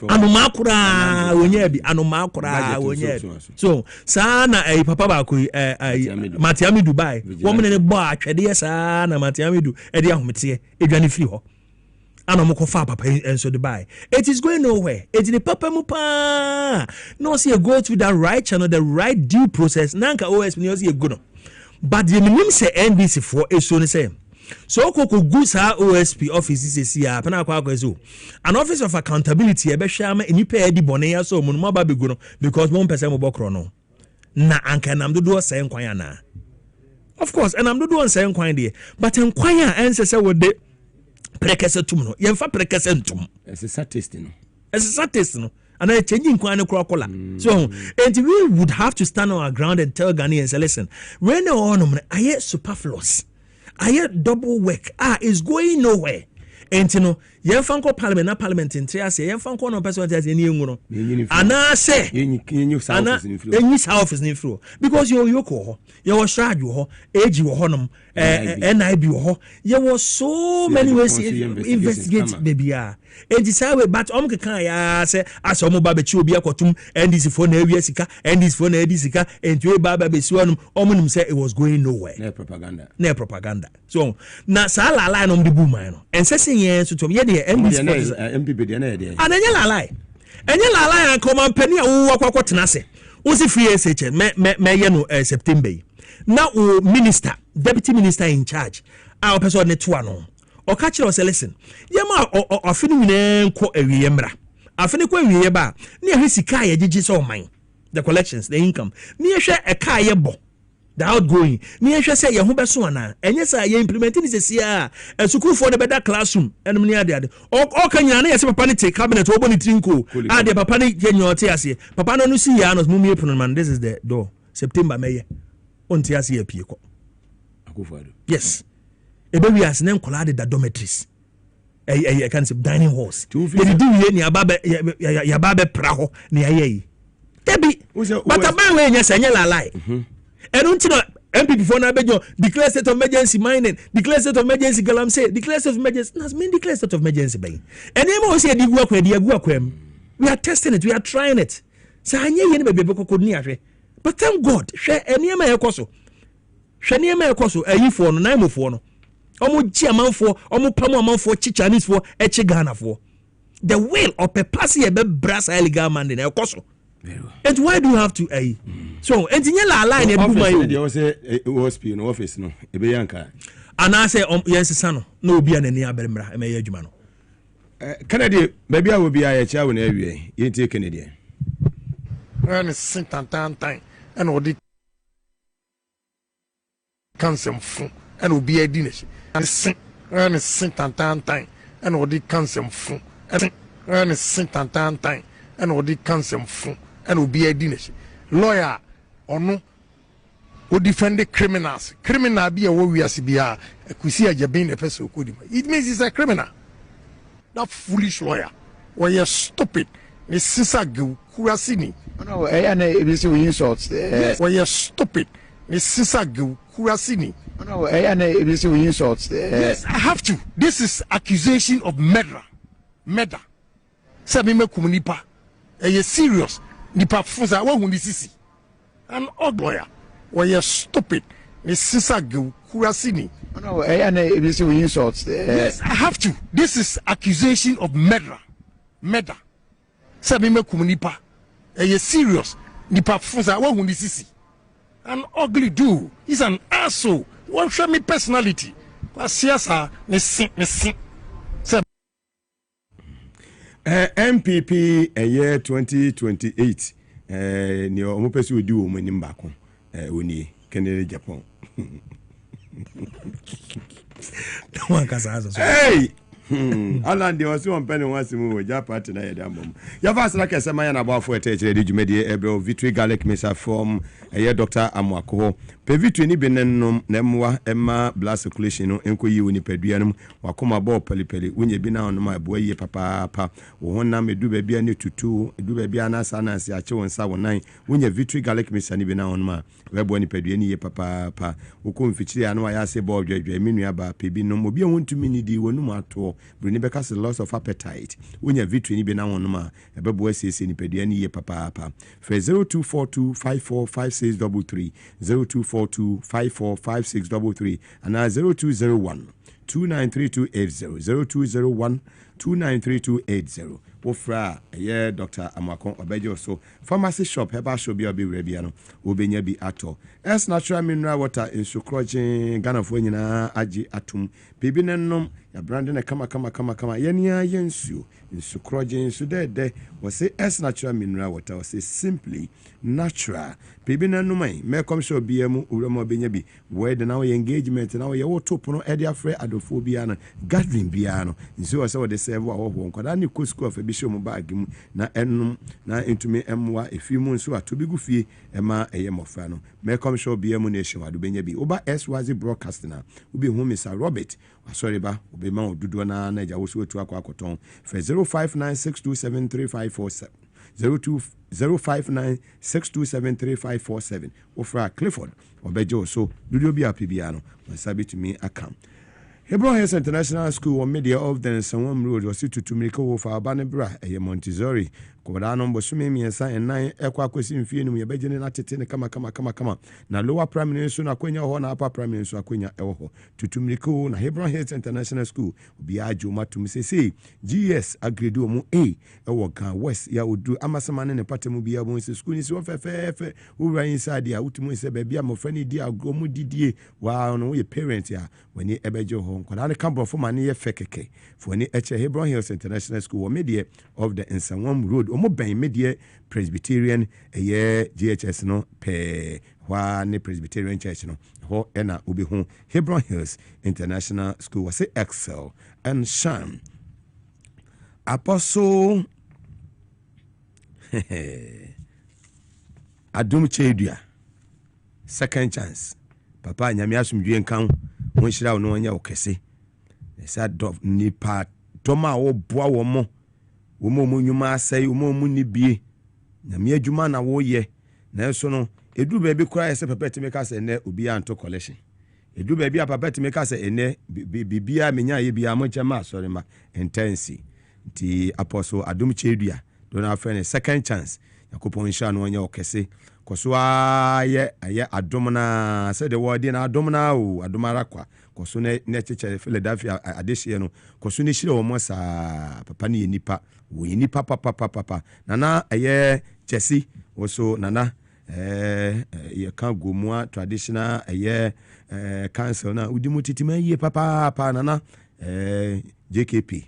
Anumakura wonyebi anumakura wonyebi. So sana papa ba ko Matiami Dubai. Woman ne bo atwede sana Matiami Du e de ahomete edwane firi ho. Anomokofa papa and so Dubai. It is going nowhere. It's the papa mupa. No see you go through that right channel, the right due process. Nanka OSP no see you go. But the minimum say NBC for is so the same. So koko gusa OSP office is here. Pana kwa so. An office of accountability ebe shama enipa edi bone ya so munuma ba beguno because mon person mo bokro no. Na anka nam dodo say nkwan na. Of course, and I'm dodo say nkwan dey. But nkwan a ense say wo de prekese tum no yemfa prekese ntum esesa taste no and I changing kwan kola so and we would have to stand on our ground and tell Ghanaians say listen when on I hear superfluous I hear double work is going nowhere and you know yemfa nko parliament in trias yemfa nko no person that any nguro ana say any office ni fro because you yoko you was charge you ho age you honom NIB ho you was so many ways to investigate baby and decide but kan ya say as omo ba be chi obi akotum NDC for na ewia sika NDC for na edi sika and we ba be si onum omo say it was going nowhere na propaganda so na sa la no de bu man no and say yen so to ye de NDC MPP de na ye de ananya la enye la line command penny wo akwa tena se wo si free SHN me ye no September na o minister deputy minister in charge a person ne to ano o ka kire o say listen ye ma afini nyina nko awiye mra afini ko awiye ba na ye sika ye gigi so man the collections the income na ye hwe e ka ye bo the outgoing ni ehwe say ye ho beso ana enye say ye implementing this year school for the better classroom enum ni ade o kan nyina na ye say papa ni take cabinet obo ni trinko ade papa ni ye nyote ase papa no see ya no mumie pono man this is the door September meye onti ase ye pie ko akufado yes ebe wi ase na nkola de dormitories I can say dining halls ye di ye ni ababe ya babe pra ho na ye debi but aban we nya say nya la lie and until MPP for na bejo declare state of emergency mining, declare state of emergency galamsey, declare state of emergency. Nas mean declare state of emergency bay. And them all say di gua kwem. We are testing it, we are trying it. Say anye ye be beko ko ni ahwe. But thank God, hwe enema ekoso. Hwe enema ekoso ayifo no naimofo no. Omo gi amanfo, omo pam amanfo chi Chinese fo, echi Ghana fo. The will of a pass be brass illegal man na ekoso. And why do you have to so and la line e bu mai dey say OSP no office no e be yanka ana say yes sano na obi anani abermra e me adwuma no Kennedy baby a obi a cha wo na awie ye tie Kennedy and sintantan and odi cancel fu and obi adi na and sintantan and odi cancel fu and sintantan and odi cancel fu and obi adinesi lawyer ono o defend the criminals criminal be a wo wiase bia akusi ajaben the person ko di it means he's a criminal. That foolish lawyer where you stupid ni sisa ge kurasini no and if you insult where you stupid ni sisa ge kurasini no and if you insult yes I have to. This is accusation of murder say me komunipa you serious nipa fuza wa hu ni sisi an old lawyer where you stupid ni sisa ge kurasini no and if you insult yes I have to. This is accusation of murder say me komunipa you serious nipa fuza wa hu ni sisi an ugly dude. He's an asshole. Won't show me personality siasa ni sin MPP a year 2028 ni omo pesi odi wo mani mbako oni Kennedy Japan hey Alan de wasi on pen wasi mu ja party na yeda mbom ya fast like esema ya na bafo etechere de dwumede ebro Victory Garlic Mesa from Dr. Amwako pe Victory ni benennom na emwa emma blood circulation no enko yi woni padua no wakoma ball pelipeli wonye bi na onoma abo yi papa wo honam edu ba bia ne tutu edu ba bia na sa na se ache wonsa wonan wonye Victory Garlic Mesa ni bi na onoma webo ni padua ni ye papa wo mfichiri anu ya se ball dwedwe menua ba pe bi no mo bi wontumi ni di wonum ato bruni beka se loss of appetite wonye Victory ni bi na onoma ebebo asese ni padua ni ye papa for 0242545633 0242545633 and 0201 293280 0201 Wofra Dr. Amakon Obejo so pharmacy shop herbal shop bi rebiano obenya bi ato es natural mineral water in sukrojin Ghana fo nyina agi atum bibi nennom ya brand na kama yenia yensu in sukrojin so de we say es natural mineral water we say simply natural bibi nennom ai me come show biemu uremo obenya bi we de na engagement na we wotopo no e de afre adofo bia na gathering bia no nso we say we de serve wo nkwada ni ko school of bisho mu bag mu na enum na entumi emwa efimu nso atobigu fie ema eyemofra no me come show biemu nation ado benya bi oba SYZ broadcasting na obi hu Mr. Robert sorry ba obi ma odudo na na ja wo so atu akoton for 0596273547 0596273547 ofra Clifford obejo so dudo bi apibia no wasabi to me account Hebron International School or Media of the Sanwam Road was to Tumiko for Abanebra, a Montessori akɔbada no bosome miɛnsa ɛnan ɛkɔ akɔsi mfie no mu yɛbɛgye ne natete ne kama na lower primary nso na akwanya hɔ na upper primary nso akwanya ɛwɔ hɔ tutumriko na Hebron Hills International School obiara gye ɔma tum sesei GS agrade ɔmo A ɛwɔ Ga West ya odu amasama ne patamu biara bo nse school ni so fɛfɛɛfɛ wura inside a wotumu sɛ baabi a mɔfra ne di agro mu didie wa no yɛ parent ya wani ɛbɛgye hɔ nkɔda ne kambrɔfo ma ne yɛ fɛ kɛkɛ fo ni ɛkyɛ Hebron Hills International School wɔ media of the Nsawam Road ɔmo bɛn media Presbyterian ɛyɛ GHS no pɛɛ hɔ ne Presbyterian Church no hɔ ɛna wobɛhu Hebron Hills International School wɔ se excel and shine Apostle Adum Chedua second chance papa nyame asomdwe nkan ho nhyira wo no anya wo kɛse ɛsa nipa dɔma wo boa wo mo nyuma asɛe wo mo ni bie nyame adwuma na wo yɛ na so no edu baabi kora ɛsɛ papa timi ka sɛ ne obi anto collection edu baabi a papa timi ka sɛ ene bibia menya yɛ bia mo kyema asɔre ma intense ti Apostle Adum Chedua don afɛ second chance yakopon nhyira no anya wo kɛse koso ayɛ adom na sɛ de wɔde na adom na o adomara kwa koso ne kyekye Philadelphia adehye no koso ne hyire wo mo saa papa ne nipa wo nipa papa nana ɛyɛ Chesi also nana yɛ kan gomua traditional ɛyɛ council na udimu titima yie papa nana JKP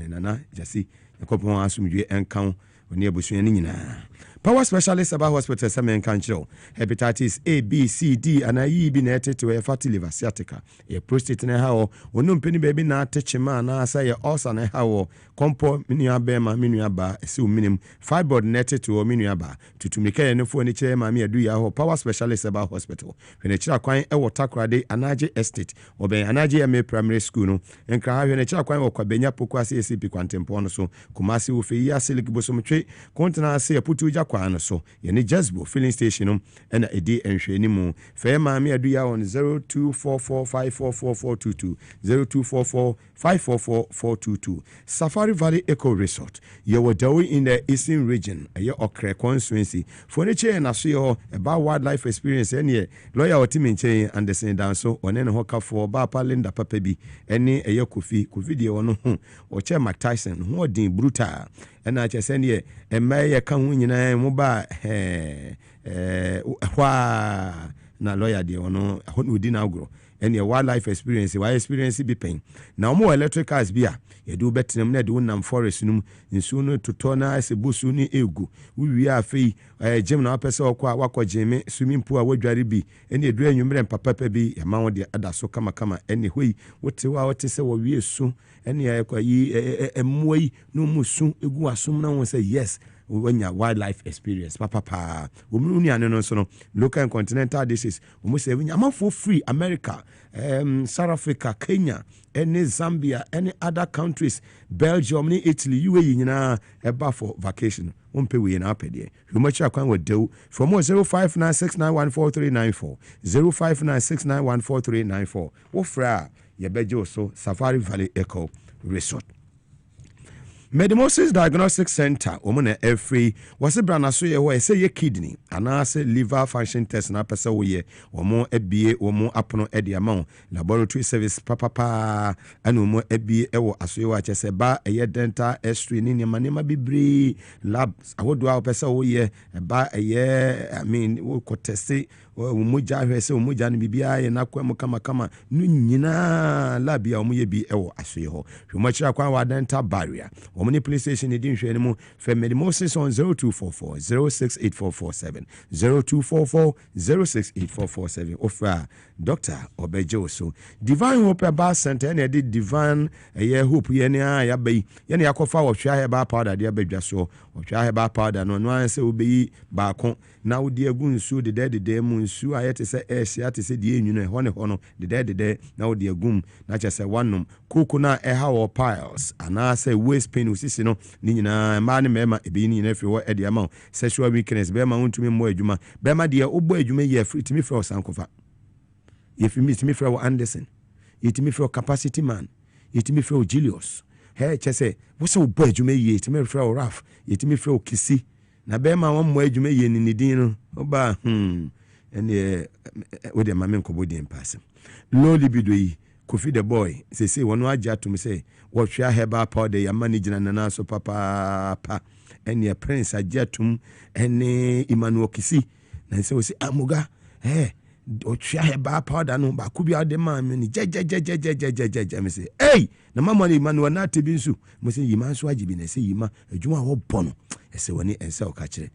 nana Chesi yakopon asumdwe enkan oni abusua ni nyina Power specialist about hospital semen kanchiro hepatitis A B C D and I be netted to a fatty liver sciatica a prostate ne how onum penny baby na techima na say ulcer ne how compo minua bema minua ba esi minimum fibroid netted to minua ba tutumika no fo ni chere ma me adu ya ho Power specialist about hospital when chira kwan e Takoradi Anaje Estate oben Anaje MA primary school no enkra ha when chira kwan wo kwabenya poko ase ACP kwantempo no so Kumasi wo fe ya silik bosomtwe kontena ase aputu kwano so yene Jasbo filling station na edi enhwani mu fe ma me adu ya on 0244544422 0244544422 Safari Valley Eco Resort ye wadawi in the Eastern region ye Okre constituency for ne che na so ye about wildlife experience ene lawyer otimi nchen Anderson Danso one ne hoka for ba Linda papa bi ene ye Kofi de wono ho o che Mike Tyson ho odin brutal ena che se ne emaye ka ho nyina mu ba na lawyer de wono ho odi na agro ene wildlife experience why experience bi pen na omo electric cars bi a ye do betenam na de wonam forest num nsu no toto na ase bosu ni egu wi afei gym na apese okwa wakọ gym swimming pool a wadware bi ene edu anwumre papa bi ya ma wode adaso kama ene hoi wote wa wote se wo wie su ene ya kwa yi emoi no musu egu asom na won say yes when wildlife experience papa womuni ane no so no local and continental dishes womu say we for free America South Africa Kenya any Zambia any other countries Belgium ni Italy UAE nyina eba for vacation umpe we na apede humacha kwan wedew from 0596914394 0596914394 wo fra ye beje so Safari Valley Eco Resort Medimosis Diagnostic Center omuna every wase brana so ye ho ese ye kidney anase liver function test na pese wo ye omo ebie omo apono ede ama laboratory service papa anu omo ebie ewo asoye wa chese ba eye dental x-ray ni nema bibre labs ahodo a pese wo ye ba eye wo ko test umuja hwese umuja ni bibia ye na kwem kama nu nyina lab ya omo ye bi ewo asoye ho hwemachira kwa wa dental barrier Omni police station edin hwe mu for Medimosis on 0244 068447 0244 068447 ofra Dr. Obejo so Divine Hope Bar Center na the Divine Hope ye na ya bai ye na yakofa wo hwa heba powder de abadwa so wo hwa heba powder no an se obeyi ba ko na wo de agu nsu de mu nsu ayete se ehia te se de enwunu ho ne ho no de na wo de agum na che se wanum kuku na eha wo piles ana se waist pain usisi no ni nyina ma ne mema ebi ni nyina firi wo e de ama sexual weakness be ma wontumi mo adwuma be ma de obo adwuma ye free timi firi sankofa ye fi mi timi firi wo Anderson ye timi firi capacity man ye timi firi Julius Hey, Chese, what's so boy you may eat me feel rough, yet me feel kissy. Na bema one way you may yen in the dinner. Oba, and with the mamma Kobodi in passing. Low libido, Kofi the boy, say, one word to me say, what shall I have about the managing and answer papa, and your prince I jetum, and Emmanuel Kisi. And so say, Amuga, hey. Ochia ba powder no ba ku bia de man me je me say hey na mama ni man na tebi nsu mo say yima nso agibi na say yima adwuma wo bono e say woni ense o ka kire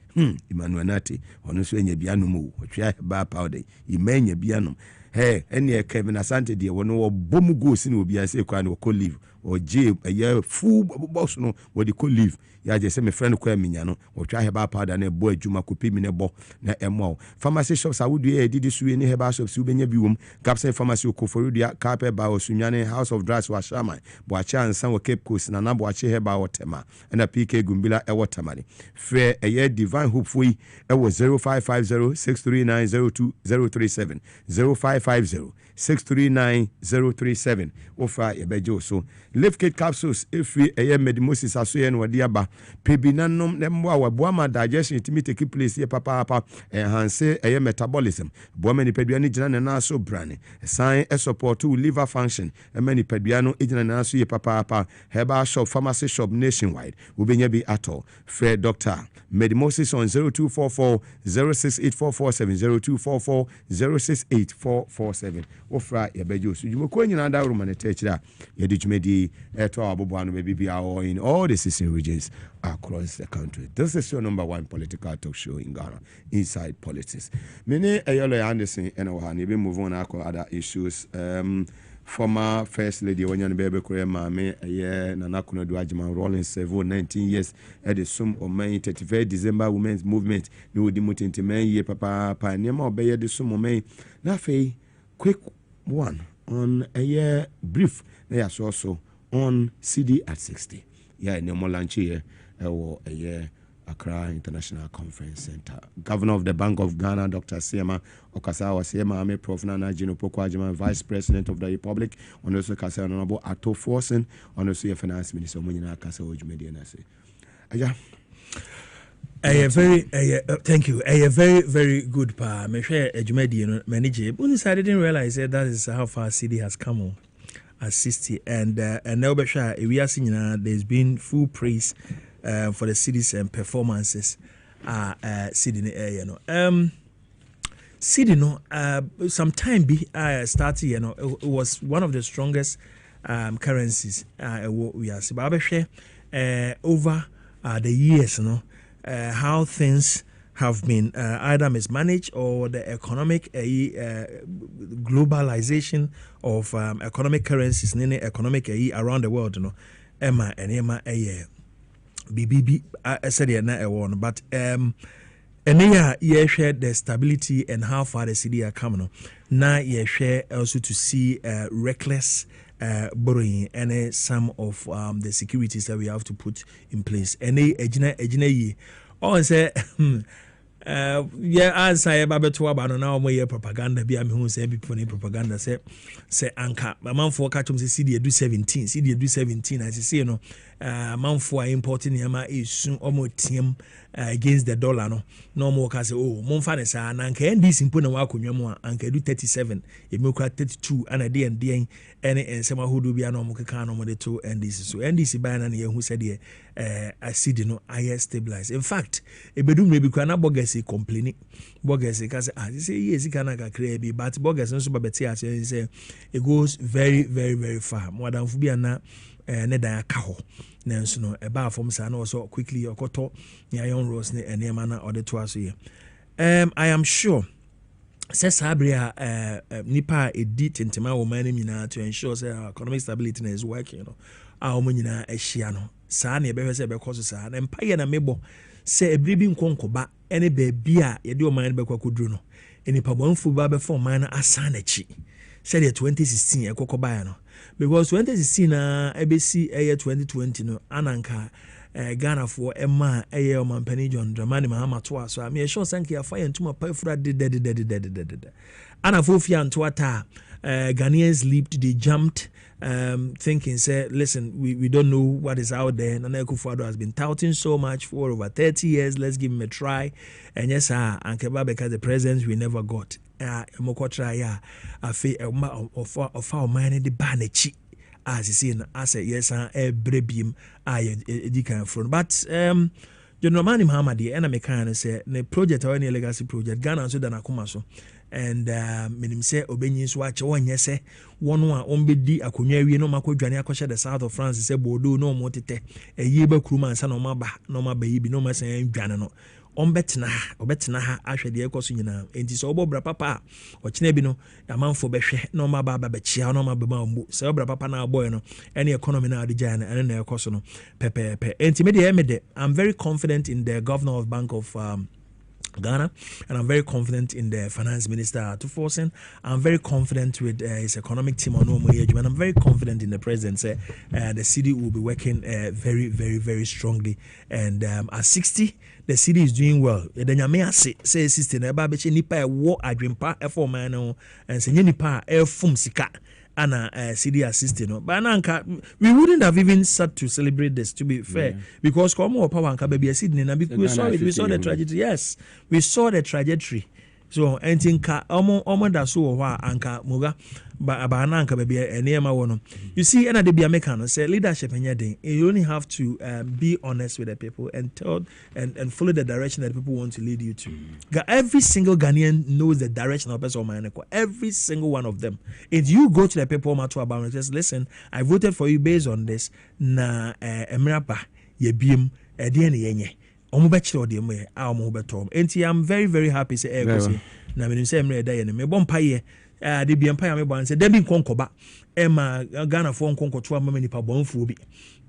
Emmanuel Nati ono so enya bia no mu ochia ba powder yima enya bia no hey ene Kevin Asante de wono wo bom go si na obi say kwa na ko live o je ye full boss no wo de ko live ya je say me friend ko aminya no ochia heba powder na bo adwuma ko pi mi ne bo na emo pharmacy shops awudu e didi suwe ni heba shops ubenya bi wom Capsule Pharmacy Okoforudia Carpet by Osunyane House of Drugs wa Shama Boacha ansan wo Cape Coast na Boache heba wotema na PK Gumbila e wotamani fe eye Divine Hope foi e wo 055063902037 0550639037 ofa yebejo so Lift Kit Capsules efri eye Medimosis asoye no wadi aba pebinanom nemwa wa boama digestion timi take place ye papa enhance eye metabolism boama ni peduane gina na so brane sign e support to liver function many peduano gina na so ye papa herbal shop pharmacy shop nationwide ubenya bi ato fair doctor Medimosis on 0244 068447 0244 068447 ofra yebejo so jumoko nyina da roma ne techira ye di jumedi eto abobo anu be bia or in all the 16 regions across the country. This is your number one political talk show in Ghana, Inside Politics. Many Ayolo Anderson and Ohani be move on to other issues. Former First Lady Wanyan Bebe Korea Mame Nanakuno Duajiman rolling 19 years at the Sum of May 31st December Women's Movement. No demoting to May ye papa Nema obey the Sum of May. Nafe quick one on a year brief. There's also on CD at 60. Yeah, no more lunch here. A year Accra International Conference Center. Governor of the Bank of Ghana, Dr. Siema Okasawa Siema Ame Prof. Nana Jino Pokwajima, Vice President of the Republic, on also Kasa Honorable Ato Forsen, on also Finance Minister Munina Kasa Ojumediana. Thank you. A very, very good pa. Me share Ejumedian manager. But I didn't realize that is how far CD has come on. At 60 and now we are seeing there's been full praise for the city's performances city in the area city some time started it was one of the strongest currencies we are seeing over the years how things have been either mismanaged or the economic globalization of economic currencies in economic around the world, Emma and Emma BBB said but you share the stability and how far the city are coming. Now you share also to see reckless borrowing and some of the securities that we have to put in place. And oh, say answer about to about now more propaganda be am who say people propaganda say anka man for catch them say CD do 17 I say man for importing yama is soon almost against the dollar no more can say oh mon fa say na anka ndc mpo na wa konwa mu anka do 37 e me kwa 32 and a day and any ensema hodo bia no mo keka no mo de to ndc so ndc by na ye hu say de acid no aye stabilize. In fact e bedum re bi kwa na bogus complaining bogus ka say yes kana ka kra bi but bogus no so ba beti say it goes very very very far more than fu bia na ne dan aka ho nanso no e ba fom sa na also quickly okoto ne iron rose ne enema na ode to aso ye I am sure says Sabria nipa edit tentima woman nyina to ensure say economic stability is working our nyina ehia no saa na ebe se be koso saa na mpa ye na mebo se ebribi nkonkoba ene ba bia ye de o man be kwakoduro no enipa bonfu ba be form man asana chi said 2016 ekokoba ya no because 2016 na ebesi 2020 no ananka Ghana for Emma Mampani John Dramani Mahama Toa so I'm sure sanki afa yentuma pafura de ana fofia ntoata Ghanaians leaped, they jumped thinking, say, listen, we don't know what is out there. Nana Akufo-Addo has been touting so much for over 30 years. Let's give him a try. And yes, Ankeba, because the presidents we never got. Mokotra ya afi of our mind the banechi as you see as a yes brebim I front. But General Mani Muhammadi and I can say the project or any legacy project Ghana so than akuma so and minim say obenyin so ache won yese wonu a ombedi akonwa wie no makodwane akoshe the south of France say Bordeaux no mo tete eyi ba kuruma ansa no maba yi bi no ma san dwane no obetena ha ahwe de ekoso nyina enti so obobra papa ochine bi no amanfo behwe no maba bechia no maba mbu so obra papa na boy no any economy na adija na na ekoso no pepepe enti me de I'm very confident in the governor of Bank of Ghana, and I'm very confident in the finance minister Atuforsen. I'm very confident with his economic team on and I'm very confident in the president. The city will be working very, very, very strongly. And at 60, the city is doing well. The Mugabe say system eba beche nipa wo adwempa efo man no and say nipa efum sika ana city assistant. But we wouldn't have even sat to celebrate this, to be fair, because come on, power and baby Sydney, we saw it. We saw the trajectory. Yes, we saw the trajectory. So anything omo da so wa anka muga ba anka baby enema wono. You see, and the be American say leadership and you only have to be honest with the people and tell and follow the direction that people want to lead you to. Every single Ghanaian knows the direction of person man. Every single one of them. If you go to the people matter about and just listen, I voted for you based on this. Na emiraba ye biem yenye. I'm very, very happy. Say, na me say me da me bon paye de bi empire me bon say dem bi konkoba Emma Ghana for nkonkoto amama nipa bonfu bi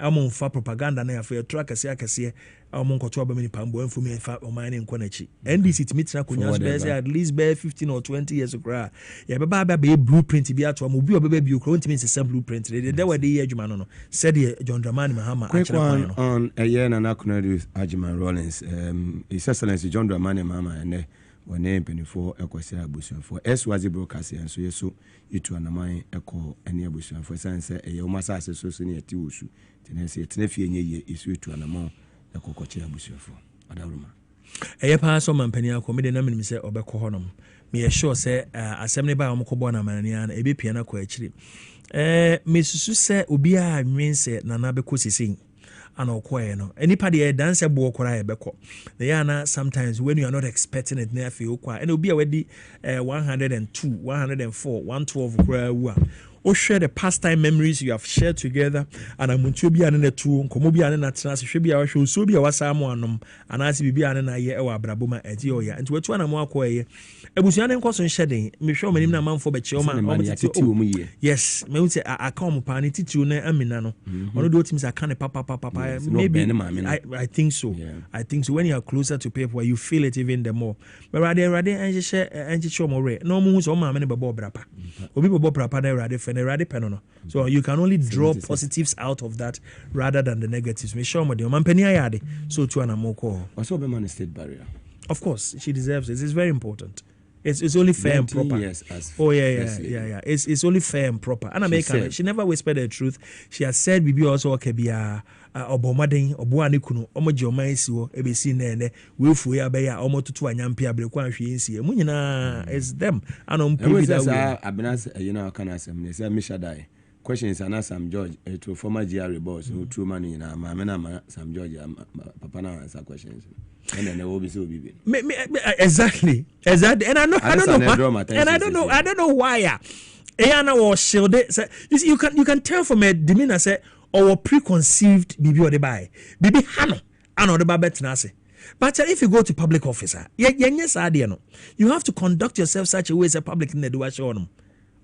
amon fa propaganda na ya track akase amon nkoto amama nipa bonfu me fa oman ne nkonachi NDC timitina konya so at least be 15 or 20 years ago ya be blueprint bi ato am obi obebe bi okro ntimi se blueprint de we de adwuma no said John Dramani Mahama actually on a year na Nakunadu Ajman Rollins His Excellency John Dramani Mahama and when name penny for equasia bushon for Eswazi broadcast and so yeso itu anaman echo any bushon for sense a yomasa so near tiusu tenesi tenefie nye isu itu anamon echo kochia bushon for adawruma eye pa so mampani akomede na menim se obekọ honom me sure say asem ba omkobo na manania na ebe pia na ko akiri me susu se obi a nwense na na beko sisin and okoye no anybody a dance bo okora ebeko they are na sometimes when you are not expecting it near feel kwa and obi a wedi 102 104 112 okora wu or share the pastime memories you have shared together and amuntu bi ane na tu nkomo bi ane na tena se hwe bi a hwe so bi a wasamo anom anase bi ane na ye e wa braboma eti o ya nti wetu na mo akoye ebusu ane nkoso nhede me hwe manim na manfo be che o ma yes me wuti account pa ne titi na amina no ono do timi sa kan papa maybe I think so I think so when you are closer to people you feel it even the more but rather enje show mo re no mu so ma me ne bebo brapa obi bebo brapa na rather so you can only draw positives out of that rather than the negatives. Me sure so to an amoko. Also be man state barrier. Of course, she deserves it. It's very important. It's only fair and proper. Yeah. It's only fair and proper. And American, she never whispered the truth. She has said bibi also okebia obomaden oboane kunu omoje omansi wo ebesi nene wefu ya be ya omotutu anyampe abrekwa ahwe nsi mu nyina is them anom pay that abenas can asem ne say mishadai questions and Sam George to former GR boss who true money na ma Sam George papa na answer questions and then they will be so be exactly and I don't know why Ayana was shielded. You see, you can tell from a demeanor say or preconceived bibi or the buy bibi hano ano the babet nase. But if you go to public officer, yes, you have to conduct yourself such a way as a public in the do show them.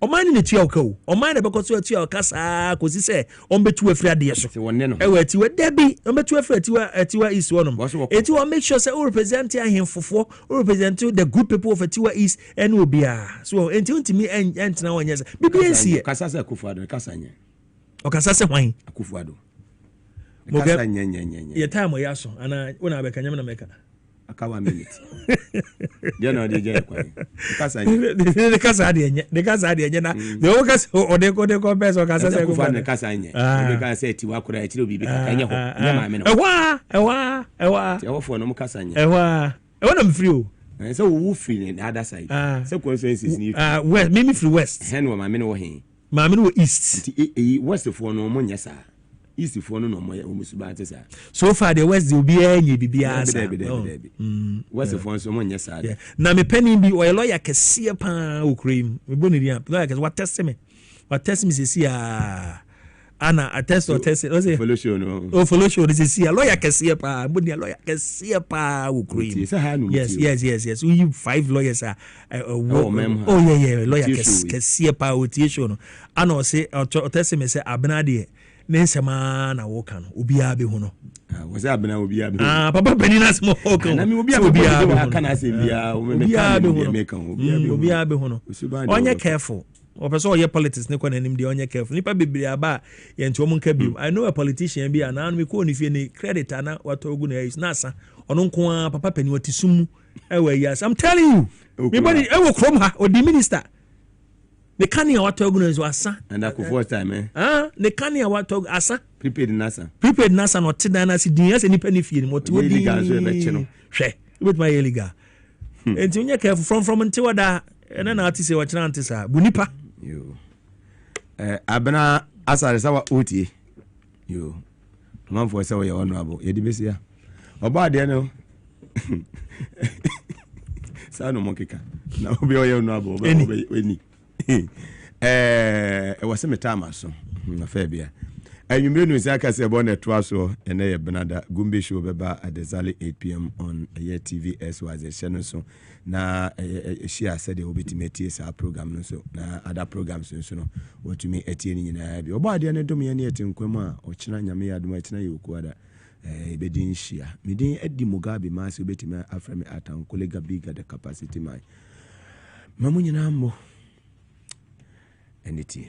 O man in the tioko, o man because you are casa, because he say, on betu a free dear. Eti we Debbie, on betu a free Etiwa East one. Etiwa make sure say, oh, represent him for represent the good people of Etiwa East and will be so until to me and now and yes. BBNC, Casasa Kufado, Casanya. O Casasa wine, Kufado. Mugabe, your time or yaso, and I when I became a maker. aka 1 minute dia na de je kwa kasa de kasa de na de o kasa o de ko peso kasa se ko fa ne kasa nye de kasa se ti wa kura e ti obi bi kaka nye ho nya ma me no ewa ti awofo no mo kasa nye ewa na me free o so wo free the other side so consensus ni west me free west hen wo ma me no wo hen ma me no east west for no mo nya sa east for no mo musuba te sa so far the west will be any bibia sa west for so mo nya sa na me penny bi o lawyer kese pa okrim me boni dia lawyer kese what test me se see ana attest or test o say follow show this is lawyer kese pa boni lawyer kese pa okrim yes we 5 lawyers are lawyer kese pa otiation no ana o say o test me say abena de Nensema na woka no obiya be hu no wose abena obiya be papa penina smo woka na me obiya be hu kana se bia o me ka obiya be hu no onye careful opeso oye politics ne kwa nanim de onye careful nipa bibiri aba ye nti omo nka bi I know a politician bi ana me ko ni fie ni credit ana wato ogu na is nasa ono nko a papa peni watisum ewe yes I'm telling you me body ewo krom ha o di minister the canny what organize asa and that for first time the canny what asa prepared nasa not dana si din as any penny fee what would be hwe with my illegal and you careful from until that and then artist say what chance bunipa yo abena asa sawa oti yo man for say we honorable ye di besia oba de no sa no mokeka na obi o ye honorable oba eni was a time so na fabia and you mean say aka say born to aso and e benada gumbe show beba at exactly 8 p.m. on Air TV SY the channel so na she said they will be timeti sa program no so na other programs so no what to me etie ni nyina bi oba de ne dom ye ne etinkwam a o kina nyame ya dom etina ye okuada bedin shia medin edi Mugabe Maase obetimi aframe atan colleague bigger the capacity my mamu nyina mo Anything.